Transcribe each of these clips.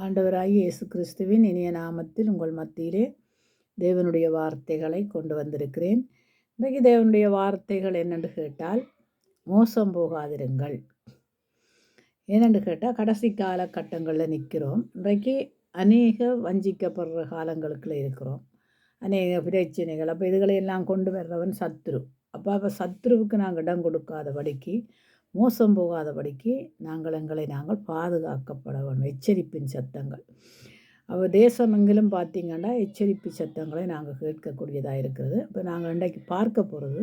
ஆண்டவராகிய இயேசு கிறிஸ்துவின் இனிய நாமத்தில் உங்கள் மத்தியிலே தேவனுடைய வார்த்தைகளை கொண்டு வந்திருக்கிறேன். இன்றைக்கு தேவனுடைய வார்த்தைகள் என்னென்று கேட்டால், மோசம் போகாதிருங்கள். ஏனென்று கேட்டால், கடைசி காலகட்டங்களில் நிற்கிறோம். இன்றைக்கு அநேக வஞ்சிக்கப்படுற காலங்களுக்குள்ள இருக்கிறோம். அநேக பிரச்சனைகள். அப்போ இதுகளையெல்லாம் கொண்டு வர்றவன் சத்ரு. அப்போ சத்ருவுக்கு நாங்கள் இடம் கொடுக்காதபடிக்கு, மோசம் போகாதபடிக்கு நாங்கள் பாதுகாக்கப்பட வேண்டும். எச்சரிப்பின் சத்தங்கள். தேசமெங்கிலும் பார்த்திங்கன்னா எச்சரிப்பு சத்தங்களை நாங்கள் கேட்கக்கூடியதாக இருக்கிறது. இப்போ நாங்கள் இன்றைக்கு பார்க்க போகிறது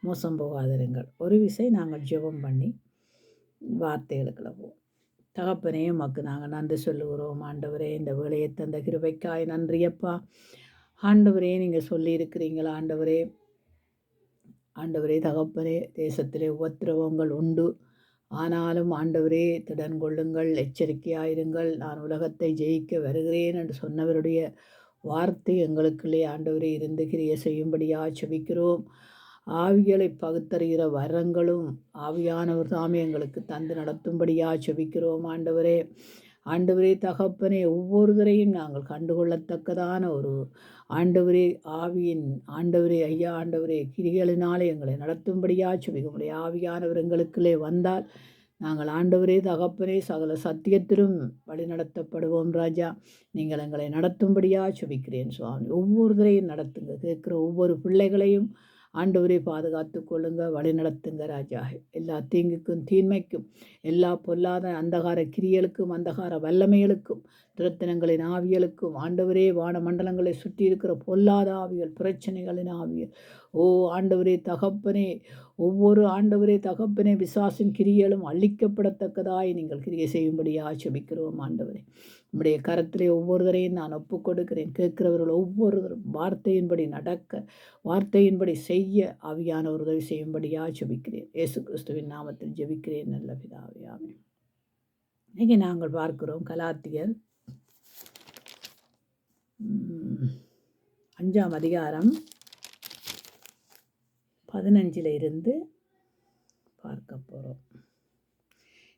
மோசம் போகாதிருங்கள். ஒரு விசை நாங்கள் ஜெபம் பண்ணி வார்த்தைகளுக்குள்ள போவோம். தகப்பனே, உமக்கு நாங்கள் நன்றி சொல்லுகிறோம். ஆண்டவரே, இந்த வேலையை தந்த கிருபைக்காய் நன்றியப்பா. ஆண்டவரே, நீங்கள் சொல்லியிருக்கிறீங்களா ஆண்டவரே தகப்பனே, தேசத்திலே உபத்திரவங்கள் உண்டு, ஆனாலும் ஆண்டவரே திடன் கொள்ளுங்கள், எச்சரிக்கையாயிருங்கள், நான் உலகத்தை ஜெயிக்க வருகிறேன் என்று சொன்னவருடைய வார்த்தை எங்களுக்குள்ளே ஆண்டவரே இருந்து கிரிய செய்யும்படியாக செபிக்கிறோம். ஆவிகளை பகுத்தறிகிற வரங்களும் ஆவியானவர் தாமே எங்களுக்கு தந்து நடத்தும்படியாக செபிக்கிறோம். ஆண்டவரே தகப்பனே, ஒவ்வொருவரையும் நாங்கள் கண்டுகொள்ளத்தக்கதான ஒரு ஆண்டவரே ஆண்டவரே கிரிகளினாலே எங்களை நடத்தும்படியாக செபிக்கும்படி ஆவியானவர் எங்களுக்குள்ளே வந்தால் நாங்கள் ஆண்டவரே தகப்பனே சகல சத்தியத்திலும் வழி நடத்தப்படுவோம். ராஜா, நீங்கள் எங்களை நடத்தும்படியாக செபிக்கிறேன் சுவாமி. ஒவ்வொருவரையும் நடத்துங்க. கேட்குற ஒவ்வொரு பிள்ளைகளையும் ஆண்டவரே பாதுகாத்து கொள்ளுங்க, வழி நடத்துங்க ராஜா. எல்லா தீங்குக்கும் தீன்மைக்கும், எல்லா பொல்லாத அந்தகார கிரியலுக்கும் அந்தகார வல்லமைகளுக்கும், திருத்தனங்களின் ஆவியலுக்கும், ஆண்டவரே வான மண்டலங்களை சுற்றி இருக்கிற பொல்லாத ஆவியல், பிரச்சனைகளின் ஆவியல், ஆண்டவரே தகப்பனே, ஒவ்வொரு ஆண்டவரே தகப்பனே விசுவாசின் கிரியலும் அழிக்கப்படத்தக்கதாய் நீங்கள் கிரியை செய்யும்படியாக செபிக்கிறோம். ஆண்டவரே, உம்முடைய கரத்திலே ஒவ்வொருவரையும் நான் ஒப்புக் கொடுக்கிறேன். கேட்கிறவர்கள் ஒவ்வொருவரும் வார்த்தையின்படி நடக்க, வார்த்தையின்படி செய்ய ஆவியானவர் உதவி செய்யும்படியாக ஜெபிக்கிறேன். இயேசு கிறிஸ்துவின் நாமத்தில் ஜெபிக்கிறேன் நல்ல பிதாவே, ஆமென். இன்னைக்கு நாங்கள் பார்க்கிறோம் கலாத்தியர் 5ஆம் அதிகாரம் 15 இருந்து பார்க்க போகிறோம்.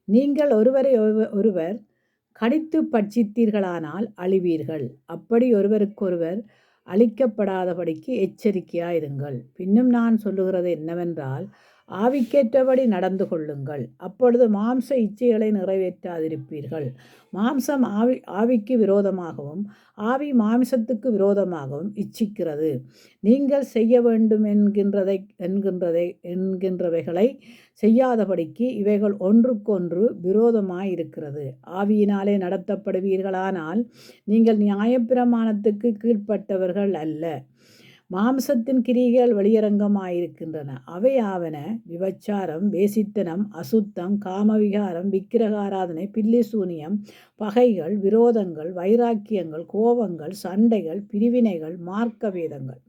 நீங்கள் ஒருவரை ஒருவர் கடித்து பட்சித்தீர்களானால் அழிவீர்கள். அப்படி ஒருவருக்கொருவர் அழிக்கப்படாதபடிக்கு எச்சரிக்கையாயிருங்கள். பின்னும் நான் சொல்லுகிறது என்னவென்றால், ஆவிக்கேற்றபடி நடந்து கொள்ளுங்கள். அப்பொழுது மாம்ச இச்சைகளை நிறைவேற்றாதிருப்பீர்கள். மாம்சம் ஆவிக்கு விரோதமாகவும் ஆவி மாம்சத்துக்கு விரோதமாகவும் இச்சிக்கிறது. நீங்கள் செய்ய வேண்டும் என்கின்றவைகளை செய்யாதபடிக்கு இவைகள் ஒன்றுக்கொன்று விரோதமாயிருக்கிறது. ஆவியினாலே நடத்தப்படுவீர்களானால் நீங்கள் நியாயப்பிரமாணத்துக்கு கீழ்ப்பட்டவர்கள் அல்ல. மாம்சத்தின் கிரிகள் வெளியரங்கமாயிருக்கின்றன. அவையாவன விபச்சாரம், வேசித்தனம், அசுத்தம், காமவிகாரம், விக்கிரகாராதனை, பில்லிசூனியம், பகைகள், விரோதங்கள், வைராக்கியங்கள், கோபங்கள், சண்டைகள், பிரிவினைகள், மார்க்கவேதங்கள்,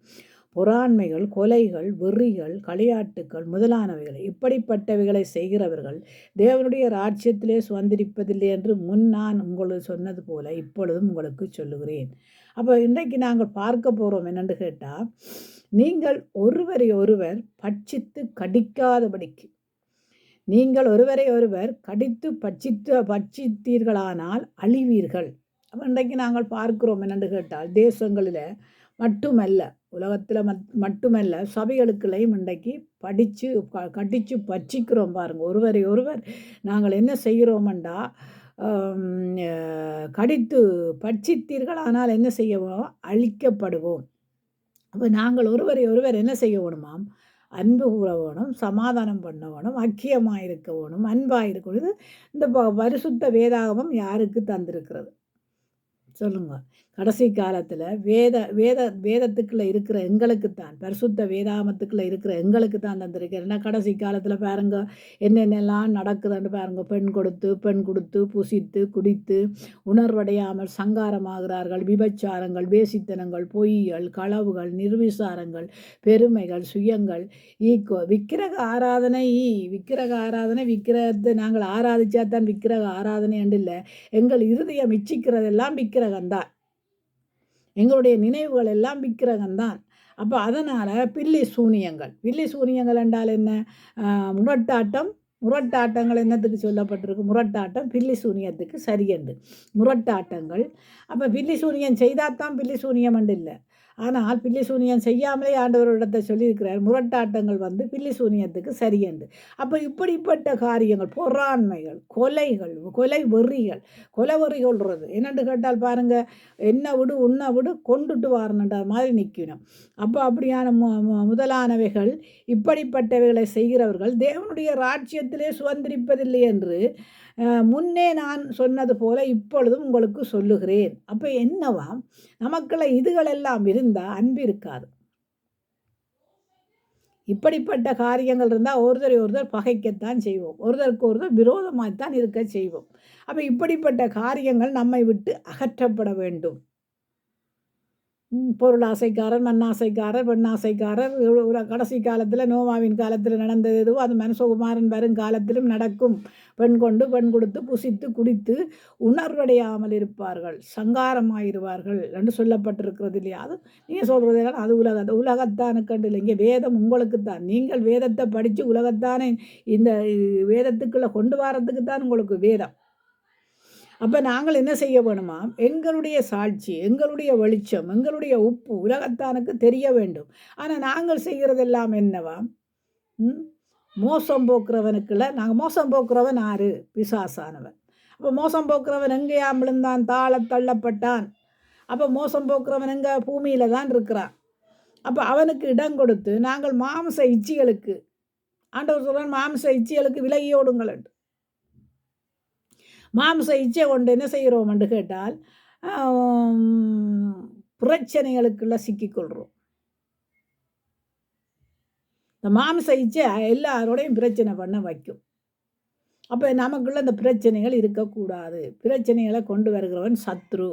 பொறாண்மைகள், கொலைகள், வெறிகள், களியாட்டுக்கள் முதலானவைகள். இப்படிப்பட்டவைகளை செய்கிறவர்கள் தேவனுடைய ராஜ்யத்திலே சுதந்திரிப்பதில்லை என்று முன் நான் உங்களுக்கு சொன்னது போல இப்பொழுதும் உங்களுக்கு சொல்லுகிறேன். அப்போ இன்றைக்கு நாங்கள் பார்க்க போகிறோம் என்னென்று கேட்டால், நீங்கள் ஒருவரை ஒருவர் பட்சித்து கடிக்காதபடிக்கு, நீங்கள் ஒருவரை ஒருவர் கடித்து பட்சித்தீர்களானால் அழிவீர்கள். அப்போ இன்றைக்கு நாங்கள் பார்க்கிறோம் என்னென்று கேட்டால், தேசங்களில் மட்டுமல்ல, உலகத்தில் மட்டுமல்ல, சபைகளுக்குள்ளையும் இன்றைக்கு கடித்து பட்சிக்கிறோம் பாருங்கள். ஒருவரை ஒருவர் நாங்கள் என்ன செய்கிறோமெண்டா, கடித்து பட்சித்தீர்கள் ஆனால் என்ன செய்வோம்? அழிக்கப்படுவோம். அப்போ நாங்கள் ஒருவரை ஒருவர் என்ன செய்ய வேணுமாம்? அன்பு கூற வேணும், சமாதானம் பண்ண வேணும், ஐக்கியமாக இருக்க வேணும், அன்பாக இருக்கணும். இந்த பரிசுத்த வேதாகமம் யாருக்கு தந்திருக்கிறது சொல்லுங்க? கடைசி காலத்தில் வேதத்துக்குள்ளே இருக்கிற எங்களுக்குத்தான், பரிசுத்த வேதாகமத்துக்குள்ளே இருக்கிற எங்களுக்கு தான் தந்திருக்கிறேன்னா, கடைசி காலத்தில் பாருங்க என்னென்னலாம் நடக்குதுன்னு பாருங்க. பெண் கொடுத்து புசித்து குடித்து உணர்வடையாமல் சங்காரமாகிறார்கள். விபச்சாரங்கள், வேசித்தனங்கள், பொய்கள், களவுகள், நிர்விசாரங்கள், பெருமைகள், சுயங்கள், விக்கிரக ஆராதனை. விக்கிரகத்தை நாங்கள் ஆராதிச்சா தான் விக்கிரக ஆராதனை என்று இல்லை. எங்கள் இருதயம் இச்சிக்கிறதெல்லாம் விக்கிரகம்தான். எங்களுடைய நினைவுகள் எல்லாம் விக்கிரகம்தான். அப்போ அதனால் பில்லி சூனியங்கள் என்றால் என்ன? முரட்டாட்டம், முரட்டாட்டங்கள் என்னத்துக்கு சொல்லப்பட்டிருக்கு? முரட்டாட்டம் பில்லி சூனியத்துக்கு சரியண்டு. முரட்டாட்டங்கள் அப்போ பில்லி சூனியம் செய்தால் தான் பில்லி சூனியம் இல்லை. ஆனால் பில்லி சூனியம் செய்யாமலே ஆண்டவர் இடத்தை சொல்லியிருக்கிறார். முரட்டாட்டங்கள் வந்து பில்லி சூனியத்துக்கு சரியண்டு. அப்போ இப்படிப்பட்ட காரியங்கள், பொறாண்மைகள், கொலைகள், கொலை வெறிகள், கொலை வெறிகள்றது என்னென்று கேட்டால் பாருங்கள், என்ன விடு உன்னை விடு கொண்டுட்டு வாரணுன்ற மாதிரி நிற்கணும். அப்போ அப்படியான முதலானவைகள், இப்படிப்பட்டவைகளை செய்கிறவர்கள் தேவனுடைய ராஜ்யத்திலே சுதந்திரிப்பதில்லை என்று முன்னே நான் சொன்னது போல இப்பொழுதும் உங்களுக்கு சொல்லுகிறேன். அப்போ என்னவா, நமக்குள்ள இதுகளெல்லாம் இருந்தால் அன்பு இருக்காது. இப்படிப்பட்ட காரியங்கள் இருந்தால் ஒருத்தர் பகைக்கத்தான் செய்வோம், ஒருத்தருக்கு ஒருத்தர் விரோதமாகத்தான் இருக்க செய்வோம். அப்போ இப்படிப்பட்ட காரியங்கள் நம்மை விட்டு அகற்றப்பட வேண்டும். பொருளாசைக்காரர், மண்ணாசைக்காரர், பெண்ணாசைக்காரர், கடைசி காலத்தில் நோவாவின் காலத்தில் நடந்தது எதுவோ அது மனுஷகுமாரன் வருங்காலத்திலும் நடக்கும். பெண் கொண்டு பெண் கொடுத்து புசித்து குடித்து உணர்வடையாமல் இருப்பார்கள், சங்காரமாயிருவார்கள் என்று சொல்லப்பட்டிருக்கிறது இல்லையா? அது நீங்கள் சொல்கிறது எல்லாம் அது உலகத்தானுக்கண்டு இல்லை. இங்கே வேதம் உங்களுக்குத்தான். நீங்கள் வேதத்தை படித்து உலகத்தானே இந்த வேதத்துக்குள்ளே கொண்டு வரத்துக்கு தான் உங்களுக்கு வேதம். அப்போ நாங்கள் என்ன செய்ய வேணுமா? எங்களுடைய சாட்சி, எங்களுடைய வெளிச்சம், எங்களுடைய உப்பு உலகத்தானுக்கு தெரிய வேண்டும். ஆனால் நாங்கள் செய்கிறதெல்லாம் என்னவா? மோசம் போக்குறவனுக்குள்ள நாங்கள் மோசம் போக்குறவன் ஆறு? பிசாசானவன். அப்போ மோசம் போக்குறவன் எங்கேயாம் விழுந்தான்? தாழ தள்ளப்பட்டான். அப்போ மோசம் போக்குறவன் எங்கே? பூமியில் தான் இருக்கிறான். அப்போ அவனுக்கு இடம் கொடுத்து நாங்கள் மாம்ச இச்சிகளுக்கு, ஆண்டவர் சொல்கிறான், மாம்ச இச்சிகளுக்கு விலகியோடுங்கள். மாம்ச இச்சை கொண்டு என்ன செய்கிறோம் என்று கேட்டால் பிரச்சனைகளுக்குள்ள சிக்கிக்கொள்கிறோம். இந்த மாம்ச இச்சை எல்லாரோடையும் பிரச்சனை பண்ண வைக்கும். அப்போ நமக்குள்ள இந்த பிரச்சனைகள் இருக்கக்கூடாது. பிரச்சனைகளை கொண்டு வருகிறவன் சத்ரு.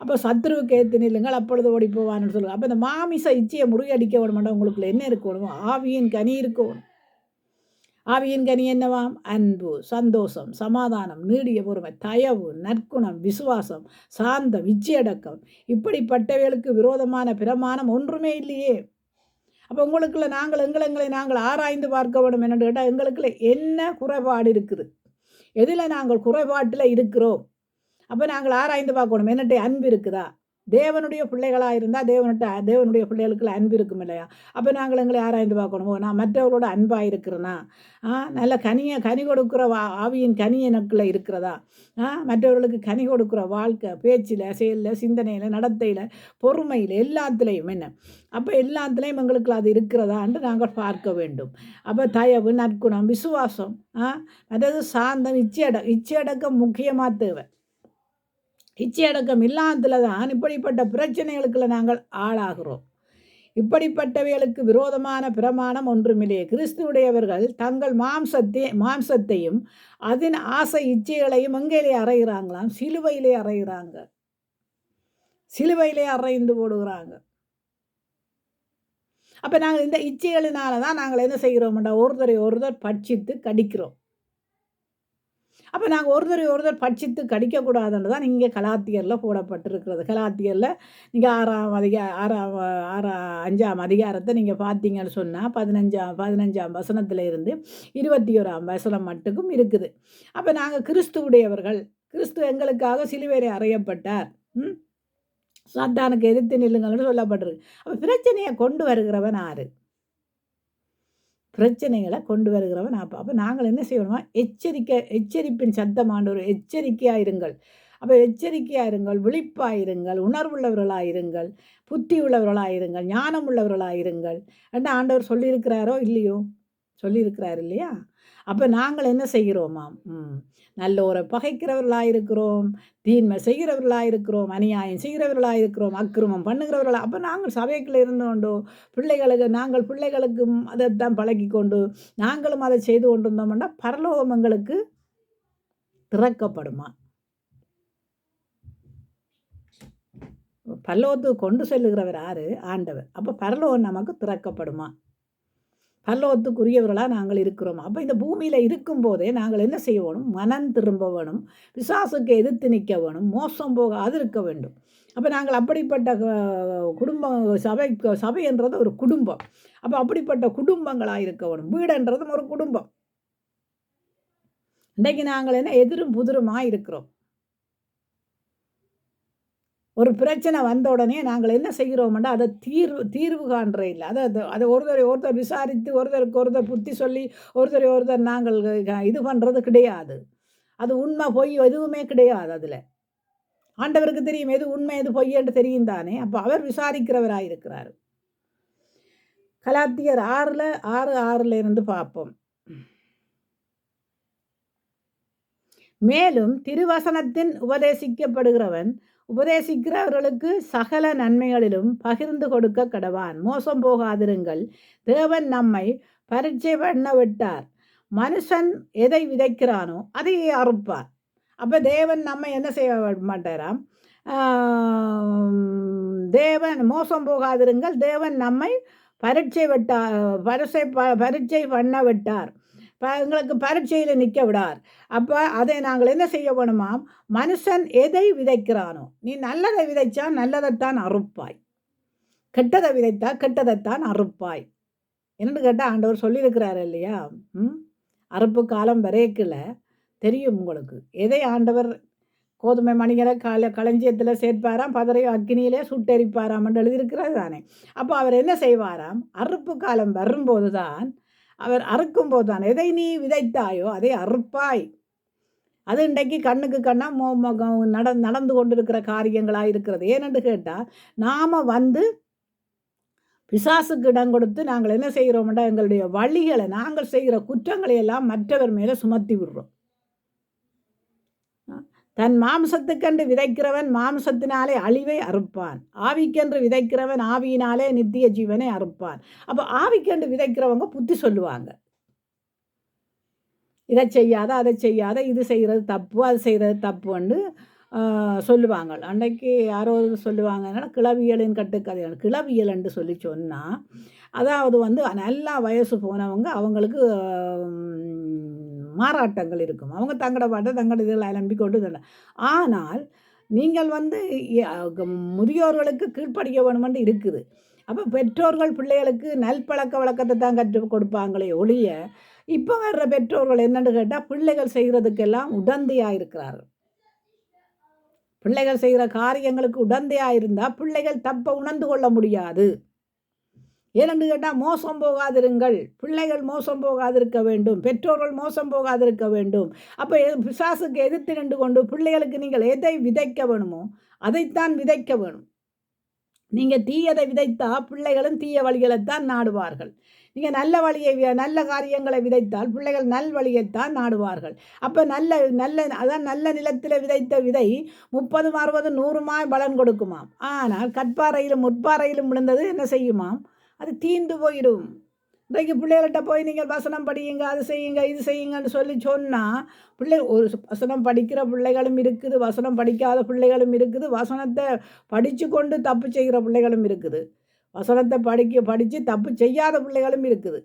அப்போ சத்ருவுக்கு ஏற்று நில்லுங்கள், அப்பொழுது ஓடி போவான்னு சொல்லுங்கள். அப்போ இந்த மாமிச இச்சையை முறியடிக்க வேணுமெண்டா உங்களுக்குள்ள என்ன இருக்கணும்? ஆவியின் கனி இருக்கணும். ஆவியின் கனி என்னவாம்? அன்பு, சந்தோஷம், சமாதானம், நீடிய பொறுமை, தயவு, நற்குணம், விசுவாசம், சாந்தம், இச்சையடக்கம். இப்படிப்பட்டவைகளுக்கு விரோதமான பிரமாணம் ஒன்றுமே இல்லையே. அப்போ உங்களுக்குள்ள எங்களை நாங்கள் ஆராய்ந்து பார்க்க வேண்டும். என்னென்னு கேட்டால், எங்களுக்குள்ள என்ன குறைபாடு இருக்குது, எதில் நாங்கள் குறைபாட்டில் இருக்கிறோம். அப்போ நாங்கள் ஆராய்ந்து பார்க்கணும். என்னட்டு அன்பு இருக்குதா? தேவனுடைய பிள்ளைகளாக இருந்தால் தேவனுடைய பிள்ளைகளுக்குள்ள அன்பு இருக்கும் இல்லையா? அப்போ நாங்கள் எங்களை ஆராய்ந்து பார்க்கணுமோ, நான் மற்றவர்களோட அன்பாக இருக்கிறேன்னா, நல்ல கனி கொடுக்குற ஆவியின் கனி எனக்குள்ளே இருக்கிறதா? மற்றவர்களுக்கு கனி கொடுக்குற வாழ்க்கை, பேச்சில், செயலில், சிந்தனையில், நடத்தையில், பொறுமையில், எல்லாத்துலேயும் என்ன? அப்போ எல்லாத்துலேயும் எங்களுக்கு அது இருக்கிறதான்னு நாங்கள் பார்க்க வேண்டும். அப்போ தயவு, நற்குணம், விசுவாசம், அதாவது சாந்தம், இச்சையடக்கம் முக்கியமாக தேவை. இச்சையடக்கம் இல்லாததுல தான் இப்படிப்பட்ட பிரச்சனைகளுக்குள்ள நாங்கள் ஆளாகிறோம். இப்படிப்பட்டவைகளுக்கு விரோதமான பிரமாணம் ஒன்றுமில்லையே. கிறிஸ்துவுடையவர்கள் தங்கள் மாம்சத்தையும் அதன் ஆசை இச்சைகளையும் எங்கேலே அறைகிறாங்களாம்? சிலுவையிலே அறைகிறாங்க. சிலுவையிலே அறைந்து போடுகிறாங்க. அப்போ நாங்கள் இந்த இச்சைகளினால தான் நாங்கள் என்ன செய்கிறோம்டா? ஒருத்தர் பட்சித்து கடிக்கிறோம். அப்போ நாங்கள் ஒருத்தர் பட்சித்து கடிக்கக்கூடாதுன்னு தான் இங்கே கலாத்தியரில் போடப்பட்டிருக்கிறது. கலாத்தியரில் நீங்கள் 5ஆம் அதிகாரத்தை நீங்கள் பார்த்தீங்கன்னு சொன்னால் 15ஆம் வசனத்தில் இருந்து 21ஆம் வசனம் மட்டுக்கும் இருக்குது. அப்போ நாங்கள் கிறிஸ்துவுடையவர்கள், கிறிஸ்து எங்களுக்காக சிலுவையிலே அறையப்பட்டார், சாத்தானுக்கு எதிர்த்து நில்லுங்கள்னு சொல்லப்பட்டிருக்கு. அப்போ பிரச்சனையை கொண்டு வருகிறவன் ஆறு? பிரச்சனைகளை கொண்டு வருகிறவன் அப்போ நாங்கள் என்ன செய்யணுமா? எச்சரிப்பின் சத்தமானவர், எச்சரிக்கையாக இருங்கள். அப்போ எச்சரிக்கையாக இருங்கள், விழிப்பாயிருங்கள், உணர்வுள்ளவர்களாயிருங்கள், புத்தி உள்ளவர்களாயிருங்கள், ஞானம் உள்ளவர்களாயிருங்கள் என்று ஆண்டவர் சொல்லியிருக்கிறாரோ இல்லையோ? சொல்லியிருக்கிறார் இல்லையா? அப்போ நாங்கள் என்ன செய்கிறோமாம்? நல்லோரை பகைக்கிறவர்களாயிருக்கிறோம், தீன்மை செய்கிறவர்களாயிருக்கிறோம், அநியாயம் செய்கிறவர்களாயிருக்கிறோம், அக்கிரமம் பண்ணுகிறவர்களா. அப்போ நாங்கள் சபைக்குள்ளே இருந்து கொண்டோ நாங்கள் பிள்ளைகளுக்கும் அதைத்தான் பழகி கொண்டு நாங்களும் அதை செய்து கொண்டிருந்தோம்னா பரலோகம் எங்களுக்கு திறக்கப்படுமா? பரலோகத்துக்கு கொண்டு செல்லுகிறவர் யாரு? ஆண்டவர். அப்போ பரலோகம் நமக்கு திறக்கப்படுமா? பரலோகத்துக்குரியவர்களாக நாங்கள் இருக்கிறோம். அப்போ இந்த பூமியில் இருக்கும்போதே நாங்கள் என்ன செய்ய வேணும்? மனம் திரும்ப வேணும், பிசாசுக்கு எதிர்த்து நிற்க வேணும், மோசம் போகாது இருக்க வேண்டும். அப்போ நாங்கள் அப்படிப்பட்ட குடும்பம், சபைன்றது ஒரு குடும்பம். அப்போ அப்படிப்பட்ட குடும்பங்களாக இருக்க வேணும். வீடுன்றதும் ஒரு குடும்பம். இன்றைக்கு நாங்கள் என்ன எதிரும் புதிருமாக இருக்கிறோம். ஒரு பிரச்சனை வந்த உடனே நாங்கள் என்ன செய்கிறோம்னா அதை தீர்வு காண்ற இல்லை. அதை ஒருத்தர் விசாரித்து ஒருத்தருக்கு ஒருத்தர் புத்தி சொல்லி ஒருத்தர் நாங்கள் இது பண்ணுறது கிடையாது. அது உண்மை பொய் எதுவுமே கிடையாது. அதில் ஆண்டவருக்கு தெரியும் எது உண்மை எது பொய் என்று தெரியும் தானே. அப்போ அவர் விசாரிக்கிறவராக இருக்கிறார். கலாத்தியர் 6:6 இருந்து பார்ப்போம். மேலும் திருவசனத்தின் உபதேசிக்கிறவர்களுக்கு சகல நன்மைகளிலும் பகிர்ந்து கொடுக்க கடவான். மோசம் போகாதிருங்கள், தேவன் நம்மை பரீட்சை பண்ண விட்டார். மனுஷன் எதை விதைக்கிறானோ அதையே அறுப்பார். அப்போ தேவன் நம்ம என்ன செய்ய மாட்டாராம்? தேவன் மோசம் போகாதிருங்கள், தேவன் நம்மை பரீட்சை பண்ண விட்டார். எங்களுக்கு பரீட்சையில் நிற்க விடார். அப்போ அதை நாங்கள் என்ன செய்ய வேணுமாம்? மனுஷன் எதை விதைக்கிறானோ, நீ நல்லதை விதைச்சா நல்லதைத்தான் அறுப்பாய், கெட்டதை விதைத்தா கெட்டதைத்தான் அறுப்பாய் என்னென்னு கேட்டால் ஆண்டவர் சொல்லியிருக்கிறார் இல்லையா? அறுப்பு காலம் வரைக்கல தெரியும் உங்களுக்கு. எதை ஆண்டவர் கோதுமை மணிகளை களஞ்சியத்தில் சேர்ப்பாராம், பதறையும் அக்னியிலே சுட்டெரிப்பாராம் என்று எழுதியிருக்கிறது தானே. அப்போ அவர் என்ன செய்வாராம்? அறுப்பு காலம் வரும்போது தான், அவர் அறுக்கும்போது தான், எதை நீ விதைத்தாயோ அதை அறுப்பாய். அது இன்றைக்கு கண்ணுக்கு கண்ணாக நடந்து கொண்டிருக்கிற காரியங்களாக இருக்கிறது. ஏனென்று கேட்டால் நாம் பிசாசுக்கு இடம் கொடுத்து நாங்கள் என்ன செய்கிறோம்னா எங்களுடைய வழிகளை, நாங்கள் செய்கிற குற்றங்களை எல்லாம் மற்றவர் மேலே சுமத்தி விடுறோம். தன் மாம்சத்துக்கென்று விதைக்கிறவன் மாம்சத்தினாலே அழிவை அறுப்பான், ஆவிக்கென்று விதைக்கிறவன் ஆவியினாலே நித்திய ஜீவனை அறுப்பான். அப்போ ஆவிக்கென்று விதைக்கிறவங்க புத்தி சொல்லுவாங்க, இதை செய்யாத அதை செய்யாத, இது செய்கிறது தப்பு அது செய்கிறது தப்புன்னு சொல்லுவாங்க. அன்றைக்கு யாரோ சொல்லுவாங்கன்னா கிளவியலின் கட்டுக்கதை, கிளவியல் என்று சொல்லி சொன்னால் அதாவது நல்லா வயசு போனவங்க அவங்களுக்கு மாறாட்டங்கள் இருக்கும். அவங்க தங்கட பாட்டை தங்கட இதில் அலம்பி கொண்டு. ஆனால் நீங்கள் முதியோர்களுக்கு கீழ்ப்படிக்க வேணுமென்று இருக்குது. அப்போ பெற்றோர்கள் பிள்ளைகளுக்கு நல்பழக்க வழக்கத்தை தான் கற்றுக் கொடுப்பாங்களே ஒழிய, இப்போ வர்ற பெற்றோர்கள் என்னென்னு கேட்டால் பிள்ளைகள் செய்கிறதுக்கெல்லாம் உடந்தையாக இருக்கிறார்கள். பிள்ளைகள் செய்கிற காரியங்களுக்கு உடந்தையாக இருந்தால் பிள்ளைகள் தப்பை உணர்ந்து கொள்ள முடியாது. ஏனென்று கேட்டால் மோசம் போகாதிருங்கள், பிள்ளைகள் மோசம் போகாதிருக்க வேண்டும், பெற்றோர்கள் மோசம் போகாதிருக்க வேண்டும். அப்போ பிசாசுக்கு எதிர்த்து நின்று கொண்டு பிள்ளைகளுக்கு நீங்கள் எதை விதைக்க வேணுமோ அதைத்தான் விதைக்க வேணும். நீங்கள் தீயதை விதைத்தால் பிள்ளைகளும் தீய வழிகளைத்தான் நாடுவார்கள். நீங்கள் நல்ல காரியங்களை விதைத்தால் பிள்ளைகள் நல் வழியைத்தான் நாடுவார்கள். அப்போ நல்ல நிலத்தில் விதைத்த விதை 30, 60, 100 பலன் கொடுக்குமாம். ஆனால் கற்பாறையிலும் முற்பாறையிலும் விழுந்தது என்ன செய்யுமாம்? அது தீந்து போயிடும். இன்றைக்கு பிள்ளைகள்கிட்ட போய் நீங்கள் வசனம் படியுங்க, அது செய்யுங்க, இது செய்யுங்கன்னு சொன்னால் ஒரு வசனம் படிக்கிற பிள்ளைகளும் இருக்குது, வசனம் படிக்காத பிள்ளைகளும் இருக்குது, வசனத்தை படித்து கொண்டு தப்பு செய்கிற பிள்ளைகளும் இருக்குது, வசனத்தை படித்து தப்பு செய்யாத பிள்ளைகளும் இருக்குது.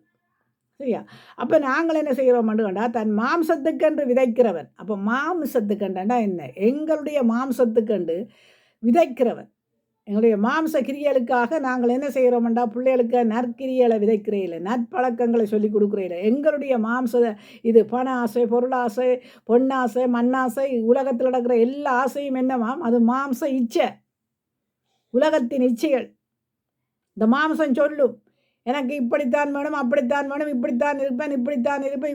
சரியா? அப்போ நாங்கள் என்ன செய்கிறோம்னு கண்டா, தன் மாம்சத்துக்கென்று விதைக்கிறவன். அப்போ மாம்சத்துக்கண்டா என்ன? எங்களுடைய மாம்சத்துக்கென்று விதைக்கிறவன். எங்களுடைய மாம்ச கிரியலுக்காக நாங்கள் என்ன செய்கிறோம்டா, பிள்ளைகளுக்கு நற்கிரியலை விதைக்கிறீங்கள, நற்பழக்கங்களை சொல்லி கொடுக்குறீங்கள. எங்களுடைய இது பண ஆசை, பொருளாசை, பொன்னாசை, மண்ணாசை, உலகத்தில் நடக்கிற எல்லா ஆசையும் என்னவாம்? அது மாம்ச இச்சை, உலகத்தின் இச்சைகள். இந்த மாம்சம் சொல்லும், எனக்கு இப்படித்தான் வேணும், அப்படித்தான் வேணும், இப்படித்தான் இருப்பேன்,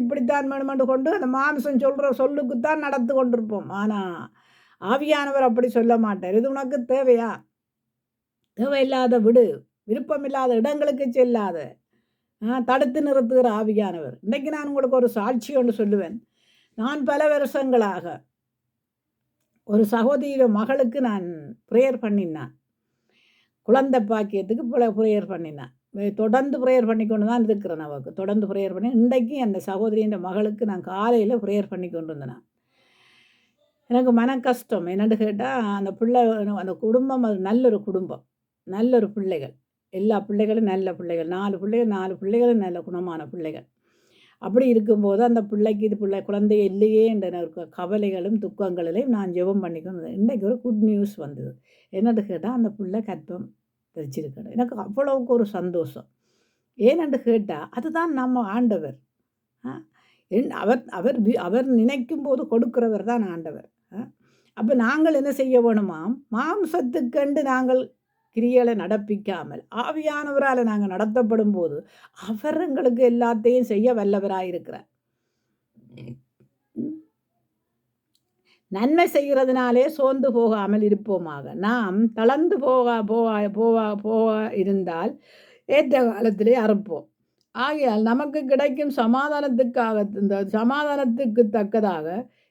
இப்படித்தான் வேணும் என்று கொண்டு அந்த மாம்சம் சொல்கிற சொல்லுக்குத்தான் நடந்து கொண்டிருப்போம். ஆனால் ஆவியானவர் அப்படி சொல்ல மாட்டார். இது உனக்கு தேவையா? தேவையில்லாத விடு, விருப்பமில்லாத இடங்களுக்கு செல்லாத, தடுத்து நிறுத்துகிற ஆவியானவர். இன்றைக்கு நான் உங்களுக்கு ஒரு சாட்சி ஒன்று சொல்லுவேன். நான் பல வருஷங்களாக ஒரு சகோதரி மகளுக்கு நான் ப்ரேயர் பண்ணினான், குழந்தை பாக்கியத்துக்கு ப்ரேயர் பண்ணினான். தொடர்ந்து ப்ரேயர் பண்ணி கொண்டு தான் இருக்கிறேன். அவருக்கு தொடர்ந்து ப்ரேயர் பண்ணி, இன்றைக்கு அந்த சகோதரியின் மகளுக்கு நான் காலையில் ப்ரேயர் பண்ணி கொண்டு இருந்தேன். எனக்கு மன கஷ்டம். என்னென்னு கேட்டால், அந்த குடும்பம் அது நல்லொரு குடும்பம், நல்லொரு பிள்ளைகள், எல்லா பிள்ளைகளும் நல்ல பிள்ளைகள், 4 பிள்ளைகளும் நல்ல குணமான பிள்ளைகள். அப்படி இருக்கும்போது அந்த பிள்ளைக்கு குழந்தை இல்லையே என்ற கவலைகளும் துக்கங்களிலையும் நான் ஜெபம் பண்ணிக்கணும். இன்றைக்கு ஒரு குட் நியூஸ் வந்தது. என்னென்னு கேட்டால், அந்த பிள்ளை கர்ப்பம் தெரிச்சிருக்கணும். எனக்கு அவ்வளவுக்கு ஒரு சந்தோஷம். ஏனென்று கேட்டால், அதுதான் நம்ம ஆண்டவர். அவர் அவர் அவர் நினைக்கும் போது கொடுக்கிறவர் தான் ஆண்டவர். அப்போ நாங்கள் என்ன செய்ய வேணுமாம்? மாம்சத்துக்கண்டு நாங்கள் கிரியைகளை நடப்பிக்காமல் ஆவியானவரால் நாங்கள் நடத்தப்படும் போது அவர் எங்களுக்கு எல்லாத்தையும் செய்ய வல்லவராயிருக்கிறார். நன்மை செய்கிறதுனாலே சோர்ந்து போகாமல் இருப்போமாக. நாம் தளர்ந்து போக இருந்தால் ஏற்ற காலத்திலே அறுப்போம். ஆகையால் நமக்கு கிடைக்கும் சமாதானத்துக்கு தக்கதாக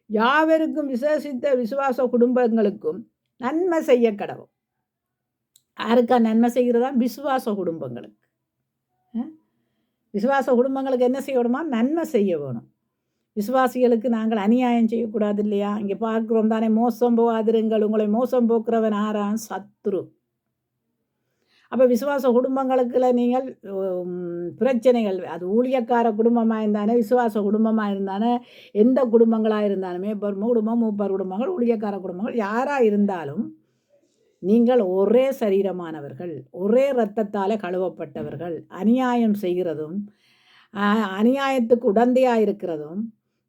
யாவருக்கும் விசேஷித்த விசுவாச குடும்பங்களுக்கும் நன்மை செய்ய கடவும். யாருக்கா நன்மை செய்கிறதா? விசுவாச குடும்பங்களுக்கு. விசுவாச குடும்பங்களுக்கு என்ன செய்யணுமா? நன்மை செய்ய வேணும். விசுவாசிகளுக்கு நாங்கள் அநியாயம் செய்யக்கூடாது இல்லையா? இங்கே பார்க்குறோம் தானே, மோசம் போகாதிருங்கள், உங்களை மோசம் போக்குறவன் ஆறான்? சத்ரு. அப்போ விசுவாச குடும்பங்களுக்குள்ள நீங்கள் பிரச்சனைகள், அது ஊழியக்கார குடும்பமாக இருந்தானே, விசுவாச குடும்பமாக இருந்தானே, எந்த குடும்பங்களாக இருந்தாலுமே, குடும்பம், மூப்பர் குடும்பங்கள், ஊழியக்கார குடும்பங்கள், யாராக இருந்தாலும் நீங்கள் ஒரே சரீரமானவர்கள், ஒரே இரத்தத்தால் கழுவப்பட்டவர்கள். அநியாயம் செய்கிறதும் அநியாயத்துக்கு உடந்தையாக இருக்கிறதும்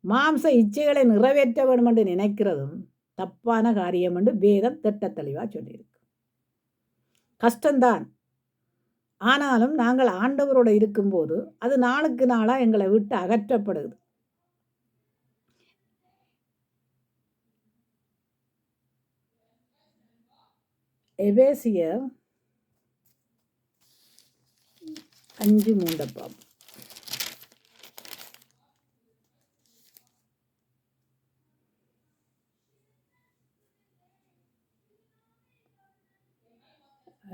மாம்ச இச்சைகளை நிறைவேற்ற வேண்டும் என்று நினைக்கிறதும் தப்பான காரியம் என்று வேதம் திட்டத்தெளிவாக சொல்லியிருக்கு. கஷ்டம்தான், ஆனாலும் நாங்கள் ஆண்டவரோடு இருக்கும்போது அது நாளுக்கு நாளாக எங்களை விட்டு அகற்றப்படுது. எபேசியர் 5:3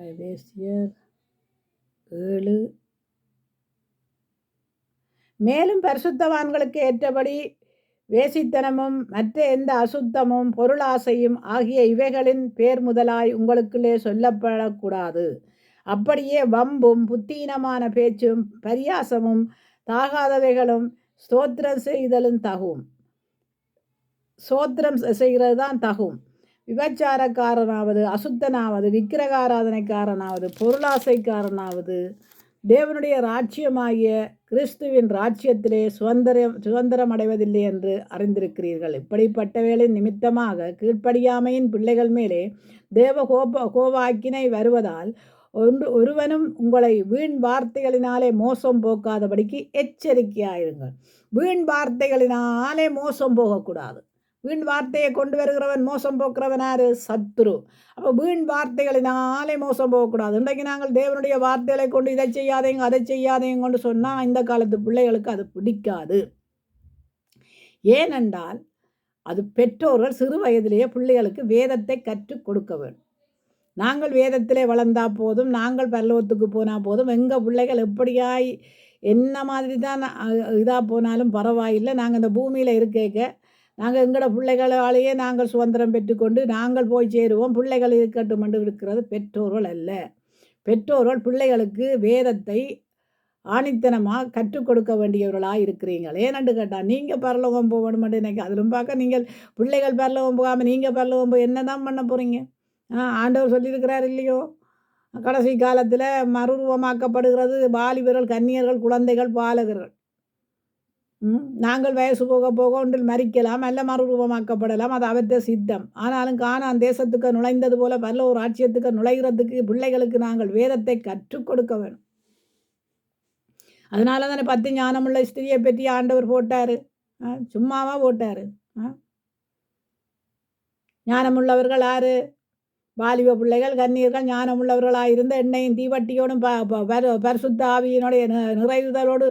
எபேசியர் 7. மேலும் பரிசுத்தவான்களுக்கு ஏற்றபடி வேசித்தனமும் மற்ற எந்த அசுத்தமும் பொருளாசையும் ஆகிய இவைகளின் பேர் முதலாய் உங்களுக்குள்ளே சொல்லப்படக்கூடாது. அப்படியே வம்பும் புத்தீனமான பேச்சும் பரியாசமும் தாகாதவைகளும் ஸ்தோத்திரம் செய்தலும் தகும். ஸ்தோத்திரம் செய்கிறது தான் தகும். விபச்சாரக்காரனாவது, அசுத்தனாவது, விக்கிரகாராதனைக்காரனாவது, பொருளாசைக்காரனாவது தேவனுடைய ராஜ்யமாகிய கிறிஸ்துவின் ராஜ்யத்திலே சுதந்திரம் அடைவதில்லை என்று அறிந்திருக்கிறீர்கள். இப்படிப்பட்டவைகளின் நிமித்தமாக கீழ்ப்படியாமையின் பிள்ளைகள் மேலே தேவ கோபாக்கினை வருவதால் ஒருவனும் உங்களை வீண் வார்த்தைகளினாலே மோசம் போக்காதபடிக்கு எச்சரிக்கையாயிருங்கள். வீண் வார்த்தைகளினாலே மோசம் போகக்கூடாது. வீண் வார்த்தையை கொண்டு வருகிறவன் மோசம் போக்குறவன் யாரு? சத்ரு. அப்போ வீண் வார்த்தைகளினாலே மோசம் போகக்கூடாது. இன்றைக்கு நாங்கள் தேவனுடைய வார்த்தைகளை கொண்டு இதை செய்யாதேங்க அதை செய்யாதேங்க கொண்டு சொன்னால் இந்த காலத்து பிள்ளைகளுக்கு அது பிடிக்காது. ஏனென்றால் அது பெற்றோர்கள் சிறு வயதிலேயே பிள்ளைகளுக்கு வேதத்தை கற்றுக் கொடுக்க வேண்டும். நாங்கள் வேதத்திலே வளர்ந்தா போதும், நாங்கள் பரலோகத்துக்கு போனால் போதும், எங்கள் பிள்ளைகள் எப்படியாய் என்ன மாதிரி தான் இதாக போனாலும் பரவாயில்லை, நாங்கள் இந்த பூமியில் இருக்க நாங்கள் எங்களோட பிள்ளைகளாலேயே நாங்கள் சுதந்திரம் பெற்றுக்கொண்டு நாங்கள் போய் சேருவோம், பிள்ளைகள் இருக்கட்டும் என்று இருக்கிறது பெற்றோர்கள் அல்ல. பெற்றோர்கள் பிள்ளைகளுக்கு வேதத்தை ஆணித்தனமாக கற்றுக் கொடுக்க வேண்டியவர்களாக இருக்கிறீர்கள். ஏனென்று கேட்டால் நீங்கள் பரலோகம் போகணும் என்று நினைக்க அதிலும் பார்க்க நீங்கள் பிள்ளைகள் பரலோகம் போகாமல் நீங்கள் பரலோகம் போய் என்ன தான் பண்ண போகிறீங்க? ஆண்டவர் சொல்லியிருக்கிறார் இல்லையோ, கடைசி காலத்தில் மறுரூபமாக்கப்படுகிறது வாலிபர்கள், கன்னியர்கள், குழந்தைகள், பாலகர்கள். நாங்கள் வயசு போக போக ஒன்றில் மறிக்கலாம், அல்ல மறுரூபமாக்கப்படலாம், அது அவற்றை சித்தம். ஆனாலும் கானான் தேசத்துக்கு நுழைந்தது போல பரலோக ராஜ்யத்துக்கு நுழைகிறதுக்கு பிள்ளைகளுக்கு நாங்கள் வேதத்தை கற்றுக் கொடுக்க வேணும். அதனால தானே 10 ஞானமுள்ள ஸ்திரியை பற்றி ஆண்டவர் போட்டார். சும்மாவா போட்டார்? ஞானமுள்ளவர்கள் யாரு? வாலிப பிள்ளைகள், கன்னியர்கள், ஞானமுள்ளவர்களாக இருந்த எண்ணெயும் தீவட்டியோடும் பரிசுத்த ஆவியினுடைய நிறைவுதலோடு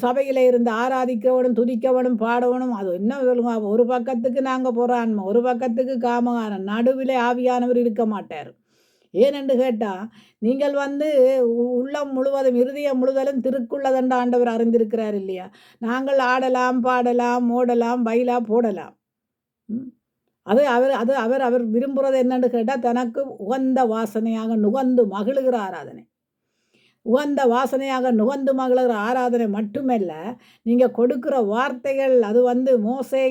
சபையில் இருந்து ஆராதிக்கவனும் துதிக்கவனும் பாடவனும். அது என்ன சொல்லுங்க, ஒரு பக்கத்துக்கு நாங்கள் போகிறான்மா, ஒரு பக்கத்துக்கு காமகாரன், நடுவில் ஆவியானவர் இருக்க மாட்டார். ஏனென்று கேட்டால் நீங்கள் உள்ளம் முழுவதும் இருதயம் முழுவதும் திருக்குள்ளதென்று ஆண்டவர் அறிந்திருக்கிறார் இல்லையா? நாங்கள் ஆடலாம், பாடலாம், ஓடலாம், பயிலா போடலாம். அவர் விரும்புகிறது என்னன்னு கேட்டால் தனக்கு உகந்த வாசனையாக நுகர்ந்து மகிழுகிற ஆராதனை. உகந்த வாசனையாக நுகர்ந்து மகிழுகிற ஆராதனை மட்டுமல்ல, நீங்கள் கொடுக்குற வார்த்தைகள் அது மோசே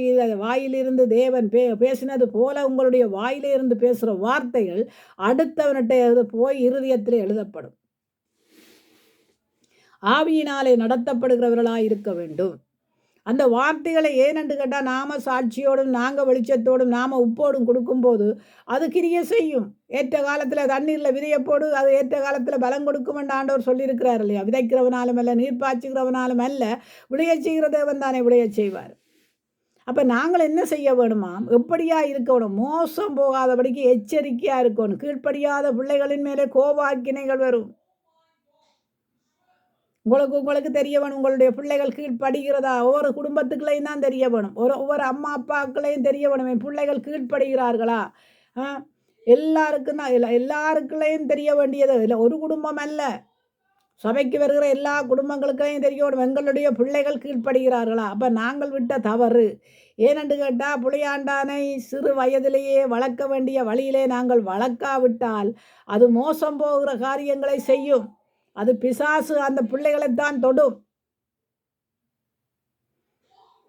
வாயிலிருந்து தேவன் பேசினது போல உங்களுடைய வாயிலிருந்து பேசுகிற வார்த்தைகள் அடுத்தவன்கிட்ட போய் இருதயத்தில் எழுதப்படும். ஆவியினாலே நடத்தப்படுகிறவர்களாக இருக்க வேண்டும். அந்த வார்த்தைகளை ஏனென்று கேட்டால் நாம சாட்சியோடும் நாங்கள் வெளிச்சத்தோடும் நாம் உப்போடும் கொடுக்கும்போது அது கிரிய செய்யும். ஏற்ற காலத்தில் தண்ணீரில் விதைய போடு, அது ஏற்ற காலத்தில் பலம் கொடுக்கும் என்று ஆண்டவர் சொல்லியிருக்கிறார் இல்லையா? விதைக்கிறவனாலும் அல்ல, நீர் பாய்ச்சுகிறவனாலும் அல்ல, விளைய செய்கிற தேவன் தானே விளைய செய்வார். அப்போ நாங்கள் என்ன செய்ய வேணுமாம்? எப்படியா இருக்கணும்? மோசம் போகாதபடிக்கு எச்சரிக்கையாக இருக்கணும். கீழ்ப்படியாத பிள்ளைகளின் மேலே கோபாக்கினைகள் வரும். உங்களுக்கு தெரிய வேணும், உங்களுடைய பிள்ளைகள் கீழ்ப்படுகிறதா? ஒவ்வொரு குடும்பத்துக்குள்ளேயும் தான் தெரிய வேணும். ஒவ்வொரு அம்மா அப்பாக்களையும் தெரிய வேணும், என் பிள்ளைகள் கீழ்ப்படுகிறார்களா? எல்லாருக்கும் தான் எல்லாருக்குள்ளேயும் தெரிய வேண்டியது இல்லை, ஒரு குடும்பம் அல்ல, சபைக்கு வருகிற எல்லா குடும்பங்களுக்கையும் தெரியணும் எங்களுடைய பிள்ளைகள் கீழ்ப்படுகிறார்களா. அப்போ நாங்கள் விட்ட தவறு ஏனென்று கேட்டால், புளியாண்டானை சிறு வயதிலேயே வளர்க்க வேண்டிய வழியிலே நாங்கள் வளர்க்காவிட்டால் அது மோசம் போகிற காரியங்களை செய்யும். அது பிசாசு அந்த பிள்ளைகளைத்தான் தொடும்.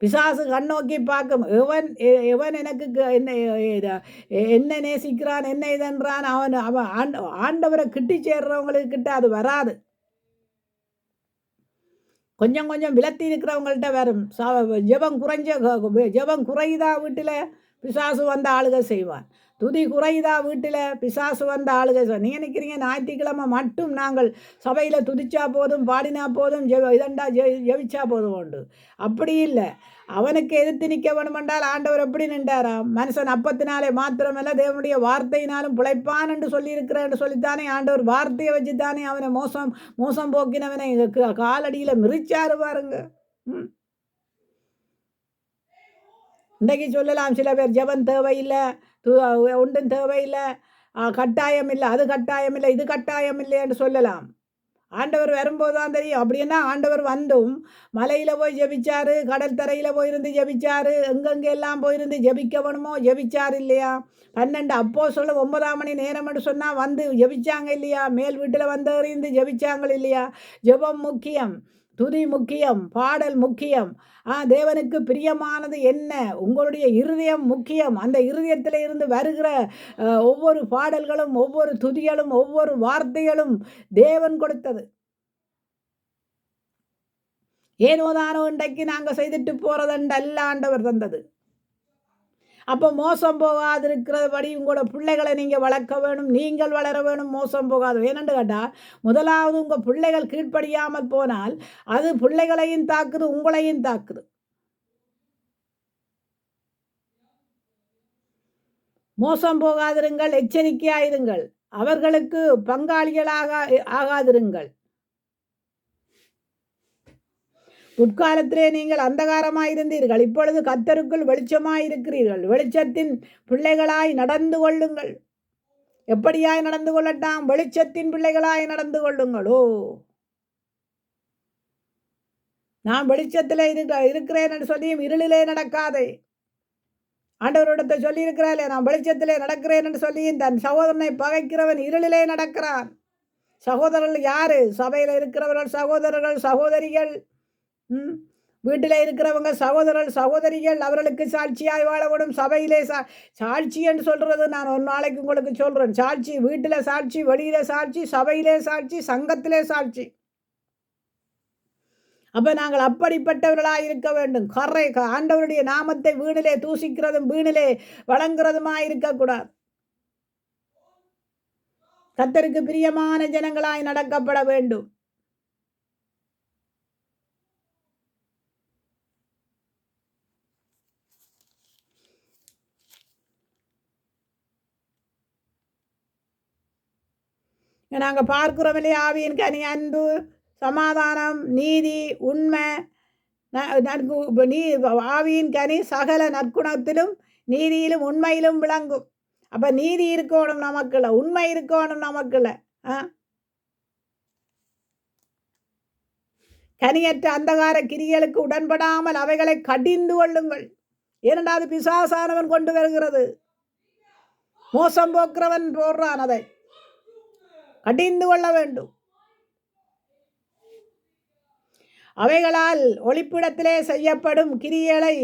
பிசாசு கண்ணோக்கி பார்க்கும். எவன் எனக்கு என்ன நேசிக்கிறான், என்ன இதன்றான், அவன் ஆண்டவரை கிட்டி சேர்றவங்களுக்கு அது வராது. கொஞ்சம் கொஞ்சம் விலத்தி இருக்கிறவங்கள்ட்ட வரும். ஜெபம் குறையுதா வீட்டில், பிசாசு வந்த ஆளுக செய்வான். துதி குறையுதா வீட்டில், பிசாசு வந்த ஆளுக செய்வான். நீங்கள் நினைக்கிறீங்க ஞாயிற்றுக்கிழமை மட்டும் நாங்கள் சபையில் துதிச்சா போதும், பாடினா போதும், ஜெபிச்சா போதும் உண்டு. அப்படி இல்லை. அவனுக்கு எதிர்த்து நிற்க வேணுமென்றால் ஆண்டவர் எப்படி நின்றாராம்? மனுஷன் அப்பத்தினாலே மாத்திரமல்ல தேவனுடைய வார்த்தையினாலும் பிழைப்பான் என்று சொல்லியிருக்கிறேன் சொல்லித்தானே ஆண்டவர் வார்த்தையை வச்சுத்தானே அவனை மோசம் போக்கினவனை காலடியில் மிரிச்சாரு பாருங்க. இன்றைக்கு சொல்லலாம் சில பேர் ஜெபம் தேவையில்லை, ஒன்றும் தேவையில்லை, கட்டாயம் இல்லை, அது கட்டாயம் இல்லை, இது கட்டாயம் இல்லை என்று சொல்லலாம். ஆண்டவர் வரும்போது தான் தெரியும். அப்படின்னா ஆண்டவர் வந்தும் மலையில் போய் ஜெபிச்சாரு, கடல் தரையில் போயிருந்து ஜெபிச்சாரு, எங்கெங்கே எல்லாம் போயிருந்து ஜெபிக்க வேணுமோ ஜெபிச்சார் இல்லையா? 12 அப்போஸ்தலர் 9ஆம் மணி நேரம் என்று சொன்னால் வந்து ஜெபிச்சாங்க இல்லையா? மேல் வீட்டில் வந்து இருந்து ஜெபிச்சாங்க இல்லையா? ஜெபம் முக்கியம், துதி முக்கியம், பாடல் முக்கியம். தேவனுக்கு பிரியமானது என்ன? உங்களுடைய இருதயம் முக்கியம். அந்த இருதயத்தில் இருந்து வருகிற ஒவ்வொரு பாடல்களும், ஒவ்வொரு துதிகளும், ஒவ்வொரு வார்த்தைகளும் தேவன் கொடுத்தது. ஏனோதானோ இன்றைக்கு நாங்கள் செய்துட்டு போகிறதென்று அல்ல, ஆண்டவர் தந்தது. அப்போ மோசம் போகாதிருக்கிறபடி உங்களோட பிள்ளைகளை நீங்கள் வளர்க்க வேணும், நீங்கள் வளர வேணும், மோசம் போகாது. ஏனென்று கேட்டால், முதலாவது உங்கள் பிள்ளைகள் கீழ்ப்படியாமல் போனால் அது பிள்ளைகளையும் தாக்குது, உங்களையும் தாக்குது. மோசம் போகாதிருங்கள், எச்சரிக்கையாயிருங்கள், அவர்களுக்கு பங்காளிகளாக ஆகாதிருங்கள். உட்காலத்திலே நீங்கள் அந்தகாரமாயிருந்தீர்கள், இப்பொழுது கர்த்தருக்குள் வெளிச்சமாயிருக்கிறீர்கள். வெளிச்சத்தின் பிள்ளைகளாய் நடந்து கொள்ளுங்கள். எப்படியாய் நடந்து கொள்ளட்டாம்? வெளிச்சத்தின் பிள்ளைகளாய் நடந்து கொள்ளுங்களோ. நான் வெளிச்சத்தில் இருக்கிறேன் என்று சொல்லியும் இருளிலே நடக்காதே. ஆண்டவரிடத்தை சொல்லியிருக்கிறாளே, நான் வெளிச்சத்திலே நடக்கிறேன் என்று சொல்லியும் தன் சகோதரனை பகைக்கிறவன் இருளிலே நடக்கிறான். சகோதரர்கள் யாரு? சபையில் இருக்கிறவர்கள் சகோதரர்கள், சகோதரிகள், வீட்டில் இருக்கிறவங்க சகோதரர்கள், சகோதரிகள். அவர்களுக்கு சாட்சியாய் வாழப்படும். சபையிலே சாட்சி என்று சொல்கிறது நான் ஒரு நாளைக்கு உங்களுக்கு சொல்கிறேன். சாட்சி, வீட்டில் சாட்சி, வெளியில் சாட்சி, சபையிலே சாட்சி, சங்கத்திலே சாட்சி. அப்போ நாங்கள் அப்படிப்பட்டவர்களாக இருக்க வேண்டும். ஆண்டவருடைய நாமத்தை வீணிலே தூசிக்கிறதும் வீணிலே வழங்குறதுமாக இருக்கக்கூடாது. கர்த்தருக்கு பிரியமான ஜனங்களாய் நடக்கப்பட வேண்டும். நாங்கள் பார்க்கிறோம் இல்லையா? ஆவியின் கனி அன்பு, சமாதானம், நீதி, உண்மை. ஆவியின் கனி சகல நற்குணத்திலும் நீதியிலும் உண்மையிலும் விளங்கும். அப்போ நீதி இருக்கணும் நமக்குள்ள, உண்மை இருக்கணும் நமக்குள்ள. கனியற்ற அந்தகார கிரியலுக்கு உடன்படாமல் அவைகளை கடிந்து கொள்ளுங்கள். ஏனென்றால் பிசாசானவன் கொண்டு வருகிறது. மோசம் போக்குறவன் போடுறான், அதை கடிந்து கொள்ள வேண்டும். அவைகளால் ஒளிப்பிடத்திலே செய்யப்படும் கிரியைகளை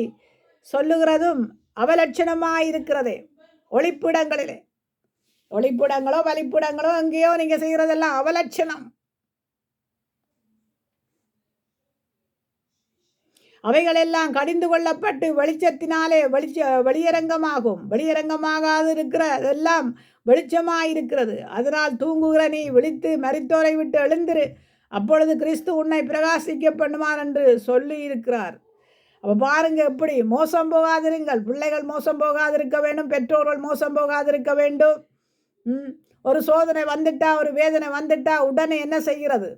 சொல்லுகிறதும் அவலட்சணமாயிருக்கிறதே. ஒளிப்பிடங்களோ வழிப்பிடங்களோ எங்கேயோ நீங்கள் செய்கிறதெல்லாம் அவலட்சணம். அவைகளெல்லாம் கடிந்து கொள்ளப்பட்டு வெளிச்சத்தினாலே வெளியரங்கமாகும். வெளியரங்கமாகாது இருக்கிறதெல்லாம் வெளிச்சமாயிருக்கிறது. அதனால் தூங்குகிற நீ விழித்து மரித்தோரை விட்டு எழுந்திரு, அப்பொழுது கிறிஸ்து உன்னை பிரகாசிக்க பண்ணுவார் என்று சொல்லி இருக்கிறார். அப்போ பாருங்க, எப்படி மோசம் போகாதிருங்கள். பிள்ளைகள் மோசம் போகாதிருக்க வேண்டும், பெற்றோர்கள் மோசம் போகாதிருக்க வேண்டும். ஒரு சோதனை வந்துட்டா, ஒரு வேதனை வந்துட்டா உடனே என்ன செய்கிறது?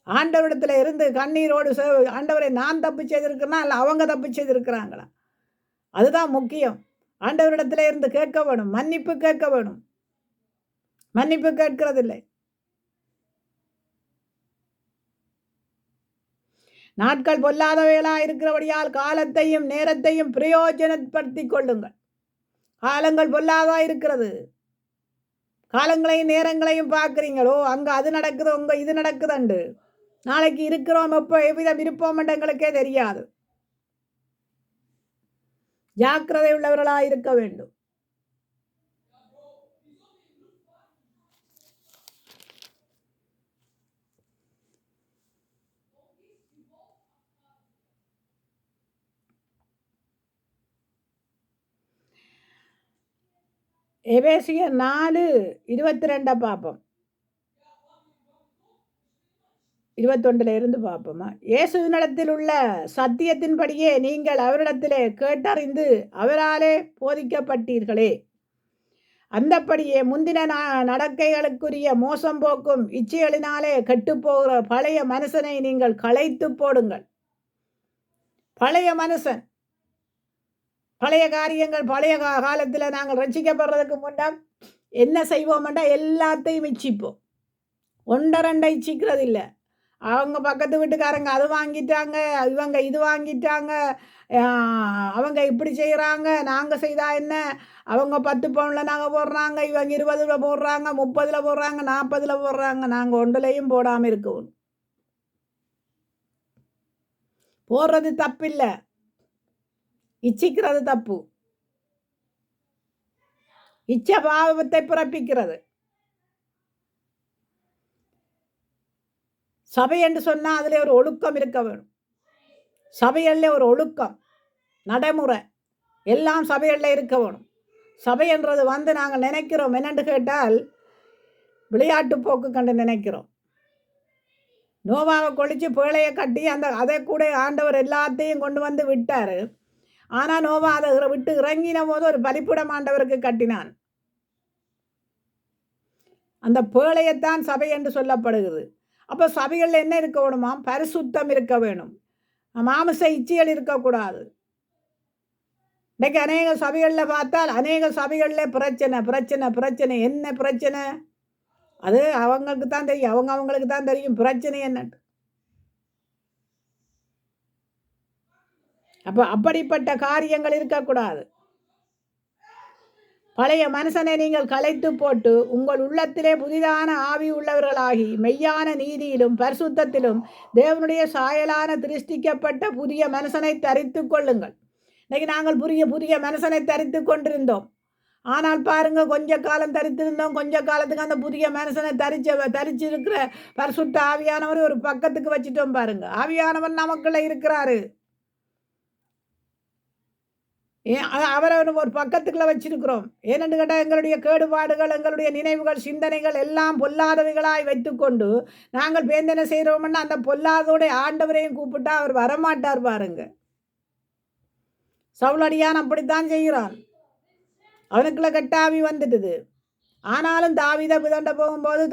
ஆண்டவரிடத்துல இருந்து கண்ணீரோடு ஆண்டவரை நான் தப்பு செய்திருக்கிறேன்னா இல்லை அவங்க தப்பு செய்திருக்கிறாங்களா? அதுதான் முக்கியம். ஆண்டவரிடத்துல இருந்து கேட்க வேணும், மன்னிப்பு கேட்க வேணும். மன்னிப்பு கேட்கிறதில்லை. நாட்கள் பொல்லாதவைகளா இருக்கிறபடியால் காலத்தையும் நேரத்தையும் பிரயோஜனப்படுத்தி கொள்ளுங்கள். காலங்கள் பொல்லாதா இருக்கிறது. காலங்களையும் நேரங்களையும் பார்க்குறீங்களோ, அங்கே அது நடக்குது, உங்க இது நடக்குதுண்டு. நாளைக்கு இருக்கிறோம் எப்போ எவ்விதம் இருப்போம் எங்களுக்கே தெரியாது. ஜாக்கிரதை உள்ளவர்களாக இருக்க வேண்டும். எபேசியர் 4:22 பார்ப்போம். 21 இருந்து பார்ப்போமா. இயேசுவினிடத்தில் உள்ள சத்தியத்தின்படியே நீங்கள் அவரிடத்திலே கேட்டறிந்து அவராலே போதிக்கப்பட்டீர்களே. அந்தப்படியே முந்தின நடக்கைகளுக்குரிய மோசம் போக்கும் இச்சைகளினாலே கெட்டுப்போகிற பழைய மனுஷனை நீங்கள் களைத்து போடுங்கள். பழைய மனுஷன், பழைய காரியங்கள், பழைய காலத்தில் நாங்கள் ரட்சிக்கப்படுறதுக்கு முன்னாடி என்ன செய்வோம்டா, எல்லாத்தையும் இச்சிப்போம். ஒன்றரை இச்சிக்கிறது இல்லை. அவங்க பக்கத்து வீட்டுக்காரங்க அது வாங்கிட்டாங்க, இவங்க இது வாங்கிட்டாங்க, அவங்க இப்படி செய்கிறாங்க, நாங்கள் செய்தா என்ன, அவங்க 10 பவுனில் நாங்கள் போடுறாங்க, இவங்க 20 போடுறாங்க, 30 போடுறாங்க, 40 போடுறாங்க. நாங்கள் ஒன்றுலையும் போடாமல் இருக்கணும். போடுறது தப்பில்லை, இச்சிக்கிறது தப்பு. இச்ச பாவத்தை பிறப்பிக்கிறது. சபை என்று சொன்னால் அதில் ஒரு ஒழுக்கம் இருக்க வேணும். சபைகளில் ஒரு ஒழுக்கம், நடைமுறை எல்லாம் சபைகளில் இருக்க வேணும். சபை என்றது நாங்கள் நினைக்கிறோம் என்னென்று கேட்டால் விளையாட்டு போக்கு கண்டு நினைக்கிறோம். நோவாவை கொளிச்சு பேழையை கட்டி அதை கூட ஆண்டவர் எல்லாத்தையும் கொண்டு வந்து விட்டார். ஆனால் நோவா அதை விட்டு இறங்கின போது ஒரு பலிப்பிடம் ஆண்டவருக்கு கட்டினான். அந்த பேழையைத்தான் சபை என்று சொல்லப்படுகிறது. அப்போ சபைகளில் என்ன இருக்க வேணுமா? பரிசுத்தம் இருக்க வேணும். மாமிச இச்சைகள் இருக்கக்கூடாது. இன்றைக்கு அநேக சபைகளில் பார்த்தால் அநேக சபைகளில் பிரச்சனை பிரச்சனை பிரச்சனை. என்ன பிரச்சனை? அது அவங்களுக்கு தான் தெரியும், அவங்களுக்கு தான் தெரியும் பிரச்சனை என்னட்டு. அப்போ அப்படிப்பட்ட காரியங்கள் இருக்கக்கூடாது. பழைய மனுஷனை நீங்கள் களைத்து போட்டு உங்கள் உள்ளத்திலே புதிதான ஆவி உள்ளவர்களாகி மெய்யான நீதியிலும் பரிசுத்தத்திலும் தேவனுடைய சாயலான திருஷ்டிக்கப்பட்ட புதிய மனுஷனை தரித்து கொள்ளுங்கள். இன்றைக்கி நாங்கள் புதிய மனுஷனை தரித்து கொண்டிருந்தோம். ஆனால் பாருங்க, கொஞ்ச காலம் தரித்திருந்தோம், கொஞ்ச காலத்துக்கு அந்த புதிய மனுஷனை தரிச்சிருக்கிற பரிசுத்த ஆவியானவர் ஒரு பக்கத்துக்கு வச்சுட்டோம். பாருங்க, ஆவியானவர் நமக்குள்ள இருக்கிறாரு. அவரை ஒரு பக்கத்துக்குள்ள வச்சிருக்கிறோம். ஏனென்று கேட்டால் எங்களுடைய கேடுபாடுகள், எங்களுடைய நினைவுகள், சிந்தனைகள் எல்லாம் பொல்லாதவைகளாய் வைத்துக்கொண்டு நாங்கள் பேந்தனை செய்கிறோம்னா அந்த பொல்லாதோடைய ஆண்டவரையும் கூப்பிட்டா அவர் வரமாட்டார். பாருங்க, சவுலடியான் அப்படித்தான் செய்கிறான். அவனுக்குள்ள கெட்டாவி வந்துட்டுது. ஆனாலும் தாவீதை பிதண்ட போகும்போது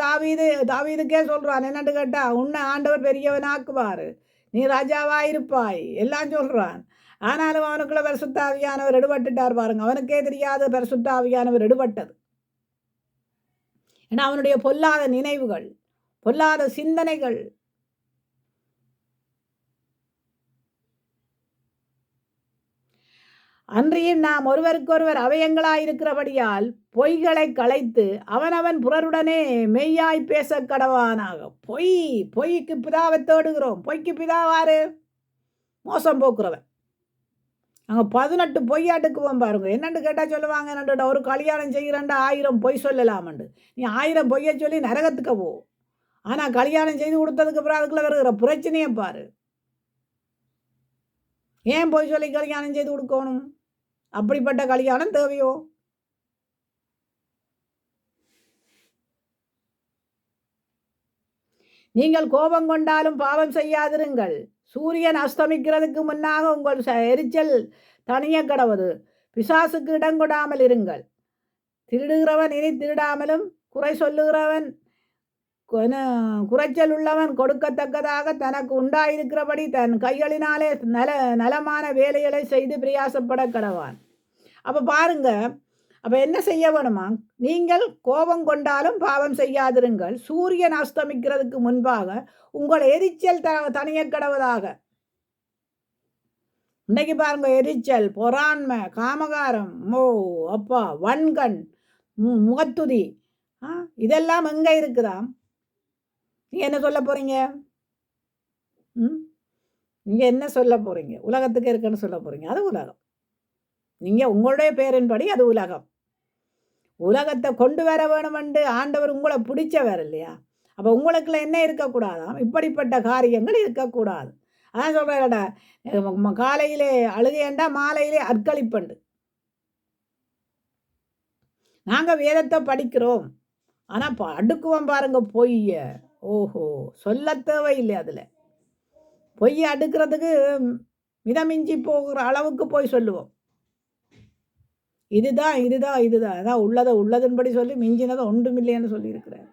தாவீதுக்கே சொல்கிறான், என்னென்னு கேட்டால் உன்னை ஆண்டவர் பெரியவனாக்குவார், நீ ராஜாவாயிருப்பாய் எல்லாம் சொல்கிறான். ஆனாலும் அவனுக்குள்ள பரிசுத்த ஆவியானவர் எடுபட்டுட்டார். பாருங்க, அவனுக்கே தெரியாத பரிசுத்த ஆவியானவர் எடுபட்டது. ஏன்னா அவனுடைய பொல்லாத நினைவுகள், பொல்லாத சிந்தனைகள். அன்றியும் நாம் ஒருவருக்கொருவர் அவயங்களாயிருக்கிறபடியால் பொய்களை களைத்து அவனவன் புறருடனே மெய்யாய் பேச கடவானாக. பொய்க்கு பிதாவை தேடுகிறோம். பொய்க்கு பிதாவாரு? மோசம் போக்குறவன். அங்கே 18 பொய்யாட்டுக்குவோம். பாருங்க, என்னென்னு கேட்டால் சொல்லுவாங்க, என்னோட ஒரு கல்யாணம் செய்கிறேன்டா 1000 பொய் சொல்லலாமண்டு. நீ 1000 பொய்யை சொல்லி நரகத்துக்கு போ. ஆனால் கல்யாணம் செய்து கொடுத்ததுக்கு அப்புறம் அதுக்குள்ளே வருகிற பிரச்சனையை பாரு. ஏன் போய் சொல்லி கல்யாணம் செய்து கொடுக்கணும்? அப்படிப்பட்ட கல்யாணம் தேவையோ? நீங்கள் கோபம் கொண்டாலும் பாவம் செய்யாதிருங்கள். சூரியன் அஸ்தமிக்கிறதுக்கு முன்னாக உங்கள் எரிச்சல் தனிய கடவது. பிசாசுக்கு இடம் கொடாமல் இருங்கள். திருடுகிறவன் இனி திருடாமலும், குறை சொல்லுகிறவன் குறைச்சல் உள்ளவன் கொடுக்கத்தக்கதாக தனக்கு உண்டாயிருக்கிறபடி தன் கைகளினாலே நலமான வேலைகளை செய்து பிரயாசப்பட கடவான். அப்போ பாருங்க, அப்போ என்ன செய்ய வேணுமா? நீங்கள் கோபம் கொண்டாலும் பாவம் செய்யாதிருங்கள். சூரியன் அஸ்தமிக்கிறதுக்கு முன்பாக உங்கள் எரிச்சல் தனிய கடவதாக. இன்னைக்கு பாருங்க, எரிச்சல், பொறாண்மை, காமகாரம், அப்பா, வன்கண், முகத்துதி, இதெல்லாம் எங்கே இருக்குதாம்? நீங்க என்ன சொல்ல போறீங்க? நீங்க என்ன சொல்ல போறீங்க? உலகத்துக்கு இருக்குன்னு சொல்ல போறீங்க. அது உலகம். நீங்க உங்களுடைய பேரின்படி அது உலகம். உலகத்தை கொண்டு வர வேணுமென்று ஆண்டவர் உங்களை பிடிச்சவர் இல்லையா? அப்போ உங்களுக்குள்ள என்ன இருக்கக்கூடாதாம்? இப்படிப்பட்ட காரியங்கள் இருக்கக்கூடாது. அதான் சொல்கிறேன்டா, காலையிலே அழுகையண்டா மாலையிலே அற்களிப்பண்டு. நாங்கள் வேதத்தை படிக்கிறோம், ஆனால் அடுக்குவோம் பாருங்க பொய்ய. ஓஹோ, சொல்ல தேவையில்லை. அதில் பொய்யை அடுக்கிறதுக்கு மிதமிஞ்சி போகிற அளவுக்கு போய் சொல்லுவோம். இதுதான் இதுதான் இதுதான் அதான் உள்ளதை உள்ளதன்படி சொல்லி மிஞ்சினதை ஒன்றுமில்லைன்னு சொல்லியிருக்கிறார்.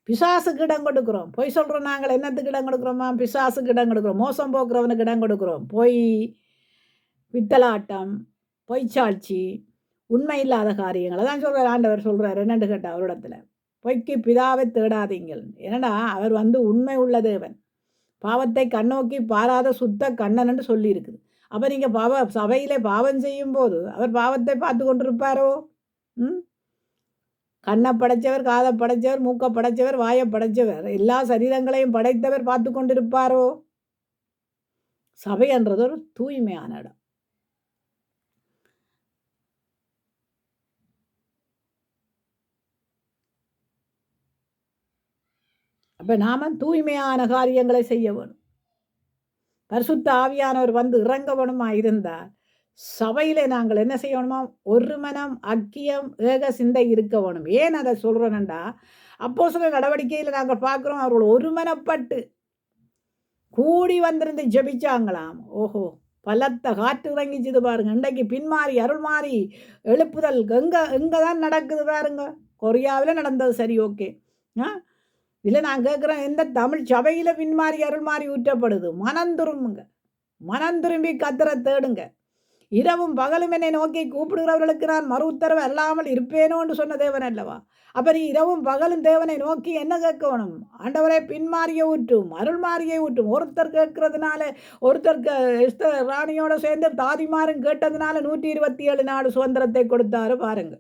பிசாசுக்கு இடம் கொடுக்குறோம். பொய் சொல்கிறோம். நாங்கள் என்னத்துக்கு இடம் கொடுக்குறோமா? பிசாசுக்கு இடம் கொடுக்குறோம். மோசம் போக்குறவனுக்கு இடம் கொடுக்குறோம். பொய், பித்தலாட்டம், பொய்ச்சாட்சி, உண்மை இல்லாத காரியங்கள். அதான் சொல்கிறார் ஆண்டவர். சொல்கிறார் என்னென்று கேட்டால் அவரிடத்துல, பொய்க்கு பிதாவை தேடாதீங்கள். ஏன்னா அவர் உண்மை உள்ள தேவன், பாவத்தை கண்ணோக்கி பாராத சுத்த கண்ணன் என்று சொல்லியிருக்குது. அப்போ நீங்கள் சபையிலே பாவம் செய்யும் போது அவர் பாவத்தை பார்த்து கொண்டிருப்பாரோ? கண்ணை படைத்தவர், காதை படைத்தவர், மூக்கை படைத்தவர், வாயை படைத்தவர், எல்லா சரீரங்களையும் படைத்தவர் பார்த்து கொண்டிருப்பாரோ? சபை என்றது ஒரு தூய்மையான இடம். அப்போ நாம் தூய்மையான காரியங்களை செய்ய வேணும். பரிசுத்த ஆவியானவர் இறங்க வேணுமா இருந்தால் சபையில் நாங்கள் என்ன செய்யணுமா? ஒரு மனம், அக்கியம், ஏக சிந்தை இருக்க வேணும். ஏன் அதை சொல்கிறேன்டா, அப்போஸ்தலர் நடவடிக்கையில் நாங்கள் பார்க்குறோம், அவர்கள் ஒருமனப்பட்டு கூடி வந்திருந்து ஜெபிச்சாங்களாம். ஓஹோ, பலத்த காற்று இறங்கிச்சுது பாருங்க. இன்றைக்கு பின்மாறி அருள் மாறி எழுப்புதல் எங்கே தான் நடக்குது பாருங்க. கொரியாவில் நடந்தது, சரி, ஓகே. இல்லை, நான் கேட்குறேன், எந்த தமிழ் சபையில் பின்மாறி அருள் மாறி ஊற்றப்படுது? மனம் திரும்பி கத்தரை தேடுங்க. இரவும் பகலும் என்னை நோக்கி கூப்பிடுகிறவர்களுக்கு நான் மறு உத்தரவு அல்லாமல் இருப்பேனோன்னு சொன்ன தேவன் அல்லவா? அப்போ நீ இரவும் பகலும் தேவனை நோக்கி என்ன கேட்கணும்? ஆண்டவரை பின்மாறிய ஊற்றும், அருள் மாறியை ஊற்றும். ஒருத்தர் கேட்கறதுனால, ஒருத்தர் ராணியோட சேர்ந்து தாதிமாரும் கேட்டதுனால 127 நாடு சுதந்திரத்தை கொடுத்தாரு பாருங்க.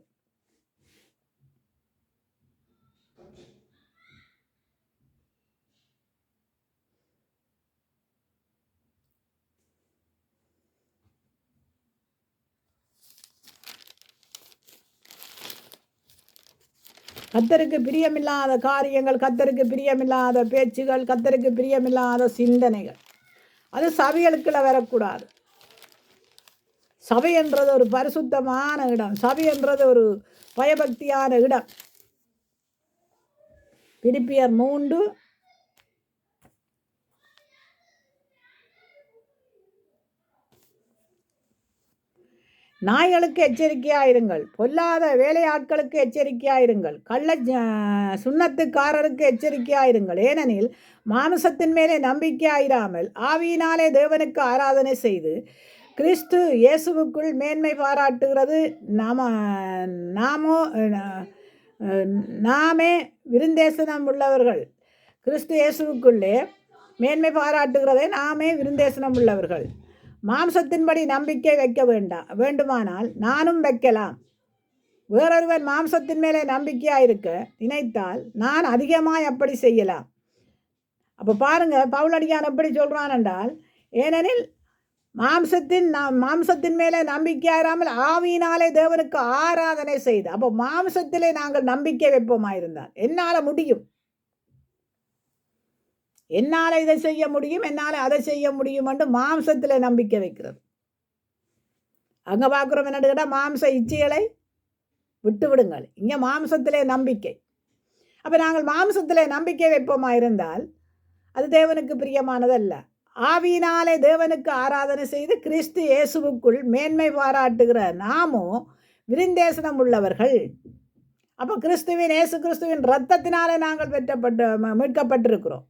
கத்தருக்கு பிரியமில்லாத காரியங்கள், கத்தருக்கு பிரியமில்லாத பேச்சுகள், கத்தருக்கு பிரியமில்லாத சிந்தனைகள், அது சபைகளுக்குள்ள வரக்கூடாது. சபை என்றது ஒரு பரிசுத்தமான இடம். சபை என்றது ஒரு பயபக்தியான இடம். பிலிப்பியர் 3 நாய்களுக்கு எச்சரிக்கையாயிருங்கள், பொல்லாத வேலையாட்களுக்கு எச்சரிக்கையாயிருங்கள், சுண்ணத்துக்காரருக்கு எச்சரிக்கையாயிருங்கள். ஏனெனில் மாமிசத்தின் மேலே நம்பிக்கையாயிராமல் ஆவியினாலே தேவனுக்கு ஆராதனை செய்து கிறிஸ்து இயேசுவுக்குள் மேன்மை பாராட்டுகிறது நாமே விருந்தேசனம் உள்ளவர்கள். கிறிஸ்து இயேசுவுக்குள்ளே மேன்மை பாராட்டுகிறதை நாமே விருந்தேசனம் உள்ளவர்கள். மாம்சத்தின்படி நம்பிக்கை வைக்க வேண்டுமானால் நானும் வைக்கலாம். வேறொருவன் மாம்சத்தின் மேலே நம்பிக்கையாயிருக்க நினைத்தால் நான் அதிகமாய் அப்படி செய்யலாம். அப்போ பாருங்க, பவுலடியான் எப்படி சொல்கிறான் என்றால், ஏனெனில் மாம்சத்தின் மேலே நம்பிக்கையாயிராமல் ஆவியினாலே தேவனுக்கு ஆராதனை செய்து. அப்போ மாம்சத்திலே நாங்கள் நம்பிக்கை வைப்போமாயிருந்தால் என்னால் முடியும். என்னால் இதை செய்ய முடியும், என்னால் அதை செய்ய முடியும் என்று மாம்சத்தில் நம்பிக்கை வைக்கிறது. அங்கே பார்க்குறோம் என்னன்னு கேட்டால் மாம்ச இச்சைகளை விட்டு விடுங்கள். இங்கே மாம்சத்திலே நம்பிக்கை. அப்போ நாங்கள் மாம்சத்திலே நம்பிக்கை வைப்போமா இருந்தால் அது தேவனுக்கு பிரியமானதல்ல. ஆவியினாலே தேவனுக்கு ஆராதனை செய்து கிறிஸ்து இயேசுவுக்குள் மேன்மை பாராட்டுகிற நாமோ விருந்தேசனம் உள்ளவர்கள். அப்போ கிறிஸ்துவின் இயேசு கிறிஸ்துவின் இரத்தத்தினாலே நாங்கள் மீட்கப்பட்டிருக்கிறோம்.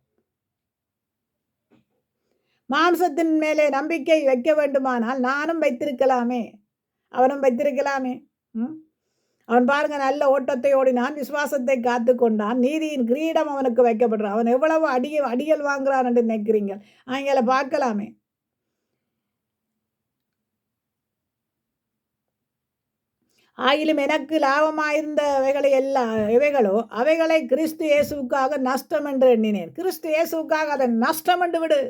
மாம்சத்தின் மேலே நம்பிக்கை வைக்க வேண்டுமானால் நானும் வைத்திருக்கலாமே, அவனும் வைத்திருக்கலாமே. அவன் பாருங்க, நல்ல ஓட்டத்தை ஓடினான், விசுவாசத்தை காத்து கொண்டான், நீதியின் கிரீடம் அவனுக்கு வைக்கப்படுறான். அவன் எவ்வளவு அடிகள் வாங்குறான் என்று நினைக்கிறீங்க? அவங்கள பார்க்கலாமே. ஆயிலும் எனக்கு லாபமாயிருந்தவைகளை இவைகளோ அவைகளை கிறிஸ்து இயேசுவுக்காக நஷ்டம் என்று எண்ணினேன். கிறிஸ்து இயேசுவுக்காக அதை நஷ்டம் என்று விடு.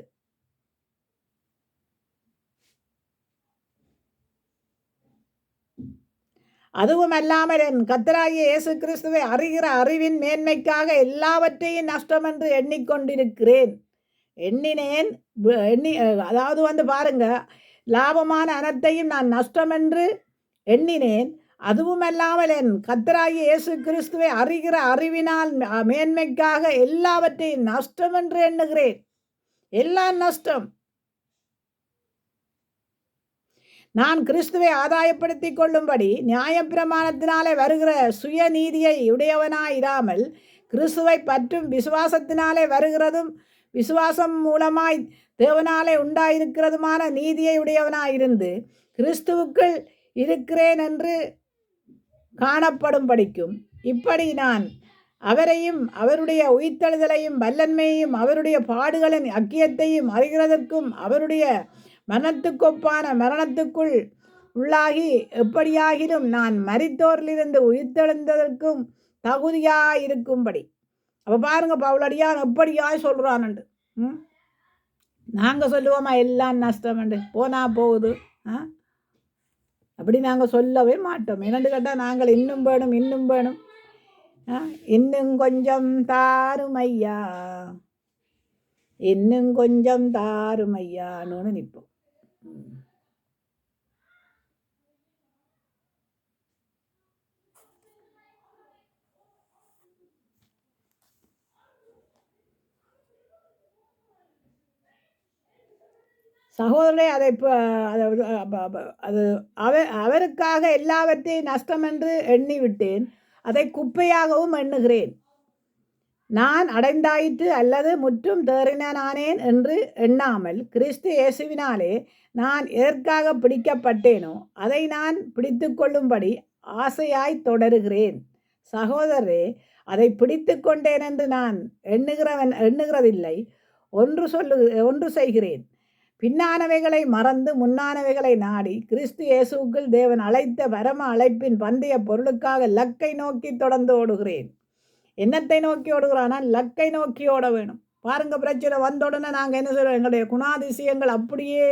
அதுவும் அல்லாமல் என் கர்த்தராகிய இயேசு கிறிஸ்துவை அறிகிற அறிவின் மேன்மைக்காக எல்லாவற்றையும் நஷ்டம் என்று எண்ணிக்கொண்டிருக்கிறேன். அதாவது பாருங்க, லாபமான அனைத்தையும் நான் நஷ்டம் என்று எண்ணினேன். அதுவும் அல்லாமல் என் கர்த்தராகிய இயேசு கிறிஸ்துவை அறிகிற அறிவினால் மேன்மைக்காக எல்லாவற்றையும் நஷ்டம் என்று எண்ணுகிறேன். எல்லாம் நஷ்டம். நான் கிறிஸ்துவை ஆதாயப்படுத்தி கொள்ளும்படி நியாயப்பிரமாணத்தினாலே வருகிற சுயநீதியை உடையவனாயிராமல் கிறிஸ்துவை பற்றும் விசுவாசத்தினாலே வருகிறதும் விசுவாசம் மூலமாய் தேவனாலே உண்டாயிருக்கிறதுமான நீதியை உடையவனாயிருந்து கிறிஸ்துவுக்குள் இருக்கிறேன் என்று காணப்படும்படிக்கும் இப்படி நான் அவரையும் அவருடைய உயிர்த்தெழுதலையும் வல்லன்மையையும் அவருடைய பாடுகளின் ஐக்கியத்தையும் அறிகிறதற்கும் அவருடைய மரணத்துக்கொப்பான மரணத்துக்குள் உள்ளாகி எப்படியாகிலும் நான் மரித்தோரிலிருந்து உயிர்த்தெழுந்ததற்கும் தகுதியாயிருக்கும்படி. அப்போ பாருங்க, பவுலடியான் எப்படியாய் சொல்கிறான்ண்டு. நாங்கள் சொல்லுவோமா எல்லாம் நஷ்டம்ண்டு, போனா போகுது. அப்படி நாங்கள் சொல்லவே மாட்டோம். என்னென்னு கேட்டால் நாங்கள் இன்னும் வேணும், இன்னும் வேணும், இன்னும் கொஞ்சம் தாரும் ஐயா, இன்னும் கொஞ்சம் தாரும் ஐயான்னு நிற்போம். சகோதரரை அதை அது அவருக்காக எல்லாவற்றையும் நஷ்டம் என்று எண்ணிவிட்டேன், அதை குப்பையாகவும் எண்ணுகிறேன். நான் அடைந்தாயிற்று அல்லது முற்றும் தேறினானேன் என்று எண்ணாமல் கிறிஸ்து இயேசுவினாலே நான் எதற்காக பிடிக்கப்பட்டேனோ அதை நான் பிடித்து கொள்ளும்படி ஆசையாய் தொடருகிறேன். சகோதரரே, அதை பிடித்து கொண்டேன் என்று நான் எண்ணுகிறதில்லை. ஒன்று செய்கிறேன், பின்னானவைகளை மறந்து முன்னானவைகளை நாடி கிறிஸ்து இயேசுக்குள் தேவன் அழைத்த பரம அழைப்பின் பந்தய பொருளுக்காக லக்கை நோக்கி தொடர்ந்து ஓடுகிறேன். என்னத்தை நோக்கி ஓடுகிறானா? லக்கை நோக்கி ஓட வேணும். பாருங்க, பிரச்சனை வந்த உடனே நாங்கள் என்ன சொல்கிறோம்? எங்களுடைய குணாதிசயங்கள் அப்படியே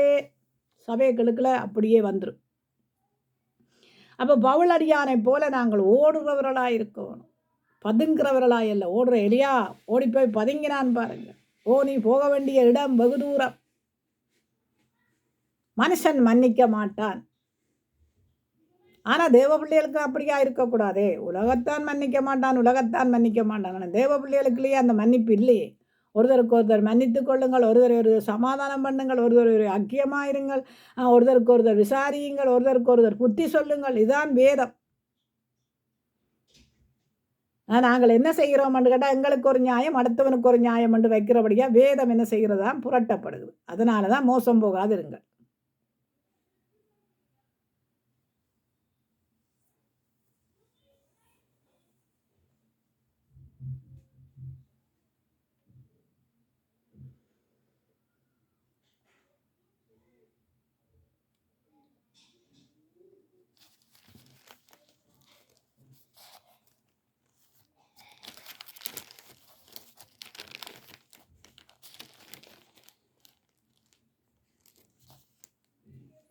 சபைகளுக்குள்ள அப்படியே வந்துடும். அப்போ பவுலடியானை போல நாங்கள் ஓடுறவர்களாக இருக்கணும், பதுங்கிறவர்களாக இல்லை. ஓடுற எலியா ஓடி போய் பதுங்கினான் பாருங்க. நீ போக வேண்டிய இடம் வெகு தூரம், மனுஷன் மன்னிக்க மாட்டான். ஆனால் தேவ பிள்ளைகளுக்கு அப்படியா இருக்கக்கூடாதே. உலகத்தான் மன்னிக்க மாட்டான், உலகத்தான் மன்னிக்க மாட்டான். ஆனால் தேவ பிள்ளைகளுக்குள்ளேயே அந்த மன்னிப்பு இல்லையே. ஒருத்தருக்கு ஒருத்தர் மன்னித்து கொள்ளுங்கள், ஒருத்தர் ஒரு சமாதானம் பண்ணுங்கள், ஒருத்தர் ஒரு ஐக்கியமாயிருங்கள், ஒருத்தருக்கு ஒருத்தர் விசாரியுங்கள், ஒருத்தருக்கு ஒருத்தர் புத்தி சொல்லுங்கள். இதுதான் வேதம். நாங்கள் என்ன செய்கிறோம் என்று கேட்டால் எங்களுக்கு ஒரு நியாயம், அடுத்தவனுக்கு ஒரு நியாயம் என்று வைக்கிறபடியாக வேதம் என்ன செய்கிறதான் புரட்டப்படுது. அதனால தான் மோசம் போகாதிருங்கள்.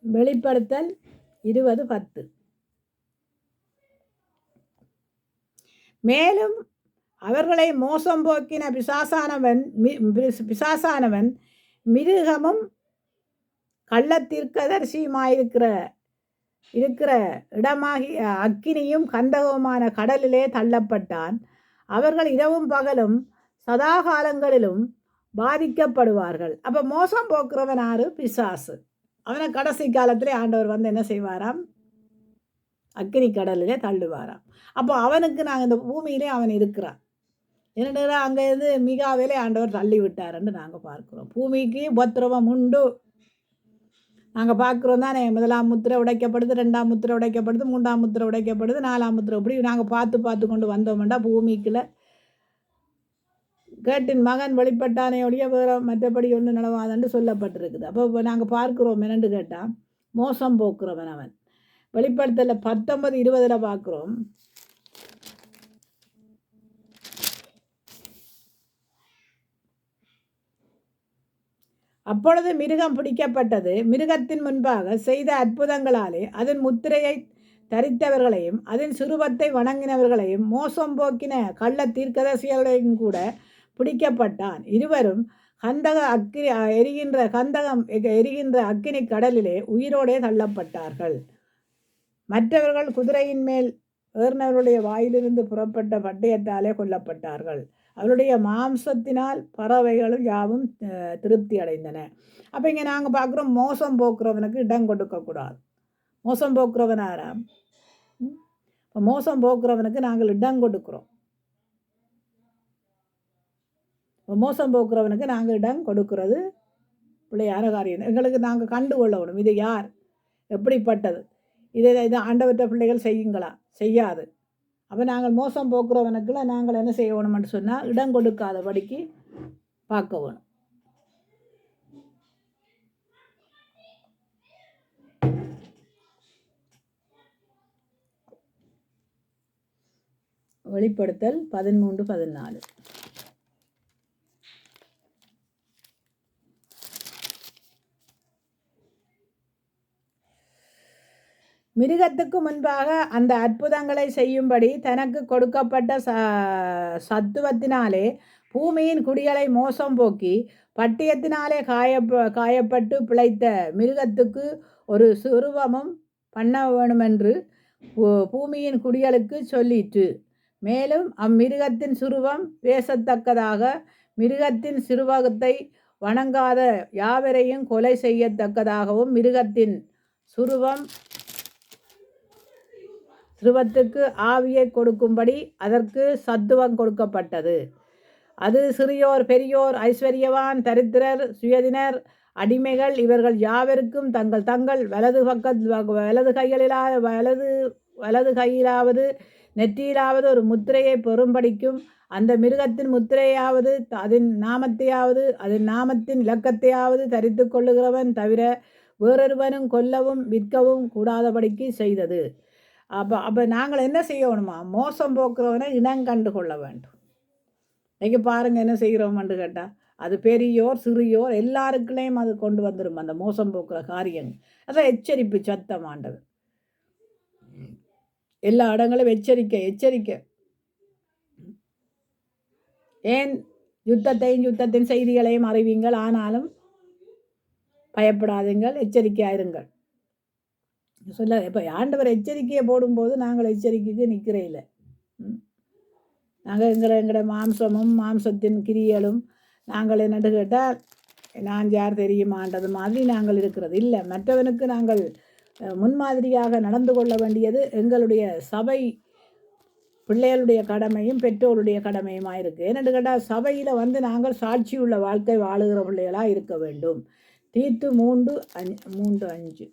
வெளிப்படுத்தல் 20:10. மேலும் அவர்களை மோசம் போக்கின பிசாசானவன் மிருகமும் கள்ளத்தீர்க்கதரிசியுமாயிருக்கிற இடமாகி அக்கினியும் கந்தகவுமான கடலிலே தள்ளப்பட்டான். அவர்கள் இரவும் பகலும் சதா காலங்களிலும் பாதிக்கப்படுவார்கள். அப்போ மோசம் போக்குறவன் யாரு? பிசாசு. அவனை கடைசி காலத்திலே ஆண்டவர் வந்து என்ன செய்வாராம்? அக்கினி கடலிலே தள்ளுவாராம். அப்போ அவனுக்கு நாங்கள் இந்த பூமியிலே அவன் இருக்கிறான். என்னடா அங்கேருந்து மிகாவிலே ஆண்டவர் தள்ளி விட்டாருன்னு நாங்கள் பார்க்குறோம். பூமிக்கு உபத்திரவம் உண்டு. நாங்கள் பார்க்குறோம் தானே, 1ஆம் முத்திரை உடைக்கப்படுது, 2ஆம் முத்திரை உடைக்கப்படுது, 3ஆம் முத்திரை உடைக்கப்படுது, 4ஆம் முத்திரை. இப்படி நாங்கள் பார்த்து கொண்டு வந்தோம்டா பூமிக்குள்ள கேட்டின் மகன் வெளிப்பட்டானே ஒழிய வேறு மற்றபடி ஒன்று நடவாதன்னு சொல்லப்பட்டிருக்குது. அப்போ நாங்கள் பார்க்குறோம் என்னென்று கேட்டால் மோசம் போக்குறவன் அவன். வெளிப்படுத்தல 19:20 பார்க்குறோம். அப்பொழுது மிருகம் பிடிக்கப்பட்டது. மிருகத்தின் முன்பாக செய்த அற்புதங்களாலே அதன் முத்திரையை தரித்தவர்களையும் அதன் சுரூபத்தை வணங்கினவர்களையும் மோசம் போக்கின கள்ள தீர்க்கதரிசிகளையும் கூட பிடிக்கப்பட்டான். இருவரும் கந்தகம் எரிகின்ற அக்கினி கடலிலே உயிரோடே தள்ளப்பட்டார்கள். மற்றவர்கள் குதிரையின் மேல் ஏறினவருடைய வாயிலிருந்து புறப்பட்ட பட்டயத்தாலே கொல்லப்பட்டார்கள். அவருடைய மாம்சத்தினால் பறவைகளும் யாவும் திருப்தி அடைந்தன. அப்போ இங்கே நாங்கள் பார்க்குறோம், மோசம் போக்குறவனுக்கு இடம் கொடுக்கக்கூடாது. மோசம் போக்குறவன் ஆறாம்? இப்போ மோசம் போக்குறவனுக்கு நாங்கள் இடம் கொடுக்குறோம். இப்போ மோசம் போக்குறவனுக்கு நாங்கள் இடம் கொடுக்கறது பிள்ளையான காரியம். எங்களுக்கு நாங்கள் கண்டு கொள்ளணும், இது யார், எப்படிப்பட்டது, இதை ஆண்டவற்ற பிள்ளைகள் செய்யுங்களா, செய்யாது. அப்போ நாங்கள் மோசம் போக்குறவனுக்குள்ள நாங்கள் என்ன செய்யணும்னு சொன்னால் இடம் கொடுக்காதபடிக்கு பார்க்க வேணும். வெளிப்படுத்தல் 13:14. மிருகத்துக்கு முன்பாக அந்த அற்புதங்களை செய்யும்படி தனக்கு கொடுக்கப்பட்ட சத்துவத்தினாலே பூமியின் குடிகளை மோசம் போக்கி பட்டயத்தினாலே காயப்பட்டு பிழைத்த மிருகத்துக்கு ஒரு சுரூபமும் பண்ண வேணுமென்று பூமியின் குடிகளுக்கு சொல்லிற்று. மேலும் அம்மிருகத்தின் சுரூபம் பேசத்தக்கதாக மிருகத்தின் சிறுவகத்தை வணங்காத யாவரையும் கொலை செய்யத்தக்கதாகவும் மிருகத்தின் சுரூபத்துக்கு ஆவியை கொடுக்கும்படி அதற்கு சத்துவம் கொடுக்கப்பட்டது. அது சிறியோர் பெரியோர், ஐஸ்வர்யவான், தரித்திரர், சுயதினர், அடிமைகள் இவர்கள் யாவருக்கும் தங்கள் தங்கள் வலது கையிலாவது நெற்றியிலாவது ஒரு முத்திரையை பெறும்படிக்கும் அந்த மிருகத்தின் முத்திரையாவது அதன் நாமத்தையாவது அதன் நாமத்தின் இலக்கத்தையாவது தரித்து கொள்ளுகிறவன் தவிர வேறொருவனும் கொல்லவும் விற்கவும் கூடாதபடிக்கு செய்தது. அப்போ நாங்கள் என்ன செய்யணுமா? மோசம் போக்குறவனை இனம் கண்டு கொள்ள வேண்டும். இன்றைக்கி பாருங்கள் என்ன செய்கிறோம்னு கேட்டால் அது பெரியோர் சிறியோர் எல்லாருக்குள்ளேயும் அது கொண்டு வந்துடும் அந்த மோசம் போக்குற காரியங்கள். அதான் எச்சரிப்பு சத்தம் ஆண்டவர். எல்லா இடங்களும் எச்சரிக்கை. ஏன் யுத்தத்தின் செய்திகளையும் அறிவீங்கள், ஆனாலும் பயப்படாதீங்கள், எச்சரிக்கையாயிருங்கள் சொல்ல. இப்போ ஆண்டவர் எச்சரிக்கையை போடும்போது நாங்கள் எச்சரிக்கைக்கு நிற்கிறே இல்லை. நாங்கள் எங்களோட மாம்சத்தின் கிரியலும் நாங்கள் என்னட்டு கேட்டால் நான் யார் தெரியுமான்றது மாதிரி நாங்கள் இருக்கிறது இல்லை. மற்றவனுக்கு நாங்கள் முன்மாதிரியாக நடந்து கொள்ள வேண்டியது எங்களுடைய சபை பிள்ளைகளுடைய கடமையும் பெற்றோருடைய கடமையுமாக இருக்குது. என்னென்னு கேட்டால் சபையில் நாங்கள் சாட்சியுள்ள வாழ்க்கை வாழுகிற பிள்ளைகளாக இருக்க வேண்டும். தீத்து 3:5.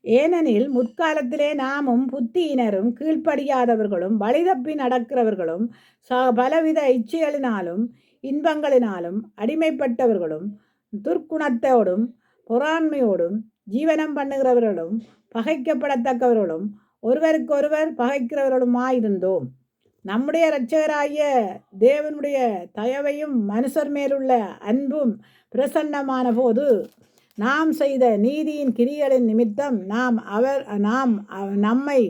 ஏனெனில் முற்காலத்திலே நாமும் புத்தியினரும் கீழ்ப்படியாதவர்களும் வழிதப்பி நடக்கிறவர்களும் பலவித இச்சைகளினாலும் இன்பங்களினாலும் அடிமைப்பட்டவர்களும் துர்க்குணத்தோடும் பொறாண்மையோடும் ஜீவனம் பண்ணுகிறவர்களும் பகைக்கப்படத்தக்கவர்களும் ஒருவருக்கொருவர் பகைக்கிறவர்களுமாயிருந்தோம். நம்முடைய இரட்சகராகிய தேவனுடைய தயவையும் மனுஷர் மேலுள்ள அன்பும் பிரசன்னமான போது நாம் செய்த நீதியின் கிரிகளின் நிமித்தம் நம்மை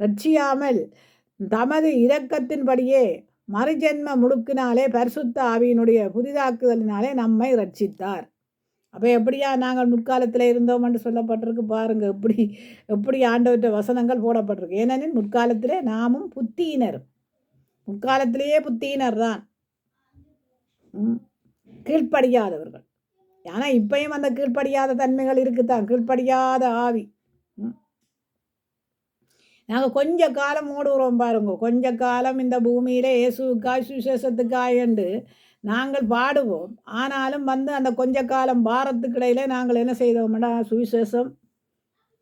ரட்சியாமல் தமது இரக்கத்தின்படியே மறுஜென்ம முழுக்கினாலே பரிசுத்த ஆவியினுடைய புதிதாக்குதலினாலே நம்மை ரட்சித்தார். அப்போ எப்படியா நாங்கள் முற்காலத்தில் இருந்தோம் என்று சொல்லப்பட்டிருக்கு பாருங்கள். எப்படி ஆண்டவற்ற வசனங்கள் போடப்பட்டிருக்கு. ஏனெனில் முற்காலத்திலே நாமும் புத்தியினர், முற்காலத்திலேயே புத்தியினர் தான், கீழ்ப்படியாதவர்கள். ஆனால் இப்பயும் அந்த கீழ்ப்படியாத தன்மைகள் இருக்குதான், கீழ்ப்படியாத ஆவி. நாங்கள் கொஞ்ச காலம் ஓடுகிறோம் பாருங்க, கொஞ்ச காலம் இந்த பூமியிலே இயேசுக்காய் சுவிசேஷத்துக்காய் என்று நாங்கள் பாடுவோம். ஆனாலும் அந்த கொஞ்ச காலம் பாரத்துக்கிடையிலே நாங்கள் என்ன செய்தோம்னா சுவிசேஷம்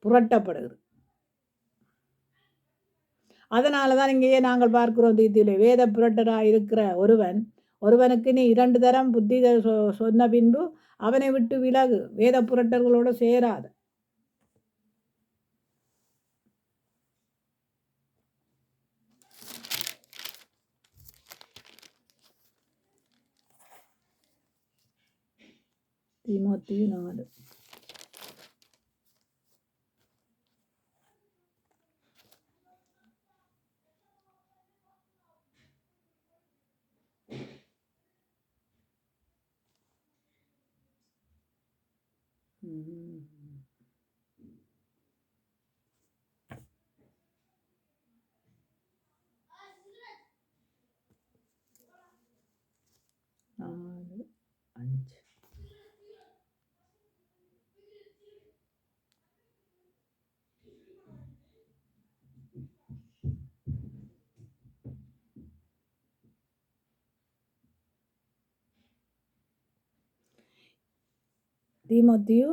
புரட்டப்படுகிறது. அதனால தான் இங்கேயே நாங்கள் பார்க்கிறோம், தீத்திலே வேத புரட்டராக இருக்கிற ஒருவனுக்கு நீ 2 தரம் புத்தி சொன்ன பின்பு அவனை விட்டு விலகு, வேத புரட்டர்களோடு சேராது. தீமோத்தேயு 4. தீமோத்தேயு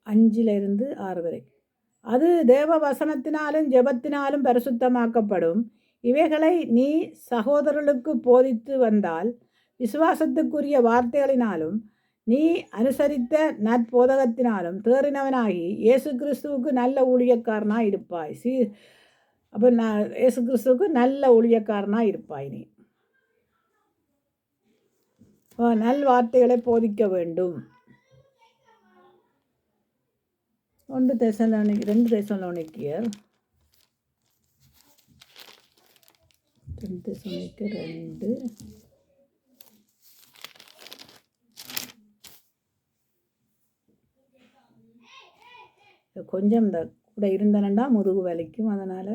5:6 வரை. அது தேவ வசனத்தினாலும் ஜெபத்தினாலும் பரிசுத்தமாக்கப்படும். இவைகளை நீ சகோதரர்களுக்கு போதித்து வந்தால் விசுவாசத்துக்குரிய வார்த்தைகளினாலும் நீ அனுசரித்த நற்போதகத்தினாலும் தேறினவனாகி இயேசு கிறிஸ்துவுக்கு நல்ல ஊழியக்காரனாக இருப்பாய். அப்போ இயேசு கிறிஸ்துவுக்கு நல்ல ஊழியக்காரனாக இருப்பாய். நீ நல் வார்த்தைகளை போதிக்க வேண்டும். 2 தெசலோனிக்கேயர் 2 கொஞ்சம் இந்த கூட இருந்தனண்டா முதுகு வலிக்கும், அதனால்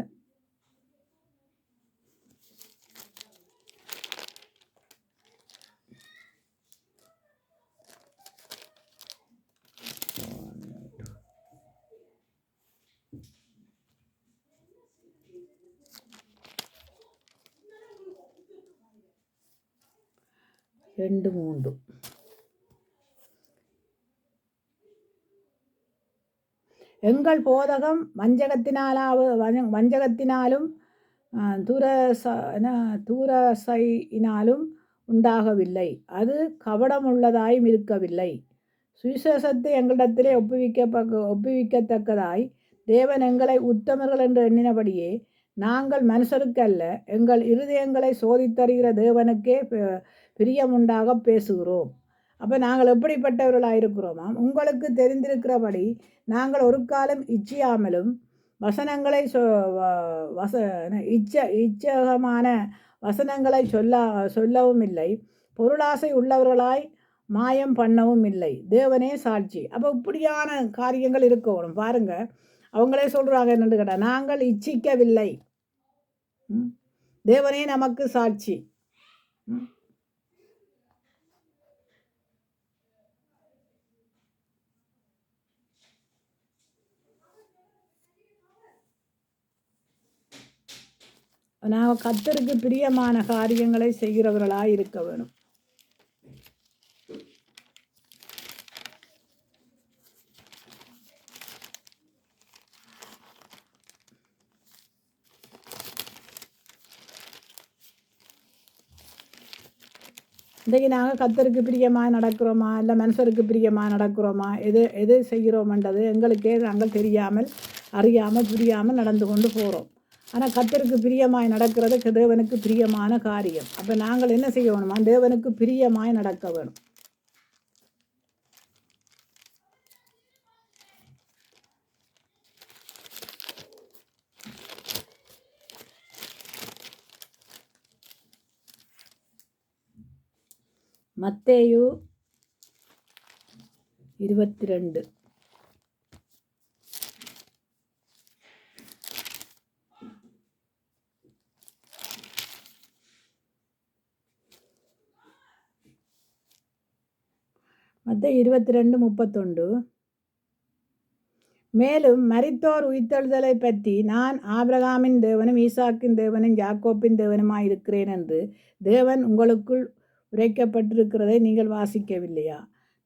ரெண்டு 3. எங்கள் போதகம் வஞ்சகத்தினாலும் தூரசையினாலும் உண்டாகவில்லை, அது கபடமுள்ளதாயும் இருக்கவில்லை. சுவிசேஷத்தை எங்களிடத்திலே ஒப்புவிக்கத்தக்கதாய் தேவன் எங்களை உத்தமர்கள் என்று எண்ணினபடியே நாங்கள் மனுஷருக்கல்ல, எங்கள் இருதயங்களை சோதித்தறிகிற தேவனுக்கே பிரியமுண்டாக பேசுகிறோம். அப்போ நாங்கள் எப்படிப்பட்டவர்களாக இருக்கிறோமாம்? உங்களுக்கு தெரிந்திருக்கிறபடி நாங்கள் ஒரு காலம் இச்சியாமலும் வசனங்களை இச்சகமான வசனங்களை சொல்லவும் இல்லை, பொருளாசை உள்ளவர்களாய் மாயம் பண்ணவும் இல்லை, தேவனே சாட்சி. அப்போ இப்படியான காரியங்கள் இருக்கணும் பாருங்க. அவங்களே சொல்கிறாங்க என்னென்னு கேட்டால், நாங்கள் இச்சிக்கவில்லை, தேவனே நமக்கு சாட்சி. நாங்கள் கர்த்தருக்கு பிரியமான காரியங்களை செய்கிறவர்களாக இருக்க வேணும். இன்றைக்கு நாங்கள் கர்த்தருக்கு பிரியமாக நடக்கிறோமா இல்லை மனுஷருக்கு பிரியமாக நடக்கிறோமா, எது செய்கிறோம்ன்றது எங்களுக்கே நாங்கள் தெரியாமல் அறியாமல் புரியாமல் நடந்து கொண்டு போகிறோம். ஆனால் கர்த்தருக்கு பிரியமாய் நடக்கிறது தேவனுக்கு பிரியமான காரியம். அப்போ நாங்கள் என்ன செய்யணுமா? தேவனுக்கு பிரியமாய் நடக்க வேணும். மத்தேயு 22 மத்தேயு 22:31 மேலும் மரித்தோர் உயிர்த்தெழுதலை பற்றி நான் ஆபிரகாமின் தேவனும் ஈசாக்கின் தேவனும் யாக்கோப்பின் தேவனுமாய் இருக்கிறேன் என்று தேவன் உங்களுக்குள் உரைக்கப்பட்டிருக்கிறதை நீங்கள் வாசிக்கவில்லையா?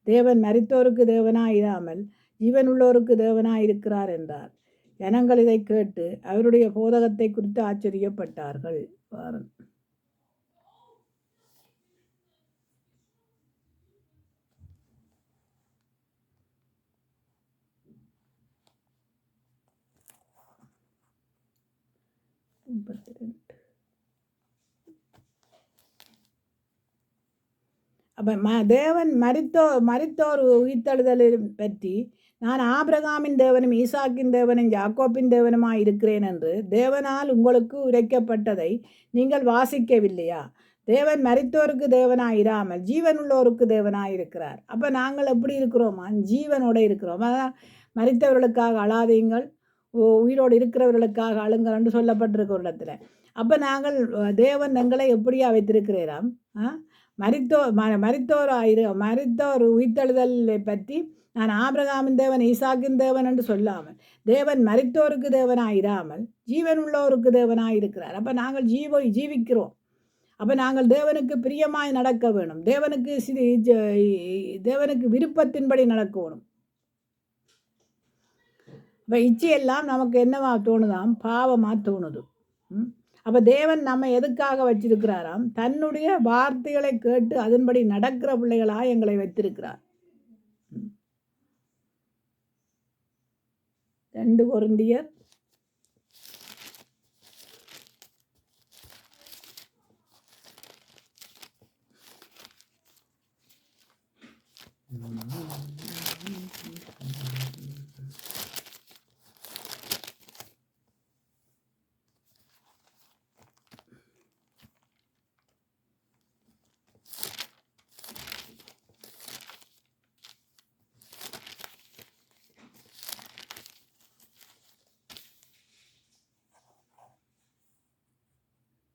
தேவன் மரித்தோருக்கு தேவனாயிராமல் ஜீவனுள்ளோருக்கு தேவனாயிருக்கிறார் என்றார். ஜனங்கள் இதை கேட்டு அவருடைய போதகத்தை குறித்து ஆச்சரியப்பட்டார்கள். பாருங்கள். அப்போ தேவன் மரித்தோர் உயிர்த்தெழுதலை பற்றி நான் ஆபிரகாமின் தேவனும் ஈசாக்கின் தேவனும் யாக்கோப்பின் தேவனுமாய் இருக்கிறேன் என்று தேவனால் உங்களுக்கு உரைக்கப்பட்டதை நீங்கள் வாசிக்கவில்லையா? தேவன் மரித்தோருக்கு தேவனாயிராமல் ஜீவனுள்ளோருக்கு தேவனாயிருக்கிறார். அப்போ நாங்கள் எப்படி இருக்கிறோமா? ஜீவனோடு இருக்கிறோம். அதான் மரித்தவர்களுக்காக அழாதீங்கள், உயிரோடு இருக்கிறவர்களுக்காக அழுங்கள் என்று சொல்லப்பட்டிருக்க ஒரு இடத்துல. அப்போ நாங்கள் தேவன் எங்களை எப்படியா வைத்திருக்கிறாராம்? மரித்தோர் உயிர்த்தெழுதலை பற்றி நான் ஆபிரகாமின் தேவன் ஈசாக்கின் தேவன் என்று சொல்லாமல் தேவன் மரித்தோருக்கு தேவனாயிராமல் ஜீவனுள்ளோருக்கு தேவனாயிருக்கிறார். அப்போ நாங்கள் ஜீவிக்கிறோம். அப்போ நாங்கள் தேவனுக்கு பிரியமாய் நடக்க வேணும். தேவனுக்கு விருப்பத்தின்படி நடக்கணும். இப்போ இச்சையெல்லாம் நமக்கு என்னவா தோணுதாம்? பாவமாக தோணுது. அப்போ தேவன் நம்ம எதுக்காக வச்சிருக்கிறாராம்? தன்னுடைய வார்த்தைகளை கேட்டு அதன்படி நடக்கிற பிள்ளைகளாக எங்களை வைத்திருக்கிறார். 2 கொரிந்தியர்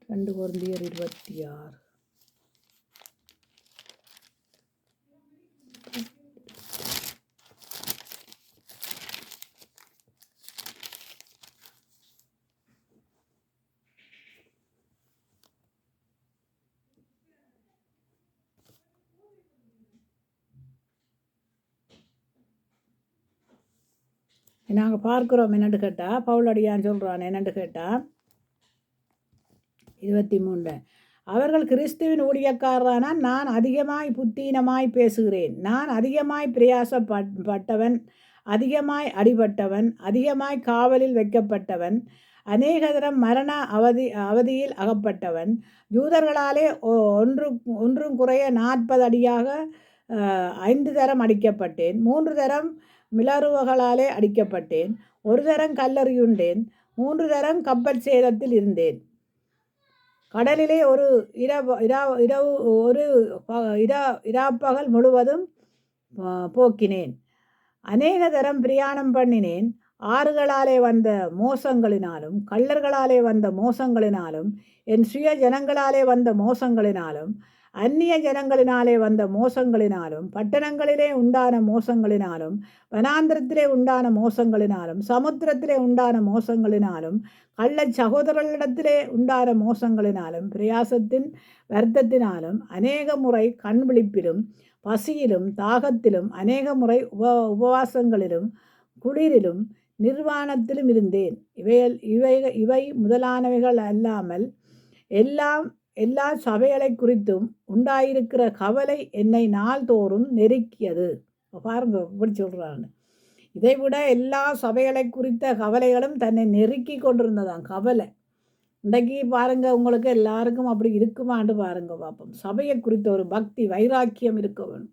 2 கொரிந்தியர் 26. நாங்கள் பார்க்குறோம் என்னென்னு கேட்டால், பவுலடியான்னு சொல்கிறான் என்னென்னு கேட்டால் 23 அவர்கள் கிறிஸ்துவின் ஊழியக்காரரானால் நான் அதிகமாய் புத்தீனமாய் பேசுகிறேன். நான் அதிகமாய் பிரயாசப்பட்டவன், அதிகமாய் அடிபட்டவன், அதிகமாய் காவலில் வைக்கப்பட்டவன், அநேக தரம் மரண அவதியில் அகப்பட்டவன், யூதர்களாலே ஒன்றும் குறைய 40 அடியாக 5 தரம் அடிக்கப்பட்டேன், 3 தரம் மிளறுவகளாலே அடிக்கப்பட்டேன், 1 தரம் கல்லறியுண்டேன், 3 தரம் கப்பல் சேதத்தில் இருந்தேன், கடலிலே ஒரு இராப்பகல் முழுவதும் போக்கினேன், அநேக தரம் பிரயாணம் பண்ணினேன், ஆறுகளாலே வந்த மோசங்களினாலும் கள்ளர்களாலே வந்த மோசங்களினாலும் என் சுய ஜனங்களாலே வந்த மோசங்களினாலும் அந்நிய ஜனங்களினாலே வந்த மோசங்களினாலும் பட்டணங்களிலே உண்டான மோசங்களினாலும் வனாந்திரத்திலே உண்டான மோசங்களினாலும் சமுத்திரத்திலே உண்டான மோசங்களினாலும் கள்ள சகோதரர்களிடத்திலே உண்டான மோசங்களினாலும் பிரயாசத்தின் வருத்தத்தினாலும் அநேக முறை கண் விழிப்பிலும் பசியிலும் தாகத்திலும் அநேக முறை உபவாசங்களிலும் குளிரிலும் நிர்வாணத்திலும் இருந்தேன். இவை முதலானவைகள் அல்லாமல் எல்லா சபைகளை குறித்தும் உண்டாயிருக்கிற கவலை என்னை நாள்தோறும் நெருக்கியது. பாருங்க இப்படி சொல்கிறான்னு. இதைவிட எல்லா சபைகளை குறித்த கவலைகளும் தன்னை நெருக்கி கொண்டிருந்ததாம். கவலை இன்றைக்கு பாருங்கள், உங்களுக்கு எல்லாருக்கும் அப்படி இருக்குமான்னு பாருங்க பார்ப்போம். சபையை குறித்த ஒரு பக்தி வைராக்கியம் இருக்க வேணும்.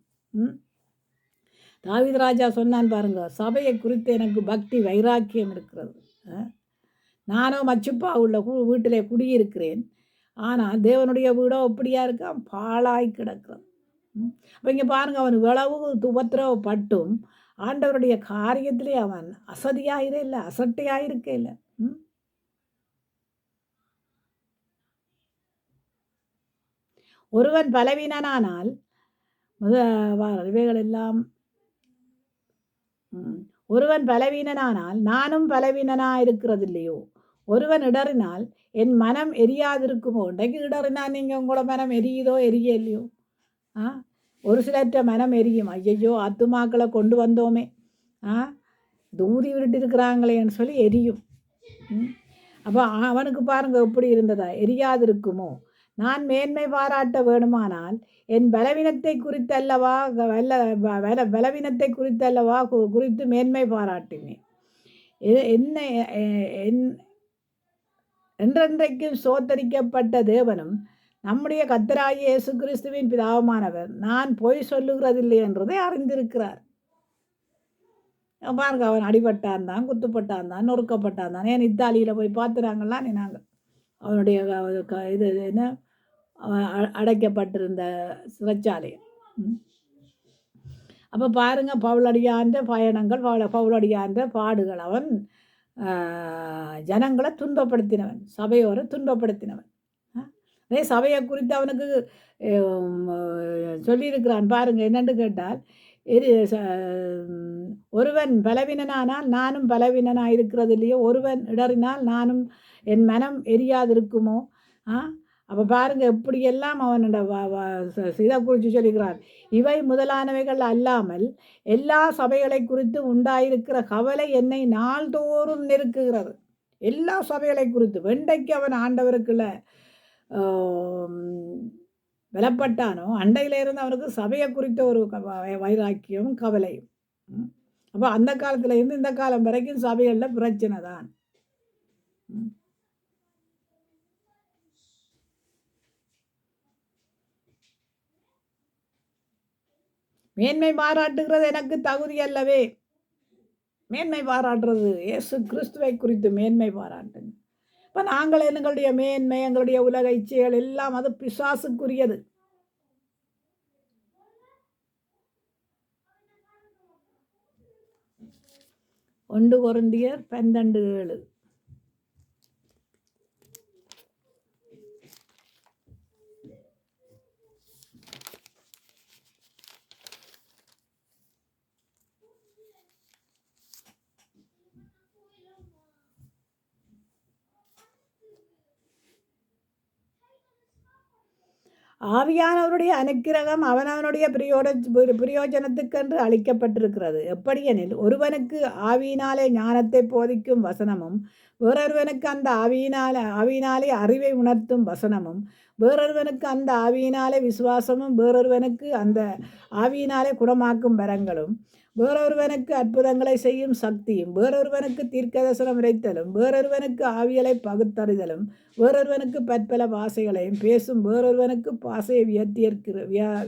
தாவீது ராஜா சொன்னான் பாருங்க, சபையை குறித்து எனக்கு பக்தி வைராக்கியம் இருக்கிறது. நானும் மச்சுப்பா உள்ள வீட்டிலே குடியிருக்கிறேன். ஆனால் தேவனுடைய வீடோ எப்படியா இருக்கா? பாழாய் கிடக்கும். அப்போ இங்கே பாருங்கள், அவன் இவ்வளவு உபத்திரவப்பட்டும் ஆண்டவருடைய காரியத்திலே அவன் அசதியாயிர இல்லை, அசட்டையாயிருக்க இல்லை. ஒருவன் பலவீனனானால் இவைகள் எல்லாம் ஒருவன் பலவீனனானால் நானும் பலவீனனாயிருக்கிறது இல்லையோ? ஒருவன் இடறினால் என் மனம் எரியாதிருக்குமோ? இன்றைக்கு இடறினா நீங்கள் உங்களோட மனம் எரியுதோ எரியலையோ? ஒரு சிலற்ற மனம் எரியும். ஐயையோ, ஆத்துமாக்களை கொண்டு வந்தோமே, தூதி விட்டு இருக்கிறாங்களேன்னு சொல்லி எரியும். அப்போ அவனுக்கு பாருங்க எப்படி இருந்ததா? எரியாதிருக்குமோ? நான் மேன்மை பாராட்ட வேணுமானால் என் பலவீனத்தை குறித்தல்லவா பலவீனத்தை குறித்தல்லவா குறித்து மேன்மை பாராட்டினேன். என்ன என்றென்றைக்கும் சோத்தரிக்கப்பட்ட தேவனும் நம்முடைய கர்த்தராகிய இயேசு கிறிஸ்துவின் பிதாவுமானவர் நான் பொய் சொல்லுகிறதில்லை என்றதை அறிந்திருக்கிறார். பாருங்க, அவன் அடிபட்டான் தான், குத்துப்பட்டான் தான், நொறுக்கப்பட்டான் தான். ஏன் இத்தாலியில் போய் பார்த்துறாங்கலாம் நாங்கள் அவனுடைய இது என்ன அடைக்கப்பட்டிருந்த சிறைச்சாலை. அப்போ பாருங்கள், பவுலடியான்ற பயணங்கள், பவுலடியான்ற பாடுகள். அவன் ஜனங்களை துன்பப்படுத்தினவன், சபையோரை துன்பப்படுத்தினவன். அதே சபையை குறித்து அவனுக்கு சொல்லியிருக்கிறான் பாருங்கள். என்னென்று கேட்டால், ஒருவன் பலவீனனானால் நானும் பலவீனனாக இருக்கிறது இல்லையோ? ஒருவன் இடறினால் நானும் என் மனம் எரியாதிருக்குமோ? அப்போ பாருங்கள், எப்படியெல்லாம் அவனோட இதை குறித்து சொல்லுகிறான். இவை முதலானவைகள் அல்லாமல் எல்லா சபைகளை குறித்து உண்டாயிருக்கிற கவலை என்னை நாள்தோறும் நெருக்குகிறது. எல்லா சபைகளை குறித்து வெண்டைக்கு அவன் ஆண்டவருக்குள்ள பலப்பட்டானோ, அண்டையிலிருந்து அவனுக்கு சபையை குறித்த ஒரு வைராக்கியம் கவலையும். அப்போ அந்த காலத்தில் இருந்து இந்த காலம் வரைக்கும் சபைகளில் பிரச்சனை தான். மேன்மை பாராட்டுகிறது எனக்கு தகுதி அல்லவே. மேன்மை பாராட்டுறது இயேசு கிறிஸ்துவை குறித்து மேன்மை பாராட்டுங்க. இப்போ நாங்கள் எங்களுடைய மேன்மை, எங்களுடைய உலக இச்சைகள் எல்லாம் அது பிசாசுக்குரியது. ஒன்று கொரிந்தியர் 12:7. ஆவியானவருடைய அனுக்கிரகம் அவனவனுடைய பிரயோஜனத்துக்கென்று அளிக்கப்பட்டிருக்கிறது. எப்படியெனில், ஒருவனுக்கு ஆவியினாலே ஞானத்தை போதிக்கும் வசனமும், வேறொருவனுக்கு அந்த ஆவியினாலே அறிவை உணர்த்தும் வசனமும், வேறொருவனுக்கு அந்த ஆவியினாலே விசுவாசமும், வேறொருவனுக்கு அந்த ஆவியினாலே குணமாக்கும் வரங்களும், வேறொருவனுக்கு அற்புதங்களை செய்யும் சக்தியும், வேறொருவனுக்கு தீர்க்கதரிசனம் உரைத்தலும், வேறொருவனுக்கு ஆவியலை பகுத்தறிதலும், வேறொருவனுக்கு பற்பல பாஷைகளையும் பேசும், வேறொருவனுக்கு பாஷையை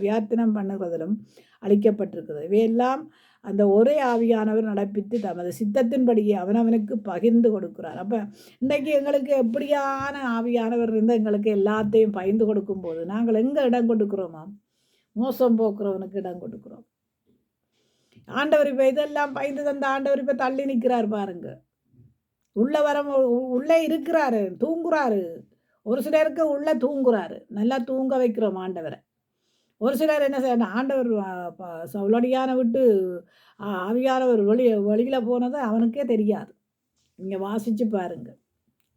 வியார்த்தனம் பண்ணுகிறதிலும் அளிக்கப்பட்டிருக்கிறது. இவையெல்லாம் அந்த ஒரே ஆவியானவர் நடப்பித்து தமது சித்தத்தின்படியே அவனவனுக்கு பகிர்ந்து கொடுக்கிறார். அப்போ இன்றைக்கு எங்களுக்கு எப்படியான ஆவியானவர் இருந்து எங்களுக்கு எல்லாத்தையும் பகிர்ந்து கொடுக்கும்போது நாங்கள் எங்கே இடம் கொடுக்குறோமா? மோசம் போக்குறவனுக்கு இடம் கொடுக்குறோம். ஆண்டவர் இப்போ இதெல்லாம் பயந்து தந்த ஆண்டவர் இப்போ தள்ளி நிற்கிறார் பாருங்க. உள்ளே இருக்கிறாரு, தூங்குறாரு. ஒரு சிலருக்கு உள்ளே தூங்குறாரு, நல்லா தூங்க வைக்கிறோம் ஆண்டவரை. ஒரு சிலர் என்ன செய்ய, ஆண்டவர் சவுளடியான விட்டு ஆவியானவர் வெளியில் போனதை அவனுக்கே தெரியாது. நீங்கள் வாசித்து பாருங்க.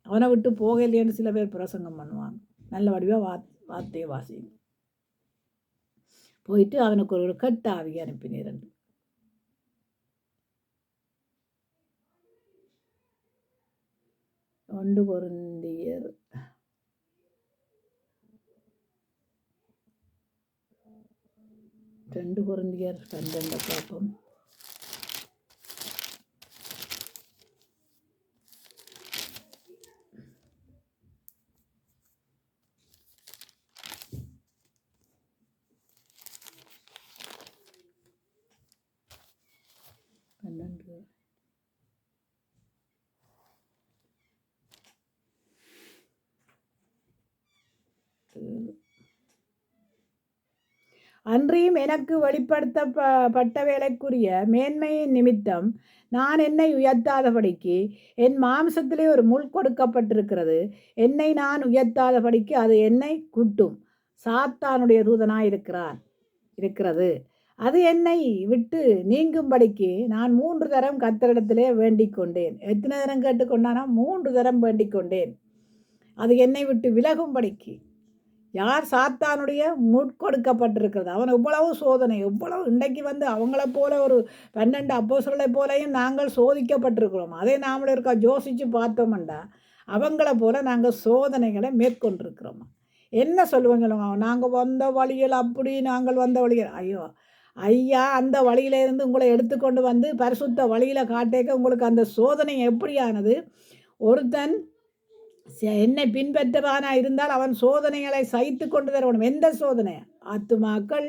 அவனை விட்டு போகலையேன்னு சில பேர் பிரசங்கம் பண்ணுவாங்க. நல்ல வடிவாக வார்த்தையை வாசிங்க. போயிட்டு அவனுக்கு ஒரு கட்ட ஆவி அனுப்பினீர். 2 கொரிந்தியர் 12 பார்ப்போம். அன்றியும் எனக்கு வெளிப்படுத்தப்பட்ட வேலைக்குரிய மேன்மையின் நிமித்தம் நான் என்னை உயர்த்தாதபடிக்கு என் மாம்சத்திலே ஒரு முள் கொடுக்கப்பட்டிருக்கிறது. என்னை நான் உயர்த்தாதபடிக்கு அது என்னை குட்டும். சாத்தானுடைய தூதனாய் இருக்கிறது. அது என்னை விட்டு நீங்கும்படிக்கு நான் 3 தரம் கர்த்தரிடத்திலே வேண்டிக் கொண்டேன். எத்தனை தரம் கேட்டுக்கொண்டானா? 3 தரம் வேண்டிக் கொண்டேன். அது என்னை விட்டு விலகும்படிக்கு. யார்? சாத்தானுடைய முட்கொடுக்கப்பட்டிருக்கிறது. அவன் எவ்வளவு சோதனை, எவ்வளவு இன்றைக்கு அவங்கள போல ஒரு 12 அப்போஸ்தலரை போலையும் நாங்கள் சோதிக்கப்பட்டிருக்கிறோம். அதை நாமளும் இருக்கா யோசித்து பார்த்தோம்டா, அவங்கள போல நாங்கள் சோதனைகளை மேற்கொண்டிருக்கிறோம். என்ன சொல்லுவாங்க? நாங்கள் வந்த வழியில் அப்படி, நாங்கள் வந்த வழியில் ஐயா அந்த வழியிலேருந்து உங்களை எடுத்துக்கொண்டு வந்து பரிசுத்த வழியில் காட்டேக்க உங்களுக்கு அந்த சோதனை எப்படியானது? ஒருத்தன் என்னை பின்பற்றவானா இருந்தால் அவன் சோதனைகளை சகித்து கொண்டு தரணும். எந்த சோதனை? ஆத்துமாக்கள்.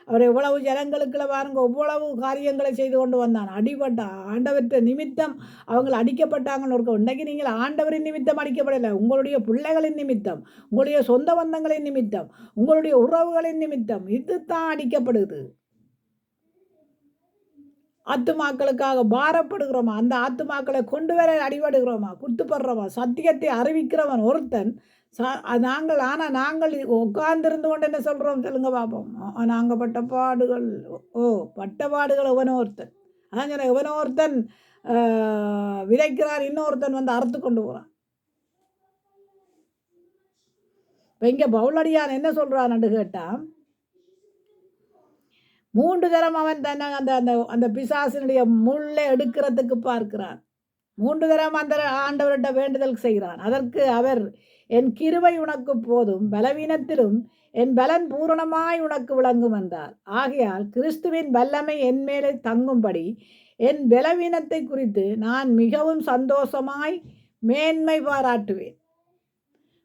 அவர் எவ்வளவு ஜனங்களுக்குள்ள பாருங்க, எவ்வளவு காரியங்களை செய்து கொண்டு வந்தான். அடிபட்ட ஆண்டவற்ற நிமித்தம் அவங்க அடிக்கப்பட்டாங்கன்னு இருக்கும். இன்றைக்கு நீங்கள் ஆண்டவரின் நிமித்தம் அடிக்கப்படலை, உங்களுடைய பிள்ளைகளின் நிமித்தம், உங்களுடைய சொந்த பந்தங்களின் நிமித்தம், உங்களுடைய உறவுகளின் நிமித்தம் இது தான் அடிக்கப்படுது. ஆத்துமாக்களுக்காக பாரப்படுகிறோமா? அந்த ஆத்துமாக்களை கொண்டு வர அடிபடுகிறோமா? குத்துப்படுறோமா? சத்தியத்தை அறிவிக்கிறவன் ஒருத்தன் நாங்கள் உட்கார்ந்திருந்து கொண்டு என்ன சொல்கிறோம் சொல்லுங்க பார்ப்போம். நாங்கள் பட்ட பாடுகள் பட்ட பாடுகள் எவனோ ஒருத்தன். அதான் சொன்ன, எவனோ ஒருத்தன் விதைக்கிறார், இன்னொருத்தன் அறுத்து கொண்டு போகிறான். இப்போ இங்கே பவுலடியான் என்ன சொல்கிறான்னு கேட்டால், 3 தரம் அவன் தன்னை அந்த அந்த அந்த பிசாசினுடைய முள்ளை எடுக்கிறதுக்கு பார்க்கிறான். 3 தரம் அந்த ஆண்டவர்கிட்ட வேண்டுதல் செய்கிறான். அதற்கு அவர், என் கிருபை உனக்கு போதும், பலவீனத்திலும் என் பலன் பூரணமாய் உனக்கு விளங்கும் என்றார். ஆகையால் கிறிஸ்துவின் வல்லமை என் மேலே தங்கும்படி என் பலவீனத்தை குறித்து நான் மிகவும் சந்தோஷமாய் மேன்மை பாராட்டுவேன்.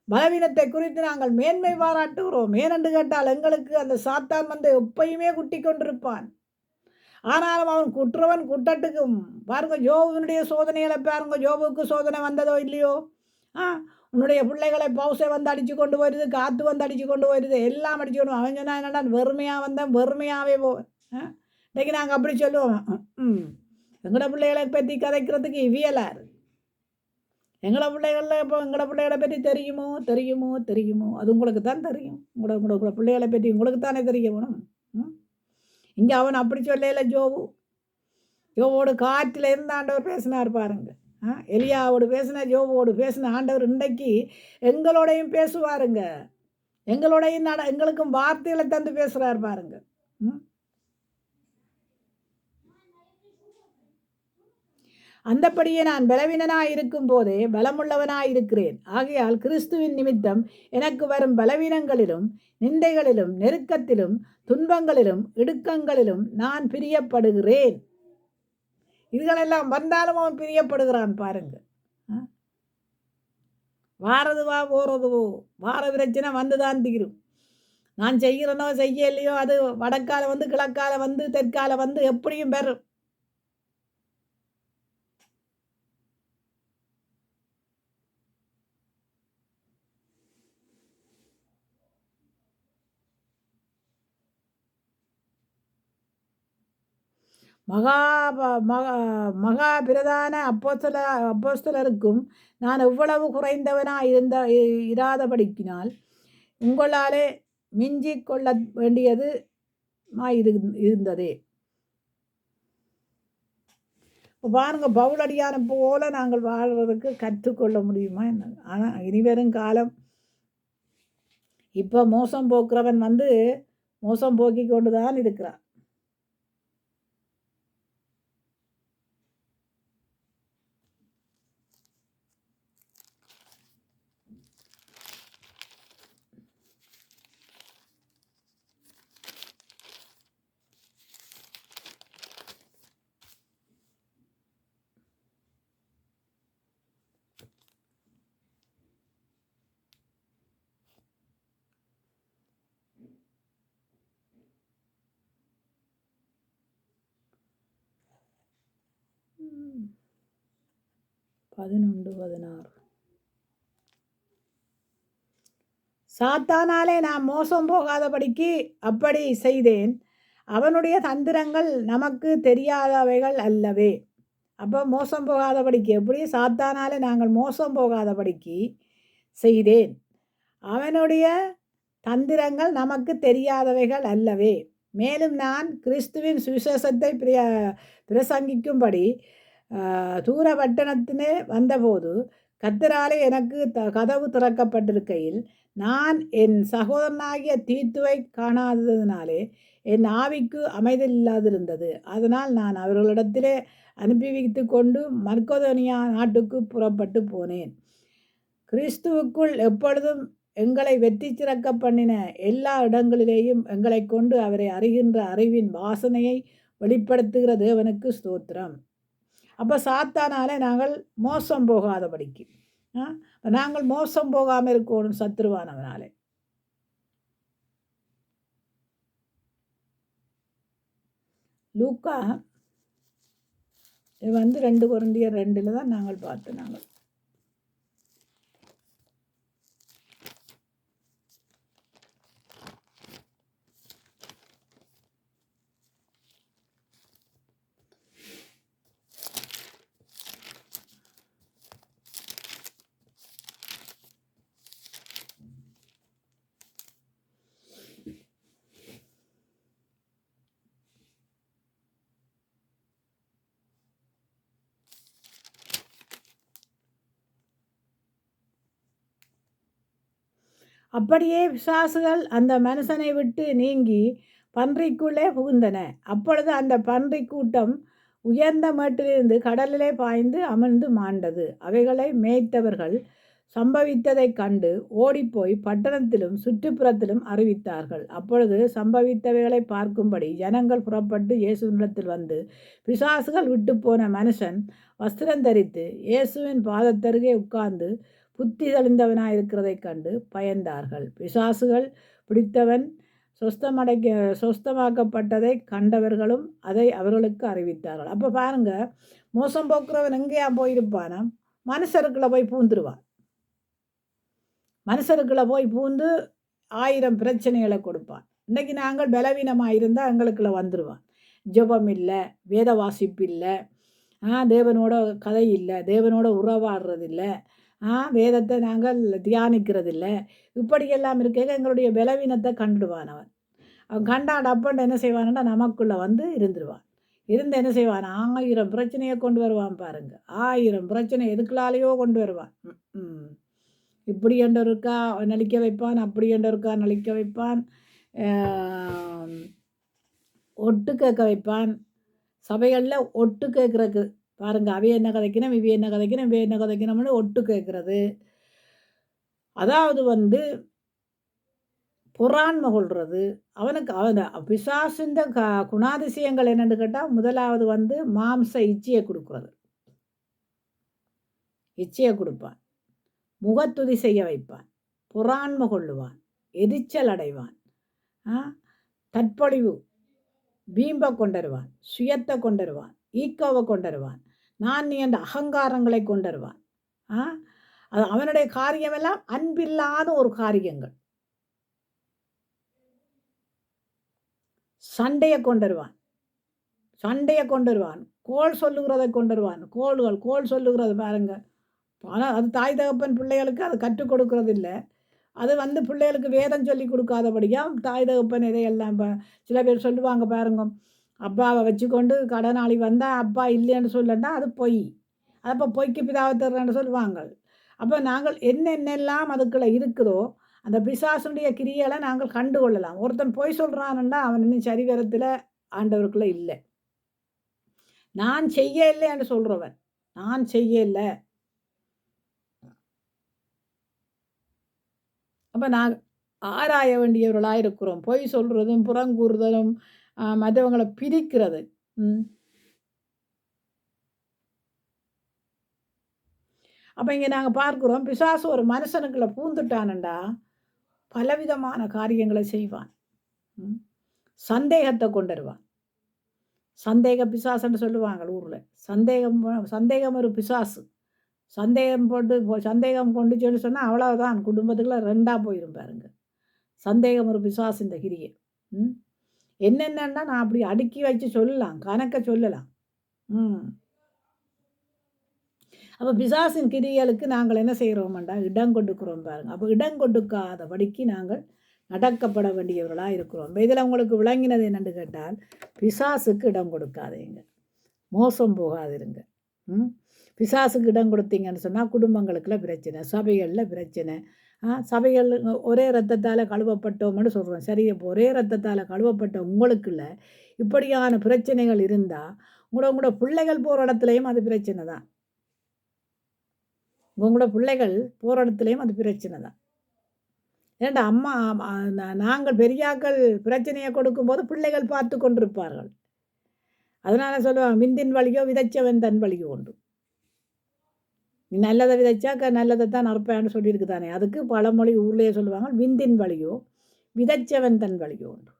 பலவீனத்தை குறித்து நாங்கள் மேன்மை பாராட்டுகிறோம். ஏனென்று கேட்டால் எங்களுக்கு அந்த சாத்தான் எப்பயுமே குட்டி கொண்டிருப்பான். ஆனாலும் அவன் குற்றவன் குட்டட்டுக்கும். பாருங்க, யோபுனுடைய சோதனைகளை பாருங்க. யோபுக்கு சோதனை வந்ததோ இல்லையோ? உன்னுடைய பிள்ளைகளை பவுசை அடித்து கொண்டு போயிடுது, காற்று அடித்து கொண்டு போயிடுது, எல்லாம் அடிச்சு கொண்டு. அவன் சொன்னா என்னடா, வெறுமையாக வந்தேன், வெறுமையாகவே போவேன். இன்றைக்கு நாங்கள் அப்படி சொல்லுவோம். எங்களோட பிள்ளைகளை பற்றி கதைக்கிறதுக்கு இவியலாரு. எங்களை பிள்ளைகளில் இப்போ எங்களோட பிள்ளைகளை பற்றி தெரியுமோ? அது உங்களுக்கு தான் தெரியும். உங்களோட பிள்ளைகளை பற்றி உங்களுக்கு தானே தெரிய வேணும். இங்கே அவன் அப்படி சொல்லல. ஜோவோடு காற்றில் இருந்து ஆண்டவர் பேசினார் பாருங்க. எலியாவோடு பேசின, ஜோவோடு பேசின ஆண்டவர் இன்றைக்கு எங்களோடையும் பேசுவாருங்க. எங்களோடையும் எங்களுக்கும் வார்த்தைகளை தந்து பேசுகிறார் பாருங்க. அந்தப்படியே நான் பலவீனனாய் இருக்கும் போதே பலமுள்ளவனாய் இருக்கிறேன். ஆகையால் கிறிஸ்துவின் நிமித்தம் எனக்கு வரும் பலவீனங்களிலும் நிந்தைகளிலும் நெருக்கத்திலும் துன்பங்களிலும் இடுக்கங்களிலும் நான் பிரியப்படுகிறேன். இதுகளெல்லாம் வந்தாலும் அவன் பிரியப்படுகிறான் பாருங்க. வாரதுவா போறதுவோ வார பிரச்சனை வந்துதான் தீரும். நான் செய்கிறனோ செய்யலையோ, அது வடக்கால கிழக்கால தெற்கால எப்படியும் பெறும். மகா பிரதான அப்போஸ்தலருக்கும் நான் எவ்வளவு குறைந்தவனாக இராதபடிக்கினால் உங்களாலே மிஞ்சி கொள்ள வேண்டியது இருந்ததே. பாருங்க, பவுலடியான போல நாங்கள் வாழ்வதற்கு கற்றுக்கொள்ள முடியுமா என்ன? ஆனால் இனிவரும் காலம் இப்போ மோசம் போக்குறவன் மோசம் போக்கி கொண்டு தான் இருக்கிறான். 11:16. சாத்தானாலே நான் மோசம் போகாதபடிக்கு அப்படி செய்தேன். அவனுடைய தந்திரங்கள் நமக்கு தெரியாதவைகள் அல்லவே. அப்போ மோசம் போகாதபடிக்கு எப்படி? சாத்தானாலே நாங்கள் மோசம் போகாதபடிக்கு செய்தேன். அவனுடைய தந்திரங்கள் நமக்கு தெரியாதவைகள் அல்லவே. மேலும் நான் கிறிஸ்துவின் சுவிசேஷத்தை பிரசங்கிக்கும்படி தூர பட்டணத்தினே வந்தபோது கர்த்தராலே எனக்கு கதவு திறக்கப்பட்டிருக்கையில் நான் என் சகோதரனாகிய தீத்துவை காணாததினாலே என் ஆவிக்கு அமைதியில்லாதிருந்தது. அதனால் நான் அவர்களிடத்திலே அனுப்பி வைத்து கொண்டு மக்கெதோனியா நாட்டுக்கு புறப்பட்டு போனேன். கிறிஸ்துவுக்குள் எப்பொழுதும் எங்களை வெற்றி சிறக்க பண்ணின எல்லா இடங்களிலேயும் எங்களை கொண்டு அவரை அறிகின்ற அறிவின் வாசனையை வெளிப்படுத்துகிற தேவனுக்கு ஸ்தோத்திரம். அப்போ சாத்தானாலே நாங்கள் மோசம் போகாதபடிக்கு நாங்கள் மோசம் போகாமல் இருக்கணும் சத்துருவானவனாலே. லூக்கா 2 கொரிந்தியர் 2 தான் நாங்கள் பார்த்தோம். நாங்கள் அப்படியே பிசாசுகள் அந்த மனுஷனை விட்டு நீங்கி பன்றிக்குள்ளே புகுந்தன. அப்பொழுது அந்த பன்றி கூட்டம் உயர்ந்த மேட்டிலிருந்து கடலிலே பாய்ந்து அமிழ்ந்து மாண்டது. அவைகளை மேய்த்தவர்கள் சம்பவித்ததைக் கண்டு ஓடிப்போய் பட்டணத்திலும் சுற்றுப்புறத்திலும் அறிவித்தார்கள். அப்பொழுது சம்பவித்தவைகளை பார்க்கும்படி ஜனங்கள் புறப்பட்டு இயேசுவினிடத்தில் வந்து, பிசாசுகள் விட்டு போன மனுஷன் வஸ்திரம் தரித்து இயேசுவின் பாதத்தருகே உட்கார்ந்து புத்தி தெளிந்தவனாயிருக்கிறதைக் கண்டு பயந்தார்கள். பிசாசுகள் பிடித்தவன் சொஸ்தமாக்கப்பட்டதை கண்டவர்களும் அதை அவர்களுக்கு அறிவித்தார்கள். அப்போ பாருங்க, மோசம் போக்குறவன் எங்கேயா போயிருப்பானா? மனுஷருக்குள்ள போய் பூந்துருவான். மனுஷருக்குள்ள போய் பூந்து 1000 பிரச்சனைகளை கொடுப்பான். இன்றைக்கி நாங்கள் பலவீனமாக இருந்தால் எங்களுக்குள்ள வந்துடுவான். ஜெபம் இல்லை, வேத வாசிப்பு இல்லை, தேவனோட கதை இல்லை, தேவனோட உறவாடுறதில்லை, வேதத்தை நாங்கள் தியானிக்கிறதில்ல, இப்படியெல்லாம் இருக்க எங்களுடைய பலவீனத்தை கண்டுடுவான். அவன் கண்டாட அப்பண்டு என்ன செய்வான்னா நமக்குள்ளே வந்து இருந்துருவான். இருந்து என்ன செய்வான்? 1000 பிரச்சனையை கொண்டு வருவான். பாருங்க, 1000 பிரச்சனை எதுக்குள்ளாலேயோ கொண்டு வருவான். இப்படி என்றொருக்கா நலிக்க வைப்பான், அப்படி என்றொருக்கா நலிக்க வைப்பான், ஒட்டு கேட்க வைப்பான். சபைகளில் ஒட்டு கேட்குறக்கு பாருங்கள், அவை என்ன கதைக்கணும், இவை என்ன கதைக்கணும், இவை என்ன கதைக்கணும்னு ஒட்டு கேட்குறது. அதாவது பொறாண்மை கொள்வது. அவனுக்கு பிசாசின் குணாதிசயங்கள் என்னென்னு கேட்டால், முதலாவது மாம்ச இச்சையை கொடுக்குறது. இச்சையை கொடுப்பான், முகத்துதி செய்ய வைப்பான், பொறாண்மை கொள்ளுவான், எரிச்சல் அடைவான், தற்பொழிவு பீம்பை கொண்டருவான், சுயத்தை கொண்டருவான், ஈக்கோவை கொண்டருவான், நான் நீ என்ற அகங்காரங்களை கொண்டருவான். அது அவனுடைய காரியமெல்லாம் அன்பில்லாத ஒரு காரியங்கள். சண்டையை கொண்டருவான், கோல் சொல்லுகிறதை கொண்டருவான். கோல் சொல்லுகிறது பாருங்க. ஆனால் அது தாய் தகப்பன் பிள்ளைகளுக்கு அது கற்றுக் கொடுக்கறது இல்லை. அது பிள்ளைகளுக்கு வேதம் சொல்லி கொடுக்காதபடியாக தாய் தகப்பன் இதையெல்லாம் சில பேர் சொல்லுவாங்க பாருங்க, அப்பாவை வச்சுக்கொண்டு கடனாளி வந்தால் அப்பா இல்லைன்னு சொல்லண்டா அது பொய். அது அப்போ பொய்க்கு பிதாவை தர்றேன்னு சொல்லுவாங்க. அப்போ நாங்கள் என்னென்னெல்லாம் அதுக்குள்ளே இருக்குதோ அந்த பிசாசுடைய கிரியைகளை நாங்கள் கண்டு கொள்ளலாம். ஒருத்தன் பொய் சொல்கிறான்டா அவன் இன்னும் சரிவரத்தில் ஆண்டவருக்குள்ளே இல்லை. நான் செய்ய இல்லை என்று சொல்கிறவன் நான் செய்ய இல்லை. அப்போ நான் ஆராய வேண்டியவர்களாக இருக்கிறோம். பொய் சொல்கிறதும் புறங்கூறுதலும் மற்றவங்களை பிரிக்கிறது. அப்போ இங்கே நாங்கள் பார்க்குறோம், பிசாசு ஒரு மனுஷனுக்குள்ள பூந்துட்டானுண்டா பலவிதமான காரியங்களை செய்வான். சந்தேகத்தை கொண்டு வருவான். சந்தேக பிசாசுன்னு சொல்லுவாங்க ஊரில். சந்தேகம் ஒரு பிசாசு. சந்தேகம் கொண்டுச்சுன்னு சொன்னால் அவ்வளோதான், குடும்பத்துக்குள்ள 2ஆக போயிரும் பாருங்க. சந்தேகம் ஒரு பிசாசின் கிரியை. என்னென்னா நான் அப்படி அடுக்கி வச்சு சொல்லலாம், கணக்க சொல்லலாம். அப்போ பிசாசின் கிரியைகளுக்கு நாங்கள் என்ன செய்கிறோம்டா, இடம் கொடுக்குறோம் பாருங்க. அப்போ இடம் கொடுக்காதபடிக்கு நாங்கள் நடக்கப்பட வேண்டியவர்களாக இருக்கிறோம். இதில் உங்களுக்கு விளங்கினது என்னென்னு கேட்டால், பிசாசுக்கு இடம் கொடுக்காதீங்க, மோசம் போகாதிருங்க. பிசாசுக்கு இடம் கொடுத்தீங்கன்னு சொன்னால் குடும்பங்களுக்குள்ள பிரச்சனை, சபைகளில் பிரச்சனை. சபைகள் ஒரே ரத்தத்தால் கழுவப்பட்டோம்னு சொல்கிறோம். சரி, இப்போ ஒரே ரத்தத்தால் கழுவப்பட்ட உங்களுக்குள்ள இப்படியான பிரச்சனைகள் இருந்தால் உங்களோட பிள்ளைகள் போகிற இடத்துலையும் அது பிரச்சனை தான். உங்களோட பிள்ளைகள் போகிற இடத்துலையும் அது பிரச்சனை தான். ஏன்டா அம்மா நாங்கள் பெரியாக்கள் பிரச்சனையை கொடுக்கும்போது பிள்ளைகள் பார்த்து கொண்டிருப்பார்கள். அதனால் சொல்லுவாங்க, விந்தின் வழியோ விதைச்சவன் தன் வழியோ உண்டு. நீ நல்லதை விதைச்சா நல்லதை தான் அறுப்பேன்னு சொல்லியிருக்கு தானே. அதுக்கு பழமொழி ஊர்லேயே சொல்லுவாங்க, விந்தின் வழியோ விதைச்சவன் தன் வழியோ உண்டு.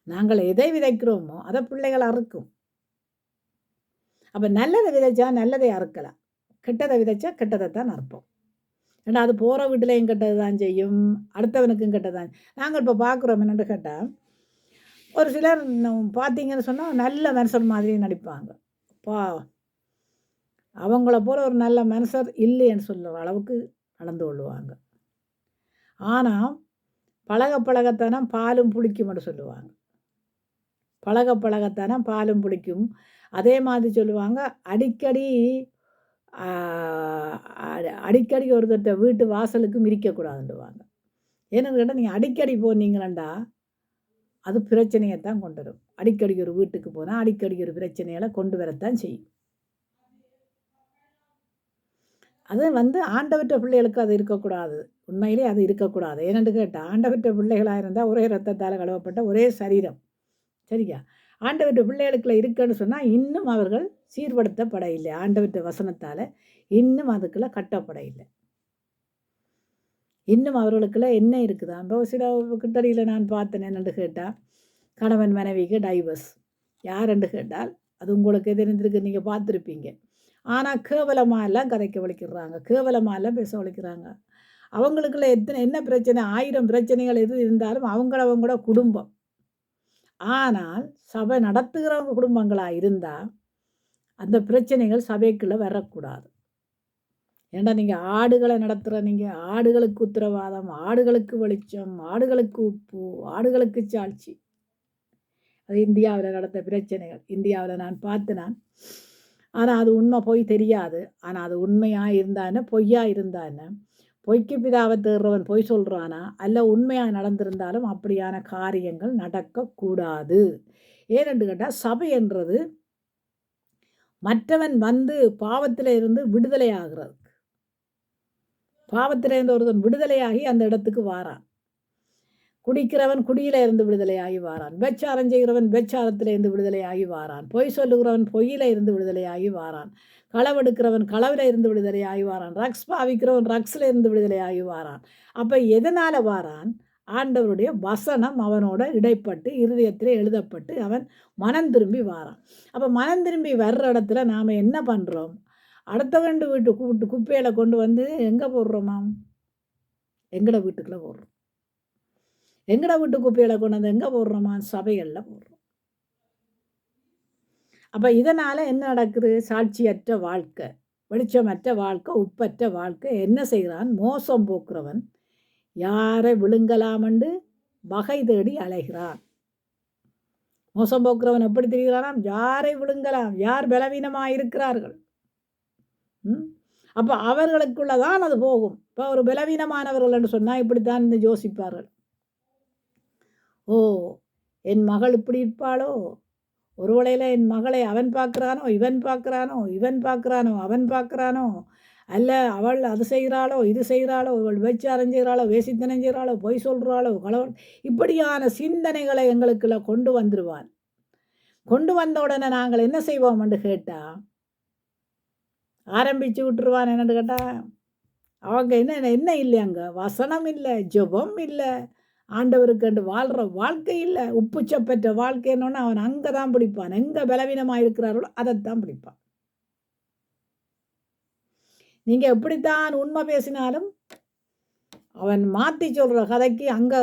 நாங்கள் எதை விதைக்கிறோமோ அதை பிள்ளைகள் அறுக்கும். அப்போ நல்லதை விதைச்சா நல்லதை அறுக்கலாம், கெட்டதை விதைச்சா கெட்டதை தான் அறுப்போம். ஏன்னா அது போகிற வீட்டிலையும் கெட்டது தான் செய்யும், அடுத்தவனுக்கும் கெட்டதான். நாங்கள் இப்போ பார்க்குறோம் என்னென்னு கேட்டால், ஒரு சிலர் பார்த்தீங்கன்னு சொன்னால் நல்ல மனுஷன் மாதிரி நடிப்பாங்க. அவங்கள போல ஒரு நல்ல மனுஷர் இல்லைன்னு சொல்கிற அளவுக்கு நடந்து கொள்ளுவாங்க. ஆனால் பழகத்தானம் பாலும் புளிக்கும்னு சொல்லுவாங்க. பழகத்தானம் பாலும் புளிக்கும். அதே மாதிரி சொல்லுவாங்க, அடிக்கடி ஒருத்தட்ட வீட்டு வாசலுக்கு மிரிக்கக்கூடாதுன்னுவாங்க. ஏன்னு கேட்டால், நீங்கள் அடிக்கடி போனீங்களா அது பிரச்சனையைத்தான் கொண்டு வரும். அடிக்கடி ஒரு வீட்டுக்கு போனால் அடிக்கடி ஒரு பிரச்சனைகளை கொண்டு வரத்தான் செய்யும். அது ஆண்டவற்ற பிள்ளைகளுக்கு அது இருக்கக்கூடாது. உண்மையிலே அது இருக்கக்கூடாது. ஏனென்று கேட்டால், ஆண்டவற்ற பிள்ளைகளாக இருந்தால் ஒரே ரத்தத்தால் கழுவப்பட்ட ஒரே சரீரம், சரியா? ஆண்டவற்ற பிள்ளைகளுக்குள்ள இருக்குன்னு சொன்னால் இன்னும் அவர்கள் சீர்படுத்தப்பட இல்லை. ஆண்டவற்ற வசனத்தால் இன்னும் அதுக்குள்ள கட்டப்பட இல்லை. இன்னும் அவர்களுக்குள்ள என்ன இருக்குதா? இப்போ சில கிட்டடியில் நான் பார்த்தேன் என்னென்று கேட்டால், கணவன் மனைவிக்கு டைவர்ஸ். யாருன்னு கேட்டால், அது உங்களுக்கு தெரிஞ்சிருக்கு, நீங்கள் பார்த்துருப்பீங்க. ஆனால் கேவலமாக எல்லாம் கதைக்க வலிக்கிறாங்க, கேவலமாக எல்லாம் பேச வலிக்கிறாங்க. அவங்களுக்குள்ள என்ன பிரச்சனை, 1000 பிரச்சனைகள் எது இருந்தாலும் அவங்களோட குடும்பம். ஆனால் சபை நடத்துகிறவங்க குடும்பங்களாக இருந்தால் அந்த பிரச்சனைகள் சபைக்குள்ளே வரக்கூடாது. ஏன்னா நீங்கள் ஆடுகளை நடத்துகிற, நீங்கள் ஆடுகளுக்கு உத்தரவாதம், ஆடுகளுக்கு வெளிச்சம், ஆடுகளுக்கு உப்பு, ஆடுகளுக்கு சாட்சி. அது இந்தியாவில் நடந்த பிரச்சனைகள். இந்தியாவில் நான் பார்த்தேன். ஆனால் அது உண்மை போய் தெரியாது. ஆனால் அது உண்மையாக இருந்தானே பொய்யா இருந்தானே, பொய்க்கு பிதாவை தேடுறவன் பொய் சொல்கிறானா, அல்ல உண்மையாக நடந்திருந்தாலும் அப்படியான காரியங்கள் நடக்கக்கூடாது. ஏனென்று கேட்டால், சபை என்றது மற்றவன் பாவத்தில் இருந்து விடுதலை ஆகிறது. பாவத்தில் இருந்து ஒருவன் விடுதலையாகி அந்த இடத்துக்கு வாரான். குடிக்கிறவன் குடியில இருந்து விடுதலையாகி வாரான். பெச்சாரம் செய்கிறவன் பெச்சாரத்தில் இருந்து விடுதலையாகி வாரான். பொய் சொல்லுகிறவன் பொய்யில இருந்து விடுதலையாகி வாரான். களவெடுக்கிறவன் களவில் இருந்து விடுதலையாகி வாரான். ரக்ஸ் பாவிக்கிறவன் ரக்ஸில் இருந்து விடுதலையாகி வாரான். அப்போ எதனால் வாரான்? ஆண்டவருடைய வசனம் அவனோட இடைப்பட்டு இருதயத்தில் எழுதப்பட்டு அவன் மனம் திரும்பி வாரான். அப்போ மனம் திரும்பி வர்ற இடத்துல நாம் என்ன பண்ணுறோம்? அடுத்தவண்டு வீட்டு குப்பையில் கொண்டு வந்து எங்கே போடுறோமா? எங்கட வீட்டுக்குள்ளே போடுறோம். எங்கட வீட்டு குப்பையில் கொண்டு வந்து எங்கே போடுறோமா? சபைகளில் போடுறோம். அப்போ இதனால் என்ன நடக்குது? சாட்சியற்ற வாழ்க்கை, வெளிச்சமற்ற வாழ்க்கை, உப்பற்ற வாழ்க்கை. என்ன செய்கிறான்? மோசம் போக்குறவன் யாரை விழுங்கலாமென்று வகை தேடி அலைகிறான். மோசம் போக்குறவன் எப்படி தெரிகிறானாம்? யாரை விழுங்கலாம், யார் பலவீனமாக இருக்கிறார்கள். அப்போ அவர்களுக்குள்ளதான் அது போகும். இப்போ ஒரு பலவீனமானவர்கள் என்று சொன்னால் இப்படித்தான் இந்த யோசிப்பார்கள். ஓ, என் மகள் இப்படி இருப்பாளோ, ஒரு வேளையில் என் மகளை அவன் பார்க்குறானோ, இவன் பார்க்குறானோ, இவன் பார்க்குறானோ, அவன் பார்க்குறானோ, அல்ல அவள் அது செய்கிறாளோ, இது செய்கிறாளோ, அவள் வேச்சாரம் செய்கிறாளோ, வேசித்தனம் செய்கிறாளோ, பொய் சொல்கிறாளோ, களவன், இப்படியான சிந்தனைகளை எங்களுக்குள்ள கொண்டு வந்துடுவான். கொண்டு வந்த உடனே நாங்கள் என்ன செய்வோம் என்று கேட்டால், ஆரம்பித்து விட்டுருவான். என்னென்னு கேட்டால், அவங்க என்ன இல்லை, அங்கே வசனம் இல்லை, ஜெபம் இல்லை, ஆண்டவருக்கு வாழ்கிற வாழ்க்கை இல்லை, உப்புச்சப்பெற்ற வாழ்க்கைன்னு அவன் அங்கே தான் பிடிப்பான். எங்கே பலவீனமாக இருக்கிறார்களோ அதைத்தான் பிடிப்பான். நீங்கள் எப்படித்தான் உண்மை பேசினாலும் அவன் மாற்றி சொல்கிற கதைக்கு அங்கே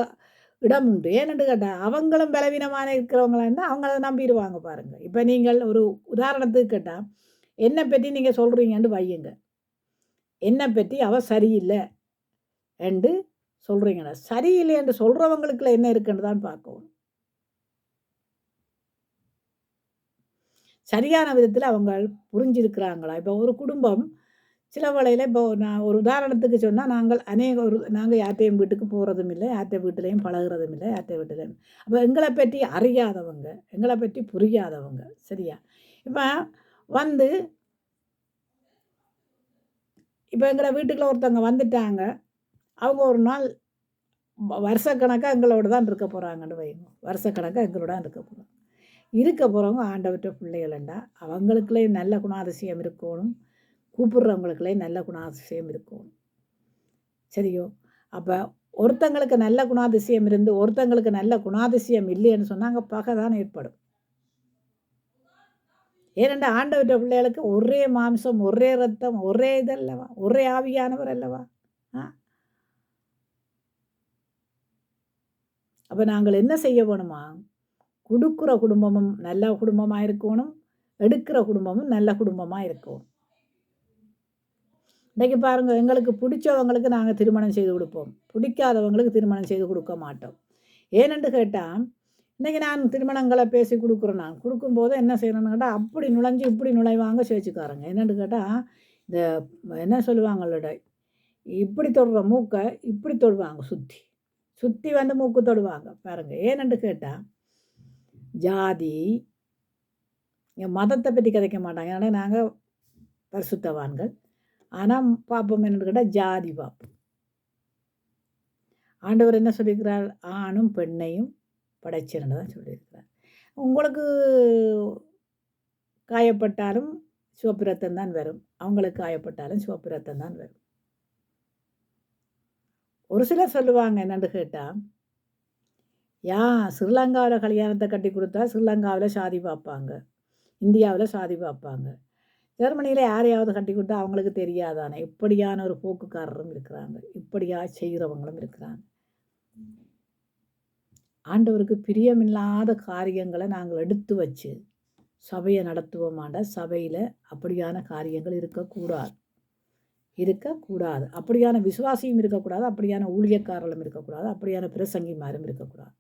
இடம் உண்டு. ஏன்னு கேட்டால் அவங்களும் பலவீனமான இருக்கிறவங்களா இருந்தால் அவங்கள நம்பிடுவாங்க பாருங்கள். இப்போ நீங்கள் ஒரு உதாரணத்துக்கு கேட்டால் என்னை பற்றி நீங்கள் சொல்கிறீங்கன்னு வையுங்க, என்னை பற்றி அவள் சரியில்லை என்று சொல்கிறீங்கண்ணா, சரியில்லை என்று சொல்கிறவங்களுக்குள்ள என்ன இருக்குன்னு தான் பார்க்கணும். சரியான விதத்தில் அவங்க புரிஞ்சிருக்கிறாங்களா? இப்போ ஒரு குடும்பம் சில வேளையில் இப்போ நான் ஒரு உதாரணத்துக்கு சொன்னால் நாங்கள் யார்கிட்டையும் வீட்டுக்கு போகிறதும் இல்லை, யார்கிட்ட வீட்டிலையும் பழகிறதும் இல்லை, யார்கிட்ட வீட்டிலையும். அப்போ எங்களை பற்றி அறியாதவங்க, எங்களை பற்றி புரியாதவங்க, சரியா? இப்போ வந்து இப்போ எங்களை வீட்டுக்குள்ள ஒருத்தவங்க வந்துட்டாங்க, அவங்க ஒரு நாள் வருஷக்கணக்காக எங்களோட தான் இருக்க போகிறாங்கன்னு வைங்க, வருஷக்கணக்காக எங்களோட தான் இருக்க போகிறாங்க. இருக்க போகிறவங்க ஆண்டவற்ற பிள்ளைகளண்டா அவங்களுக்குள்ளேயும் நல்ல குணாதிசயம் இருக்கணும், கூப்பிடுறவங்களுக்குள்ளேயும் நல்ல குணாதிசயம் இருக்கணும், சரியோ? அப்போ ஒருத்தங்களுக்கு நல்ல குணாதிசயம் இருந்து ஒருத்தங்களுக்கு நல்ல குணாதிசயம் இல்லைன்னு சொன்னால் அங்கே பகை தான் ஏற்படும். ஏனெண்டா ஆண்டவற்ற பிள்ளைகளுக்கு ஒரே மாம்சம், ஒரே ரத்தம், ஒரே இதல்லவா, ஒரே ஆவியானவர் அல்லவா? அப்போ நாங்கள் என்ன செய்ய வேணுமா? கொடுக்குற குடும்பமும் நல்ல குடும்பமாக இருக்கணும், எடுக்கிற குடும்பமும் நல்ல குடும்பமாக இருக்கணும். இன்றைக்கி பாருங்கள், எங்களுக்கு பிடிச்சவங்களுக்கு நாங்கள் திருமணம் செய்து கொடுப்போம், பிடிக்காதவங்களுக்கு திருமணம் செய்து கொடுக்க மாட்டோம். ஏனென்று கேட்டால் இன்றைக்கி நான் திருமணங்களை பேசி கொடுக்குறேன். நான் கொடுக்கும்போது என்ன செய்யணும்னு கேட்டால் அப்படி நுழைஞ்சு இப்படி நுழைவாங்க சேர்ச்சிக்காரங்க. என்னென்னு கேட்டால் இந்த என்ன சொல்லுவாங்களோட இப்படி தொடுற மூக்கை இப்படி தொடுவாங்க, சுற்றி சுற்றி வந்து மூக்கு தொடுவாங்க பாருங்கள். ஏனென்று கேட்டால் ஜாதி மதத்தை பற்றி கதைக்க மாட்டாங்க. ஏன்னா நாங்கள் பரிசுத்தவான்கள். ஆனால் பார்ப்போம் என்னென்னு கேட்டால் ஜாதி பார்ப்போம். ஆண்டவர் என்ன சொல்லியிருக்கிறார்? ஆணும் பெண்ணையும் படைச்சிருன்னு தான் சொல்லியிருக்கிறார். உங்களுக்கு காயப்பட்டாலும் சிவப்பு ரத்தம் தான் வரும், அவங்களுக்கு காயப்பட்டாலும் சிவப்பு ரத்தம் தான் வரும். ஒரு சிலர் சொல்லுவாங்க என்னென்னு கேட்டால், ஸ்ரீலங்காவில் கல்யாணத்தை கட்டி கொடுத்தா ஸ்ரீலங்காவில் சாதி பார்ப்பாங்க, இந்தியாவில் சாதி பார்ப்பாங்க, ஜெர்மனியில் யாரையாவது கட்டி கொடுத்தா அவங்களுக்கு தெரியாதானே. இப்படியான ஒரு போக்குக்காரரும் இருக்கிறாங்க, இப்படியா செய்கிறவங்களும் இருக்கிறாங்க. ஆண்டவருக்கு பிரியமில்லாத காரியங்களை நாங்கள் எடுத்து வச்சு சபையை நடத்துவோமாண்ட சபையில் அப்படியான காரியங்கள் இருக்கக்கூடாது. அப்படியான விசுவாசியும் இருக்கக்கூடாது, அப்படியான ஊழியக்காரர்களும் இருக்கக்கூடாது, அப்படியான பிரசங்கிமாரும் இருக்கக்கூடாது.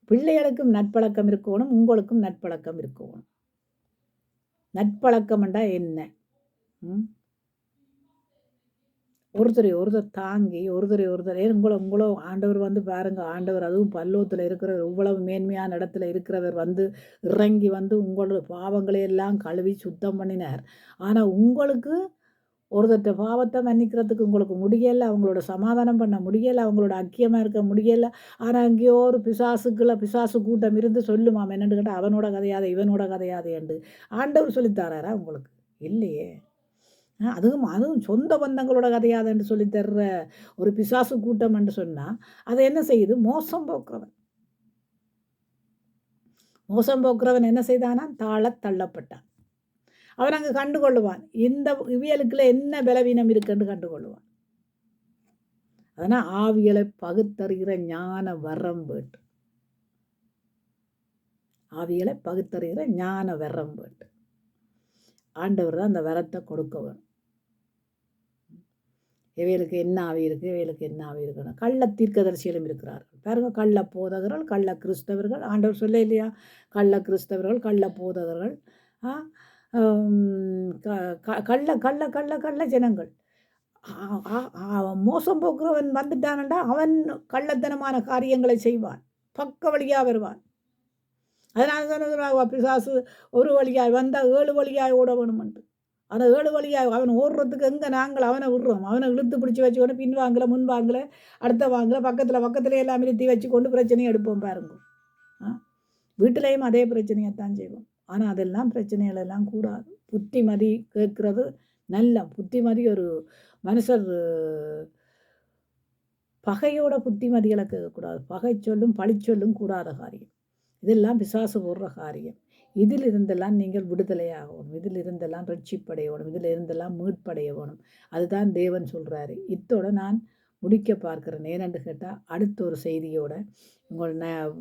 பிள்ளைகளுக்கும் நட்பழக்கம் இருக்கணும், உங்களுக்கும் நட்பழக்கம் இருக்கணும். நட்பழக்கம்ண்டா என்ன? ஒருத்தர் தாங்கி ஒருத்தர் உங்களோ ஆண்டவர் வந்து பாருங்கள், ஆண்டவர் அதுவும் பல்லோத்தில் இருக்கிறவர், இவ்வளவு மேன்மையான இடத்துல இருக்கிறவர் வந்து இறங்கி வந்து உங்களோட பாவங்களை எல்லாம் கழுவி சுத்தம் பண்ணினார். ஆனால் உங்களுக்கு ஒருத்தட்ட பாவத்தை மன்னிக்கிறதுக்கு உங்களுக்கு முடியலை, அவங்களோட சமாதானம் பண்ண முடியலை, அவங்களோட ஐக்கியமாக இருக்க முடியலை. ஆனால் அங்கேயோ ஒரு பிசாசு கூட்டம் இருந்து சொல்லுமாம் என்னென்னு கேட்டால் அவனோட கதையாத இவனோட கதையாதே என்று ஆண்டவர் சொல்லித்தராரா உங்களுக்கு? இல்லையே. அதுவும் சொந்த பந்தங்களோட கதையாது என்று சொல்லி தர்ற ஒரு பிசாசு கூட்டம் என்று சொன்னால் அதை என்ன செய்யுது? மோசம் போக்குறவன் என்ன செய்தானா? தள்ளப்பட்டான். அவன் அங்கே கண்டுகொள்ளுவான், இந்த இவியலுக்குள்ள என்ன பலவீனம் இருக்குன்னு கண்டுகொள்ளுவான். அதனால் ஆவியலை பகுத்தறிகிற ஞான வரம் வேண்டு. ஆவியலை பகுத்தறிகிற ஞான வரம் வேண்டு. ஆண்டவர் தான் அந்த வரத்தை கொடுக்கவன். இவைகளுக்கு என்ன ஆவி இருக்குது, இவைகளுக்கு என்ன ஆவி இருக்குன்னா கள்ள தீர்க்கதரிசிகளும் இருக்கிறார்கள் பாருங்க. கள்ள போதகர்கள், கள்ள கிறிஸ்தவர்கள். ஆண்டவர் சொல்ல இல்லையா? கள்ள கிறிஸ்தவர்கள், கள்ள போதகர்கள், கள்ள கள்ள கள்ள கள்ள ஜனங்கள். மோசம் போக்குறவன் வந்துட்டானண்டா அவன் கள்ளத்தனமான காரியங்களை செய்வான், பக்க வழியாக வருவான். அதனால தான் பிசாசு ஒரு வழியாய் வந்தால் 7 வழியாய் ஓட வேணுமென்று. அந்த 7 வழியாய் அவன் ஓடுறதுக்கு எங்கே நாங்கள் அவனை விடுறோம். அவனை இழுத்து பிடிச்சி வச்சுக்கொண்டு பின்வாங்கலை, முன்வாங்கலை, அடுத்த வாங்கலை, பக்கத்தில் எல்லாம் நிறுத்தி வச்சு கொண்டு பிரச்சனையை எடுப்போம் பாருங்க. வீட்டிலையும் அதே பிரச்சனையைத்தான் செய்வோம். ஆனால் அதெல்லாம் பிரச்சனைகள் எல்லாம் கூடாது. புத்திமதி கேட்கறது நல்ல புத்திமதி. ஒரு மனுஷர் பகையோட புத்திமதிகளை கேட்கக்கூடாது. பகை சொல்லும் பழி சொல்லும் கூடாத காரியம். இதெல்லாம் பிசாசு போடுற காரியம். இதில் இருந்தெல்லாம் நீங்கள் விடுதலையாகணும், இதில் இருந்தெல்லாம் ரட்சிப்படையணும், இதில் இருந்தெல்லாம் மீட்படைய வேணும். அதுதான் தேவன் சொல்கிறாரு. இத்தோட நான் முடிக்க பார்க்குறேன். ஏனென்று கேட்டால் அடுத்த ஒரு செய்தியோட உங்கள்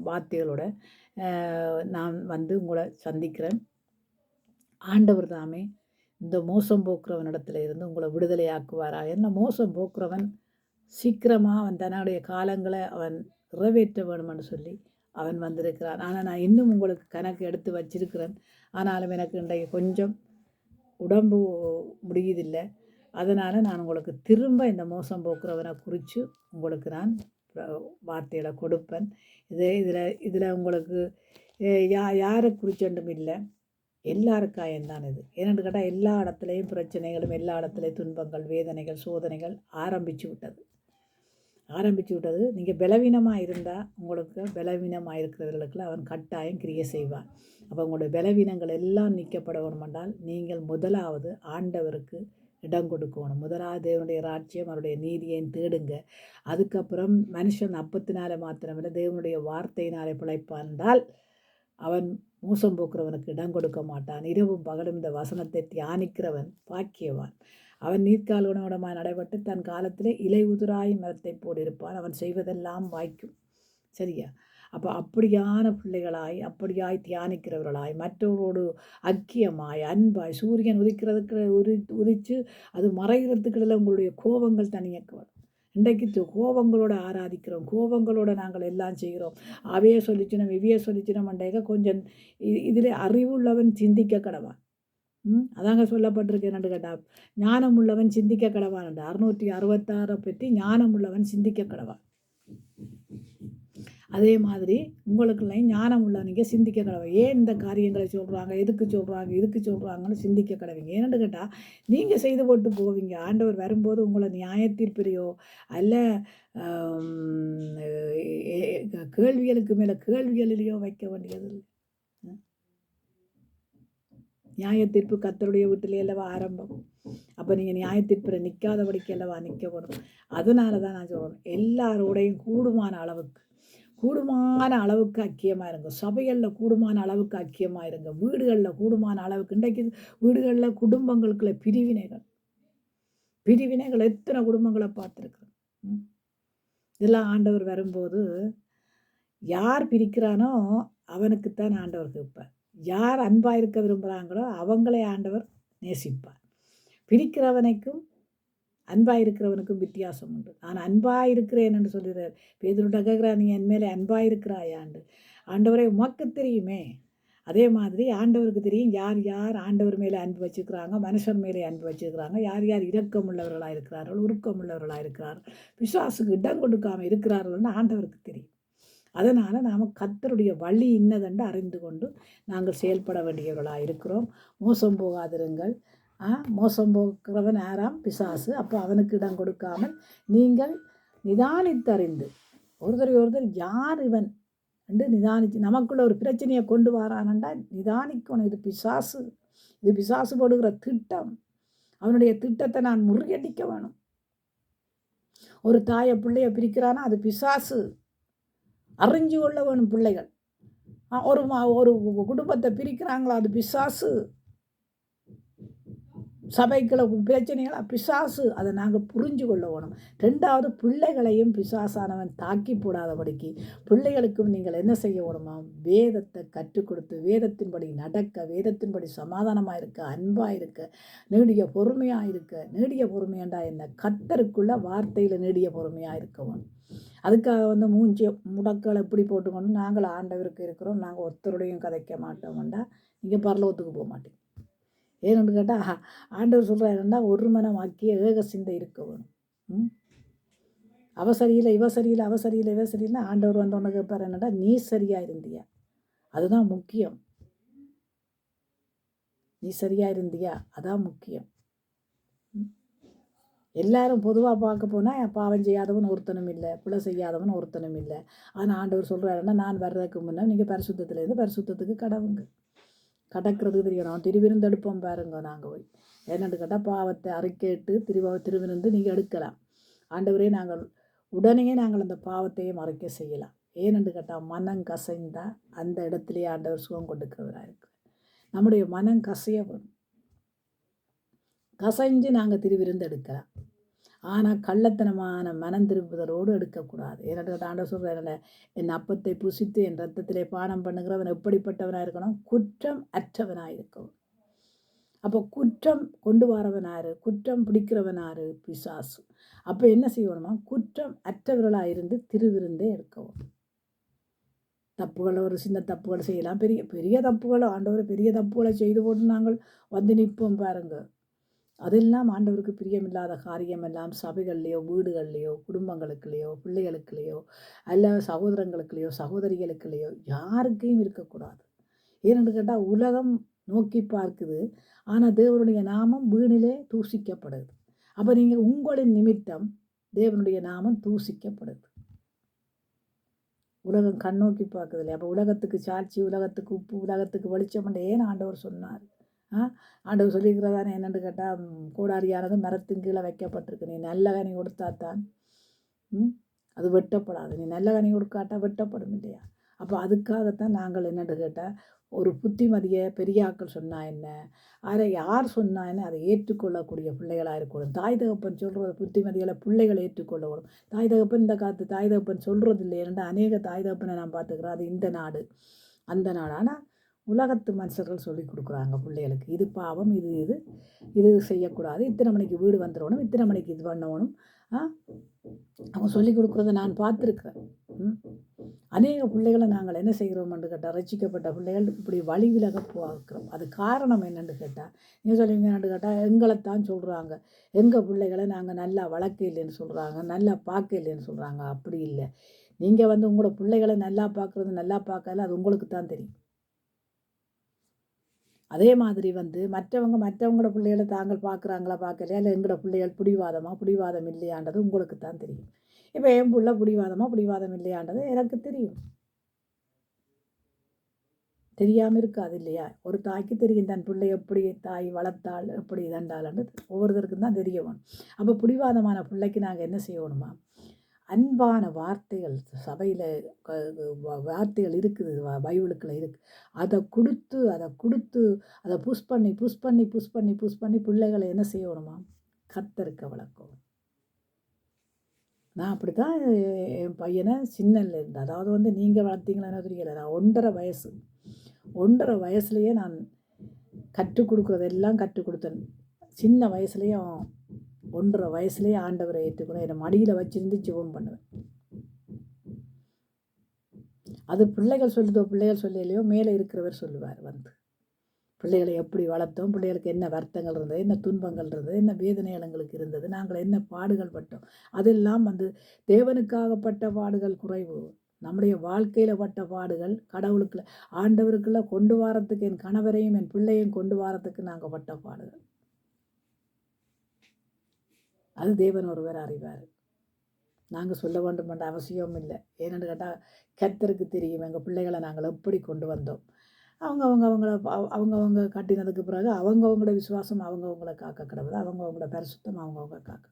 வார்த்தைகளோட நான் வந்து உங்களை சந்திக்கிறேன். ஆண்டவர் தாமே இந்த மோசம் போக்குறவனிடத்துல இருந்து உங்களை விடுதலையாக்குவாரா? என்ன மோசம் போக்குறவன் சீக்கிரமாக அவன் தன்னுடைய காலங்களை அவன் நிறைவேற்ற வேணும்னு சொல்லி அவன் வந்திருக்கிறான். ஆனால் நான் இன்னும் உங்களுக்கு கணக்கு எடுத்து வச்சிருக்கிறேன். ஆனாலும் எனக்கு இன்றைக்கு கொஞ்சம் உடம்பு முடியுதில்லை. அதனால் நான் உங்களுக்கு திரும்ப இந்த மோசம் போக்குறவனை குறித்து உங்களுக்கு நான் வார்த்தைகளை கொடுப்பேன். இதில் உங்களுக்கு யாரை குறிச்சொன்றும் இல்லை, எல்லாருக்காயந்தான் இது. ஏன்னு கேட்டால் எல்லா இடத்துலையும் பிரச்சனைகளும், எல்லா இடத்துலையும் துன்பங்கள், வேதனைகள், சோதனைகள் ஆரம்பித்து விட்டது. நீங்கள் பலவீனமாக இருந்தால் உங்களுக்கு பலவீனமாக இருக்கிறவர்களுக்கு அவன் கட்டாயம் கிரியை செய்வான். அப்போ உங்களுடைய பலவீனங்கள் எல்லாம் நீக்கப்பட வேணுமென்றால் நீங்கள் முதலாவது ஆண்டவருக்கு இடம் கொடுக்கணும். முதலாவது தேவனுடைய ராஜ்யம், அவருடைய நீதியையும் தேடுங்க. அதுக்கப்புறம் மனுஷன் அப்பத்தினால மாத்திரமில்லை தேவனுடைய வார்த்தையினாலே பிழைப்பான் என்றால் அவன் மோசம் போக்குறவனுக்கு இடம் கொடுக்க மாட்டான். இரவும் பகலும் இந்த வசனத்தை தியானிக்கிறவன் பாக்கியவான். அவன் நீர்க்கால் உணவிடமாய் நடைபெற்று தன் காலத்திலே இலை உதிராய் மரத்தை போடிருப்பான். அவன் செய்வதெல்லாம் வாய்க்கும். சரியா? அப்போ அப்படியான பிள்ளைகளாய், அப்படியாய் தியானிக்கிறவர்களாய், மற்றவரோடு ஐக்கியமாய், அன்பாய், சூரியன் உதிக்கிறதுக்கு உதித்து அது மறைகிறதுக்குள்ள உங்களுடைய கோபங்கள் தனியக்குவன். இன்றைக்கு கோபங்களோடு ஆராதிக்கிறோம், கோபங்களோடு நாங்கள் எல்லாம் செய்கிறோம். அவையே சொல்லிச்சினோம், இவையே சொல்லிச்சினோம் அண்டைக்க கொஞ்சம் இதில் அறிவுள்ளவன் சிந்திக்க கடவான். அதாங்க சொல்லப்பட்டிருக்கு. என்னென்னு கேட்டால் ஞானம் உள்ளவன் சிந்திக்க கடவான். 666 பற்றி ஞானம் உள்ளவன் சிந்திக்க கடவான். அதே மாதிரி உங்களுக்குள்ளையும் ஞானம் உள்ளவங்க சிந்திக்க கடவை. ஏன் இந்த காரியங்களை சொல்கிறாங்க, இதுக்கு சொல்கிறாங்கன்னு சிந்திக்க கடவைங்க. ஏன்னு கேட்டால் நீங்கள் செய்து போட்டு போவீங்க. ஆண்டவர் வரும்போது உங்களை நியாயத்தீர்ப்பிலையோ அல்ல கேள்விகளுக்கு மேலே கேள்விகளிலேயோ வைக்க வேண்டியது இல்லை. நியாயத்தீர்ப்பு கர்த்தருடைய வீட்டிலே அல்லவா ஆரம்பம். அப்போ நீங்கள் நியாயத்தீர்ப்பில் நிற்காதபடிக்கு அல்லவா நிற்க வேணும். அதனால தான் நான் சொல்கிறேன், எல்லாரோடையும் கூடுமான அளவுக்கு ஐக்கியமாக இருங்க. சபைகளில் கூடுமான அளவுக்கு ஐக்கியமாக இருங்க. வீடுகளில் கூடுமான அளவுக்கு. இன்றைக்கு வீடுகளில் குடும்பங்களுக்குள்ள பிரிவினைகள் எத்தனை குடும்பங்களை பார்த்துருக்குறோம். இதெல்லாம் ஆண்டவர் வரும்போது யார் பிரிக்கிறானோ அவனுக்குத்தான் ஆண்டவர் கேட்பார். யார் அன்பாக இருக்க விரும்புகிறாங்களோ அவங்களே ஆண்டவர் நேசிப்பார். பிரிக்கிறவனுக்கும் அன்பாக இருக்கிறவனுக்கும் வித்தியாசம் உண்டு. நான் அன்பாக இருக்கிறேன் என்று சொல்கிறார். பேதுருட்ட கேட்குறா, நீ என் மேலே அன்பாக இருக்கிறாயாண்டு. ஆண்டவரை உமக்கு தெரியுமே. அதே மாதிரி ஆண்டவருக்கு தெரியும் யார் யார் ஆண்டவர் மேலே அன்பு வச்சுக்கிறாங்க, மனுஷன் மேலே அன்பு வச்சுக்கிறாங்க, யார் யார் இரக்கம் உள்ளவர்களாக இருக்கிறார்கள், உருக்கம் உள்ளவர்களாக இருக்கிறார்கள், பிசாசுக்கு இடம் கொடுக்காமல் இருக்கிறார்கள்னு ஆண்டவருக்கு தெரியும். அதனால் நாம் கர்த்தருடைய வழி இன்னதென்று அறிந்து கொண்டு நாங்கள் செயல்பட வேண்டியவர்களாக இருக்கிறோம். மோசம் போகாதிருங்கள். மோசம் போக்குறவன் யாராம்? பிசாசு. அப்போ அவனுக்கு இடம் கொடுக்காமல் நீங்கள் நிதானித்தறிந்து ஒருத்தர் யார் இவன் என்று நிதானித்து நமக்குள்ள ஒரு பிரச்சனையை கொண்டு வரானண்டா நிதானிக்கணும். இது பிசாசு போடுகிற திட்டம். அவனுடைய திட்டத்தை நான் முறியடிக்க வேணும். ஒரு தாயை பிள்ளைய பிரிக்கிறானா அது பிசாசு. அறிஞ்சு கொள்ள வேணும் பிள்ளைகள். ஒரு குடும்பத்தை பிரிக்கிறாங்களா அது பிசாசு. சபைகளை பிரச்சனைகளா பிசாசு. அதை நாங்கள் புரிஞ்சு கொள்ள வேணும். 2வது பிள்ளைகளையும் பிசாசானவன் தாக்கி போடாதபடிக்கு பிள்ளைகளுக்கும் நீங்கள் என்ன செய்ய வேணுமா? வேதத்தை கற்றுக் கொடுத்து வேதத்தின்படி நடக்க, வேதத்தின்படி சமாதானமாக இருக்க, அன்பாக இருக்க, நீடிய பொறுமையாக இருக்க. நீடிய பொறுமையாண்டா என்ன? கர்த்தருக்குள்ள வார்த்தையில் நீடிய பொறுமையாக இருக்க வேணும். அதுக்காக மூஞ்சி முடக்களை எப்படி போட்டுக்கொண்டு நாங்கள் ஆண்டவருக்கு இருக்கிறோம், நாங்கள் ஒருத்தருடையும் கதைக்க மாட்டோம்டா நீங்கள் பரலோகத்துக்கு போக மாட்டீங்க. ஏன்னு கேட்டால் ஆண்டவர் சொல்கிறாருன்னா ஒரு மனம் ஆக்கிய ஏக சிந்தை இருக்க வேணும். அவசரியில் இவ சரியில்லை ஆண்டவர் வந்தோன்னு கேட்பார் என்னடா நீ சரியாக இருந்தியா? அதுதான் முக்கியம். நீ சரியாக இருந்தியா? அதான் முக்கியம். எல்லாரும் பொதுவாக பார்க்க போனால் பாவம் செய்யாதவன் ஒருத்தனும் இல்லை, பிள்ளை செய்யாதவன் ஒருத்தனும் இல்லை. ஆனால் ஆண்டவர் சொல்கிறாருன்னா நான் வர்றதுக்கு முன்னே நீங்கள் பரிசுத்தத்துலேருந்து பரிசுத்தத்துக்கு கடக்கிறதுக்கு தெரியணும். திருவிருந்தெடுப்போம் பாருங்க. நாங்கள் போய் என்னென்னு கேட்டால் பாவத்தை அறிக்கையிட்டு திருவிருந்து நீங்கள் எடுக்கலாம். ஆண்டவரே நாங்கள் உடனே நாங்கள் அந்த பாவத்தையும் அறிக்கை செய்யலாம். ஏனென்று கேட்டால் மனம் கசைந்தால் அந்த இடத்துலேயே ஆண்டவர் சுகம் கொடுக்கிறவராக இருக்கு. நம்முடைய மனம் கசைய வேணும். கசைஞ்சு நாங்கள் திருவிருந்து எடுக்கலாம். ஆனால் கள்ளத்தனமான மனம் திருப்புதலோடு எடுக்கக்கூடாது. ஏன்னா ஆண்டவர் சொல்கிறார், என் அப்பத்தை புசித்து என் ரத்தத்திலே பானம் பண்ணுகிறவன் எப்படிப்பட்டவனாக இருக்கணும்? குற்றம் அற்றவனாக இருக்கணும். அப்போ குற்றம் கொண்டு வரவனாரு, குற்றம் பிடிக்கிறவனாரு? பிசாசு. அப்போ என்ன செய்யணுமா? குற்றம் அற்றவர்களாக இருந்து திருவிருந்தே எடுக்கவும். தப்புகளை ஒரு சின்ன தப்புகளை செய்யலாம், பெரிய பெரிய தப்புகளை ஆண்டவர் பெரிய தப்புகளை செய்து போட்டு நாங்கள் வந்து நிற்போம் பாருங்க. அதெல்லாம் ஆண்டவருக்கு பிரியமில்லாத காரியம் எல்லாம் சபைகள்லையோ வீடுகள்லையோ குடும்பங்களுக்குள்ளேயோ பிள்ளைகளுக்குள்ளேயோ அல்ல சகோதரங்களுக்குள்ளேயோ சகோதரிகளுக்குள்ளேயோ யாருக்கையும் இருக்கக்கூடாது. ஏன்னு கேட்டால் உலகம் நோக்கி பார்க்குது, ஆனால் தேவனுடைய நாமம் வீணிலே தூசிக்கப்படுது. அப்போ நீங்கள் உங்களின் நிமித்தம் தேவனுடைய நாமம் தூசிக்கப்படுது. உலகம் கண்ணோக்கி பார்க்குது இல்லையா? அப்போ உலகத்துக்கு சாட்சி, உலகத்துக்கு உப்பு, உலகத்துக்கு வெளிச்சம் ஏன்னு ஆண்டவர் சொன்னார். ஆண்டவர் சொல்லியிருக்கிறதானே என்னென்னு கேட்டால், கோடாரியானது மரத்தின் கீழே வைக்கப்பட்டிருக்கு, நீ நல்ல கனி கொடுத்தாத்தான் அது வெட்டப்படாது, நீ நல்ல கனி கொடுக்காட்டா வெட்டப்படும் இல்லையா? அப்போ அதுக்காகத்தான் நாங்கள் என்னென்னு கேட்டால், ஒரு புத்திமதியை பெரியாக்கள் சொன்னால் என்ன, அதை யார் சொன்னால் என்ன, அதை ஏற்றுக்கொள்ளக்கூடிய பிள்ளைகளாக இருக்கணும். தாய் தகப்பன் சொல்கிற புத்திமதிகளை பிள்ளைகளை ஏற்றுக்கொள்ளணும். தாய் தகப்பன் இந்த காலத்து தாய் தகப்பன் சொல்கிறது இல்லை. ஏன்னா அநேக தாய் தகப்பனை நான் பார்த்துக்கிறேன், அது இந்த நாடு அந்த நாடு. ஆனால் உலகத்து மனுஷர்கள் சொல்லி கொடுக்குறாங்க பிள்ளைகளுக்கு, இது பாவம், இது செய்யக்கூடாது, இத்தனை மணிக்கு வீடு வந்துடணும், இத்தனை மணிக்கு இது பண்ணணும். அவங்க சொல்லி கொடுக்குறத நான் பார்த்துருக்குறேன். அநேக பிள்ளைகளை நாங்கள் என்ன செய்கிறோம்னு கேட்டால், ரசிக்கப்பட்ட பிள்ளைகள் இப்படி வழி விலக பார்க்குறோம். அது காரணம் என்னென்னு கேட்டால், நீங்கள் சொல்லுவீங்க என்னென்னு கேட்டால், எங்களைத்தான் சொல்கிறாங்க, எங்கள் பிள்ளைகளை நாங்கள் நல்லா வளர்க்க இல்லைன்னு சொல்கிறாங்க, நல்லா பார்க்க இல்லைன்னு சொல்கிறாங்க. அப்படி இல்லை. நீங்கள் உங்களோட பிள்ளைகளை நல்லா பார்க்குறது நல்லா பார்க்கல, அது உங்களுக்கு தான் தெரியும். அதே மாதிரி மற்றவங்களோட பிள்ளைகளை தாங்கள் பார்க்குறாங்களா பார்க்கலையா, இல்லை எங்களோட பிள்ளைகள் பிடிவாதம் இல்லையான்றது உங்களுக்கு தான் தெரியும். இப்போ என் பிள்ளை பிடிவாதம் இல்லையான்றது எனக்கு தெரியும். தெரியாமல் இருக்காது இல்லையா? ஒரு தாய்க்கு தெரியும் தன் பிள்ளை எப்படி தாய் வளர்த்தாள், எப்படி இதண்டாள்ன்றது ஒவ்வொருத்தருக்கும் தான் தெரியணும். அப்போ பிடிவாதமான பிள்ளைக்கு நாங்கள் என்ன செய்யணுமா? அன்பான வார்த்தைகள் சபையில் வார்த்தைகள் இருக்குது, பைபிளுக்குள்ள இருக்குது. அதை கொடுத்து அதை புஷ் பண்ணி பிள்ளைகளை என்ன செய்யணுமா? கர்த்தருக்கு வளர்க்கணும். நான் அப்படி தான் என் பையனை சின்னல இருந்து, அதாவது நீங்கள் வளர்த்தீங்களா தெரியல, நான் 1.5 வயசுலேயே நான் கற்றுக் கொடுக்குறதெல்லாம் கற்றுக் கொடுத்தேன். சின்ன வயசுலேயும் 1.5 வயசுலேயே ஆண்டவரை ஏற்றுக்கணும். என்னை மடியில் வச்சிருந்து ஜெபம் பண்ணுவேன். அது பிள்ளைகள் சொல்லலையோ மேலே இருக்கிறவர் சொல்லுவார். பிள்ளைகளை எப்படி வளர்த்தோம், பிள்ளைகளுக்கு என்ன வருத்தங்கள் இருந்தது, என்ன துன்பங்கள் இருந்தது, என்ன வேதனைகள் எங்களுக்கு இருந்தது, நாங்கள் என்ன பாடுகள் பட்டோம், அதெல்லாம் தேவனுக்காகப்பட்ட பாடுகள் குறைவு, நம்முடைய வாழ்க்கையில் பட்ட பாடுகள் கடவுளுக்குள்ள ஆண்டவருக்குள்ள கொண்டு வரத்துக்கு, என் கணவரையும் என் பிள்ளையும் கொண்டு வரத்துக்கு நாங்கள் பட்ட பாடுகள், அது தேவன் ஒருவர் அறிவார். நாங்கள் சொல்ல வேண்டும் என்ற அவசியம் இல்லை. ஏன்னு கேட்டால் கர்த்தருக்கு தெரியும் எங்கள் பிள்ளைகளை நாங்கள் எப்படி கொண்டு வந்தோம். அவங்கவுங்க கட்டினதுக்கு பிறகு அவங்கவுங்களோட விசுவாசம் அவங்கவுங்கள காக்க கிடவுது, அவங்கவுங்களோட பரிசுத்தம் அவங்கவுங்க காக்க.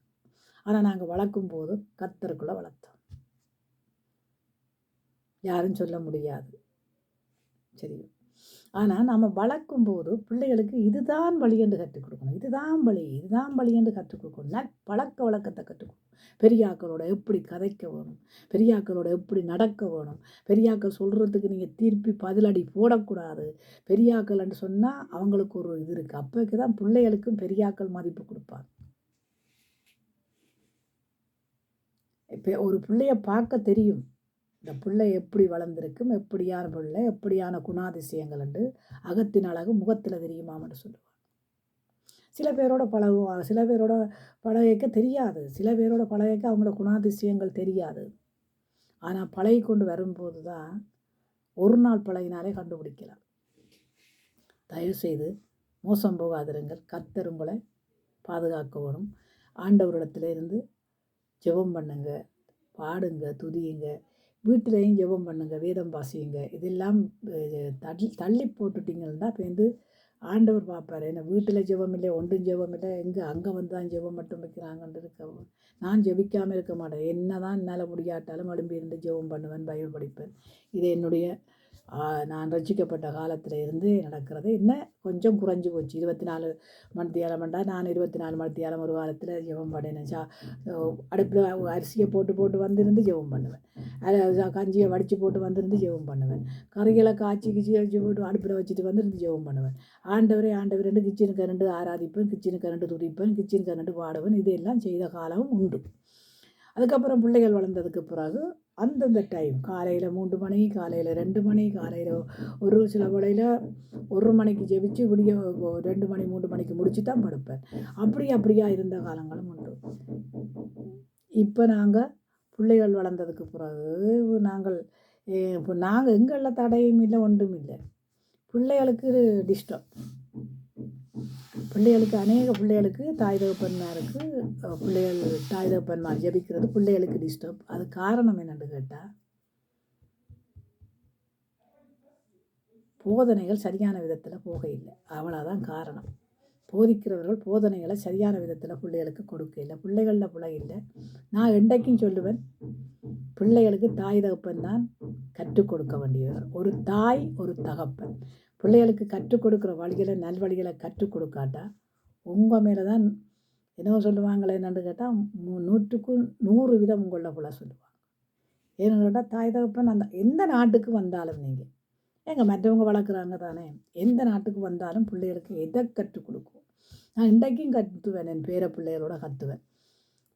ஆனால் நாங்கள் வளர்க்கும் போது கர்த்தருக்குள்ளே வளர்த்தோம், யாரும் சொல்ல முடியாது. சரி, ஆனால் நம்ம வளர்க்கும் போது பிள்ளைகளுக்கு இதுதான் வழி என்று கற்றுக் கொடுக்கணும், இதுதான் வழி என்று கற்றுக் கொடுக்கணும். பழக்க வழக்கத்தை கற்றுக் கொடுக்கணும். பெரியாக்களோட எப்படி கதைக்க வேணும், பெரியாக்களோட எப்படி நடக்க வேணும், பெரியாக்கள் சொல்கிறதுக்கு நீங்கள் திருப்பி பதிலடி போடக்கூடாது. பெரியாக்கள்னு சொன்னால் அவங்களுக்கு ஒரு இது இருக்குது. அப்போக்கு தான் பிள்ளைகளுக்கும் பெரியாக்கள் மதிப்பு கொடுப்பாங்க. இப்போ ஒரு பிள்ளைய பார்க்க தெரியும், இந்த பிள்ளை எப்படி வளர்ந்துருக்கும், எப்படியான பிள்ளை, எப்படியான குணாதிசயங்கள் என்று அகத்தின் அழகு முகத்தில் தெரியுமான்னு சொல்லுவாங்க. சில பேரோட பழகுவாங்க, சில பேரோட பழகிக்க தெரியாது, சில பேரோட பழகிக்க அவங்களோட குணாதிசயங்கள் தெரியாது. ஆனால் பழகி கொண்டு வரும்போது தான் ஒரு நாள் பழகினாலே கண்டுபிடிக்கலாம். தயவுசெய்து மோசம் போகாதிருங்கள். கர்த்தர் உங்களை பாதுகாக்க வேணும். ஆண்டவரிடத்துல இருந்து ஜெபம் பண்ணுங்க, பாடுங்க, துதியுங்க, வீட்டிலையும் ஜெபம் பண்ணுங்க, வேதம் வாசியுங்க. இதெல்லாம் தள்ளி போட்டுட்டிங்கன்னா இப்போ ஆண்டவர் பார்ப்பார். என்ன வீட்டில் ஜெபம் இல்லை, ஒன்றும் ஜெபம் இல்லை, அங்கே தான் ஜெபம் மட்டும் வைக்கிறாங்கன்னு இருக்க. நான் ஜெபிக்காமல் இருக்க மாட்டேன். என்ன தான் என்னால் முடியாட்டாலும் எழும்பி இருந்து ஜெபம் பண்ணுவேன், பைபிள் படிப்பேன். இது என்னுடைய நான் ரட்சிக்கப்பட்ட காலத்தில் இருந்து நடக்கிறது என்ன கொஞ்சம் குறைஞ்சி போச்சு. 24 மணித்தியாலம்ண்டா நான் 24 மணித்தியாலம் ஒரு வாரத்தில் ஜெபம் பண்ணினேன். அடுப்பில் அரிசியை போட்டு வந்திருந்து ஜெபம் பண்ணுவேன். கஞ்சியை வடித்து போட்டு வந்திருந்து ஜெபம் பண்ணுவேன். கறிகளை காய்ச்சி கிச்சி போட்டு அடுப்பில் வச்சுட்டு வந்திருந்து ஜெபம் பண்ணுவேன். ஆண்டவரே கிச்சனுக்கு 2 ஆராதிப்பேன், கிச்சனுக்கு 2 துதிப்பேன், கிச்சனுக்கு 2 பாடுவேன். இதெல்லாம் செய்த காலமும் உண்டு. அதுக்கப்புறம் பிள்ளைகள் வளர்ந்ததுக்கு பிறகு அந்தந்த டைம் காலையில் 3 மணி, காலையில் 2 மணி, காலையில் ஒரு சில வேளையில் 1 மணிக்கு ஜெபிச்சு 2 மணி 3 மணிக்கு முடிச்சு தான் படுப்பேன். அப்படியா இருந்த காலங்களும் உண்டு. இப்போ நாங்கள் பிள்ளைகள் வளர்ந்ததுக்கு பிறகு நாங்கள் எங்களில் தடையும் இல்லை, ஒன்றும் இல்லை. பிள்ளைகளுக்கு டிஸ்டர்ப், அநேக பிள்ளைகளுக்கு தாய் தகப்பன்மாருக்கு தாய் தகப்பன்மார் ஜெபிக்கிறது பிள்ளைகளுக்கு டிஸ்டர்ப். அது காரணம் என்னென்னு கேட்டால், போதனைகள் சரியான விதத்தில் போக இல்லை, அவ்வளோதான் காரணம். போதிக்கிறவர்கள் போதனைகளை சரியான விதத்தில் பிள்ளைகளுக்கு கொடுக்க இல்லை. பிள்ளைகளில் பிள்ளை இல்லை. நான் என்றைக்கும் சொல்லுவேன், பிள்ளைகளுக்கு தாய் தகப்பன் தான் கற்றுக் கொடுக்க வேண்டியவர். ஒரு தாய் ஒரு தகப்பன் பிள்ளைகளுக்கு கற்றுக் கொடுக்குற வழிகளை நல்வழிகளை கற்றுக் கொடுக்காட்டா உங்கள் மேலே தான் என்னவோ சொல்லுவாங்களே என்னென்னு கேட்டால் 100க்கு 100 வீதம் உங்களில் போல சொல்லுவாங்க. ஏன்னு கேட்டால் தாய் தகப்பன் எந்த நாட்டுக்கு வந்தாலும் நீங்கள் மற்றவங்க வளர்க்குறாங்க தானே, எந்த நாட்டுக்கு வந்தாலும் பிள்ளைகளுக்கு எதை கற்றுக் கொடுக்கும். நான் இன்றைக்கும் கற்றுவேன், என் பேர பிள்ளைகளோட கற்றுவேன்.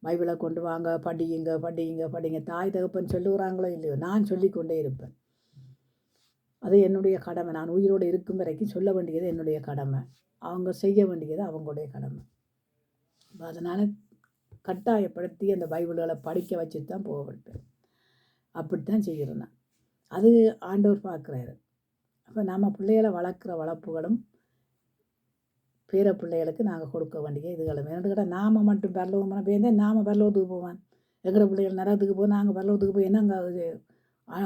பைபிளை கொண்டு வாங்க, படிங்க. தாய் தகப்பன் சொல்லுகிறாங்களோ இல்லையோ நான் சொல்லிக்கொண்டே இருப்பேன். அது என்னுடைய கடமை. நான் உயிரோடு இருக்கும் வரைக்கும் சொல்ல வேண்டியது என்னுடைய கடமை. அவங்க செய்ய வேண்டியது அவங்களுடைய கடமை. அதனால் கட்டாயப்படுத்தி அந்த பைபிள்களை படிக்க வச்சு தான் போகப்பட்டேன். அப்படித்தான் செய்கிறேன் நான். அது ஆண்டவர் பார்க்குறாரு. அப்போ நம்ம பிள்ளைகளை வளர்க்குற வளர்ப்புகளும் பேர பிள்ளைகளுக்கு நாங்கள் கொடுக்க வேண்டிய இதுகளும் என்னென்னு கேட்டால், நாம் மட்டும் பரலோகமான பேருந்தேன் நாம் பரலோகத்துக்கு போவான், எங்களோட பிள்ளைகள் நரகத்துக்கு போய் நாங்கள் பரலோகத்துக்கு போய் என்னங்க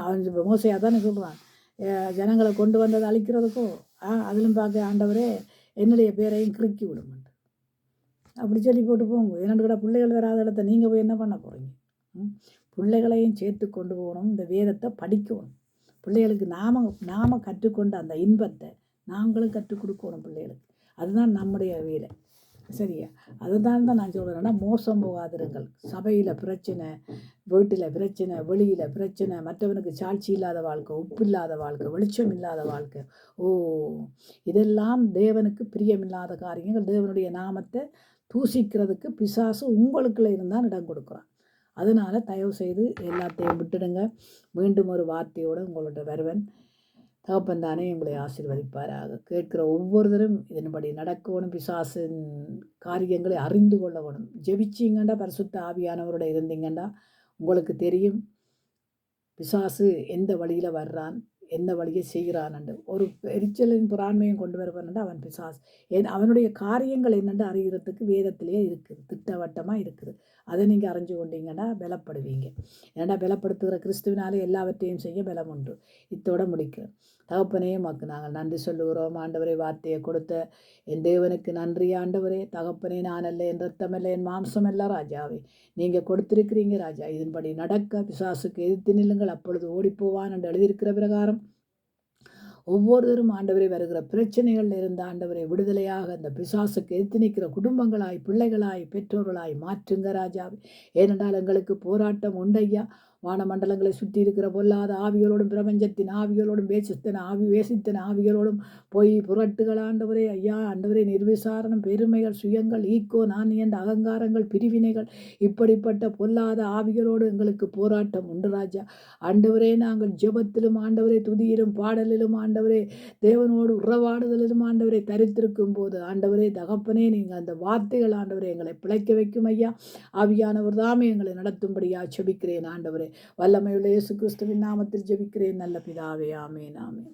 அவன் மோசையாக தானே சொல்லுவான். ஜனங்களை கொண்டு வந்ததை அழிக்கிறதுக்கோ அதிலும் பார்க்க ஆண்டவரே என்னுடைய பேரையும் கிறுக்கி விடுமாட்டு அப்படி சொல்லி போட்டு போங்க. என்னென்னு கேட்டால், பிள்ளைகள் வராத இடத்த நீங்கள் போய் என்ன பண்ண போகிறீங்க? பிள்ளைகளையும் சேர்த்து கொண்டு போகணும். இந்த வேதத்தை படிக்கணும். பிள்ளைகளுக்கு நாம் கற்றுக்கொண்ட அந்த இன்பத்தை நாங்களும் கற்றுக் கொடுக்கணும் பிள்ளைகளுக்கு. அதுதான் நம்முடைய வேலை. சரியா? அதுதான் நான் சொல்கிறேன்னா, மோசம் போகாதிருங்கள். சபையில் பிரச்சனை, வீட்டில் பிரச்சனை, வெளியில் பிரச்சனை, மற்றவனுக்கு சாட்சி இல்லாத வாழ்க்கை, உப்பு இல்லாத வாழ்க்கை, வெளிச்சம் இல்லாத வாழ்க்கை, இதெல்லாம் தேவனுக்கு பிரியமில்லாத காரியங்கள். தேவனுடைய நாமத்தை தூசிக்கிறதுக்கு பிசாசு உங்களுக்குள்ள இருந்தால் இடம் கொடுக்குறான். அதனால் தயவு செய்து எல்லாத்தையும் விட்டுடுங்க. மீண்டும் ஒரு வார்த்தையோடு உங்களோட வருவன். தகப்பன் தானே எங்களை ஆசீர்வதிப்பாராக. கேட்கிற ஒவ்வொருத்தரும் இதன்படி நடக்கணும். பிசாசின் காரியங்களை அறிந்து கொள்ள வேணும். ஜெபிச்சிங்கண்டா, பரிசுத்த ஆவியானவரோட இருந்தீங்கண்டா உங்களுக்கு தெரியும் பிசாசு எந்த வழியில் வர்றான், எந்த வழியை செய்கிறான்னு. ஒரு எரிச்சலின் பொறாண்மையும் கொண்டு வருவான்டா அவன் பிசாசு. அவனுடைய காரியங்கள் என்னென்று அறிகிறதுக்கு வேதத்திலேயே இருக்குது, திட்டவட்டமாக இருக்குது. அதை நீங்கள் அறிஞ்சு கொண்டீங்கன்னா பலப்படுவீங்க. ஏன்னா பலப்படுத்துகிற கிறிஸ்துவினாலே எல்லாவற்றையும் செய்ய பலம் உண்டு. இத்தோட முடிக்கிறேன். தகப்பனே, உமக்கு நாங்கள் நன்றி சொல்லுகிறோம். ஆண்டவரே, வார்த்தையை கொடுத்த என் தேவனுக்கு நன்றி. ஆண்டவரே, தகப்பனே, நான் அல்ல, என் ரத்தமல்ல, என் மாம்சம் அல்ல ராஜாவே, நீங்கள் கொடுத்திருக்கிறீங்க ராஜா. இதன்படி நடக்க பிசாசுக்கு எதிர்த்து நில்லுங்கள், அப்பொழுது ஓடிப்போவான் என்று எழுதியிருக்கிற பிரகாரம் ஒவ்வொருவரும் ஆண்டவரை வருகிற பிரச்சனைகள் இருந்த ஆண்டவரை விடுதலையாக அந்த பிசாசுக்கு எதிர்த்து நிற்கிற குடும்பங்களாய், பிள்ளைகளாய், பெற்றோர்களாய் மாற்றுங்க ராஜாவே. ஏனென்றால் எங்களுக்கு போராட்டம் உண்டையா. வானமண்டலங்களை சுற்றி இருக்கிற பொல்லாத ஆவிகளோடும், பிரபஞ்சத்தின் ஆவிகளோடும், வேசித்தன ஆவிகளோடும் போய் புரட்டுகள் ஆண்டவரே. ஐயா ஆண்டவரே, நிர்விசாரணம், பெருமைகள், சுயங்கள், ஈக்கோ, நான் என்ற அகங்காரங்கள், பிரிவினைகள், இப்படிப்பட்ட பொல்லாத ஆவிகளோடு எங்களுக்கு போராட்டம் உண்டு ராஜா. ஆண்டவரே, நாங்கள் ஜெபத்திலும் ஆண்டவரே, துதியிலும் பாடலிலும் ஆண்டவரே, தேவனோடு உறவாடுதலிலும் ஆண்டவரை தரித்திருக்கும் போது ஆண்டவரே, தகப்பனே, நீங்கள் அந்த வார்த்தைகள் ஆண்டவரே எங்களை பிழைக்க வைக்கும் ஐயா. ஆவியானவர் தாமே எங்களை நடத்தும்படியா செபிக்கிறேன் ஆண்டவரே. வல்லமையுள்ள இயேசு கிறிஸ்துவின் நாமத்தில் ஜெபிக்கிறேன் நல்ல பிதாவே. ஆமென், ஆமென்.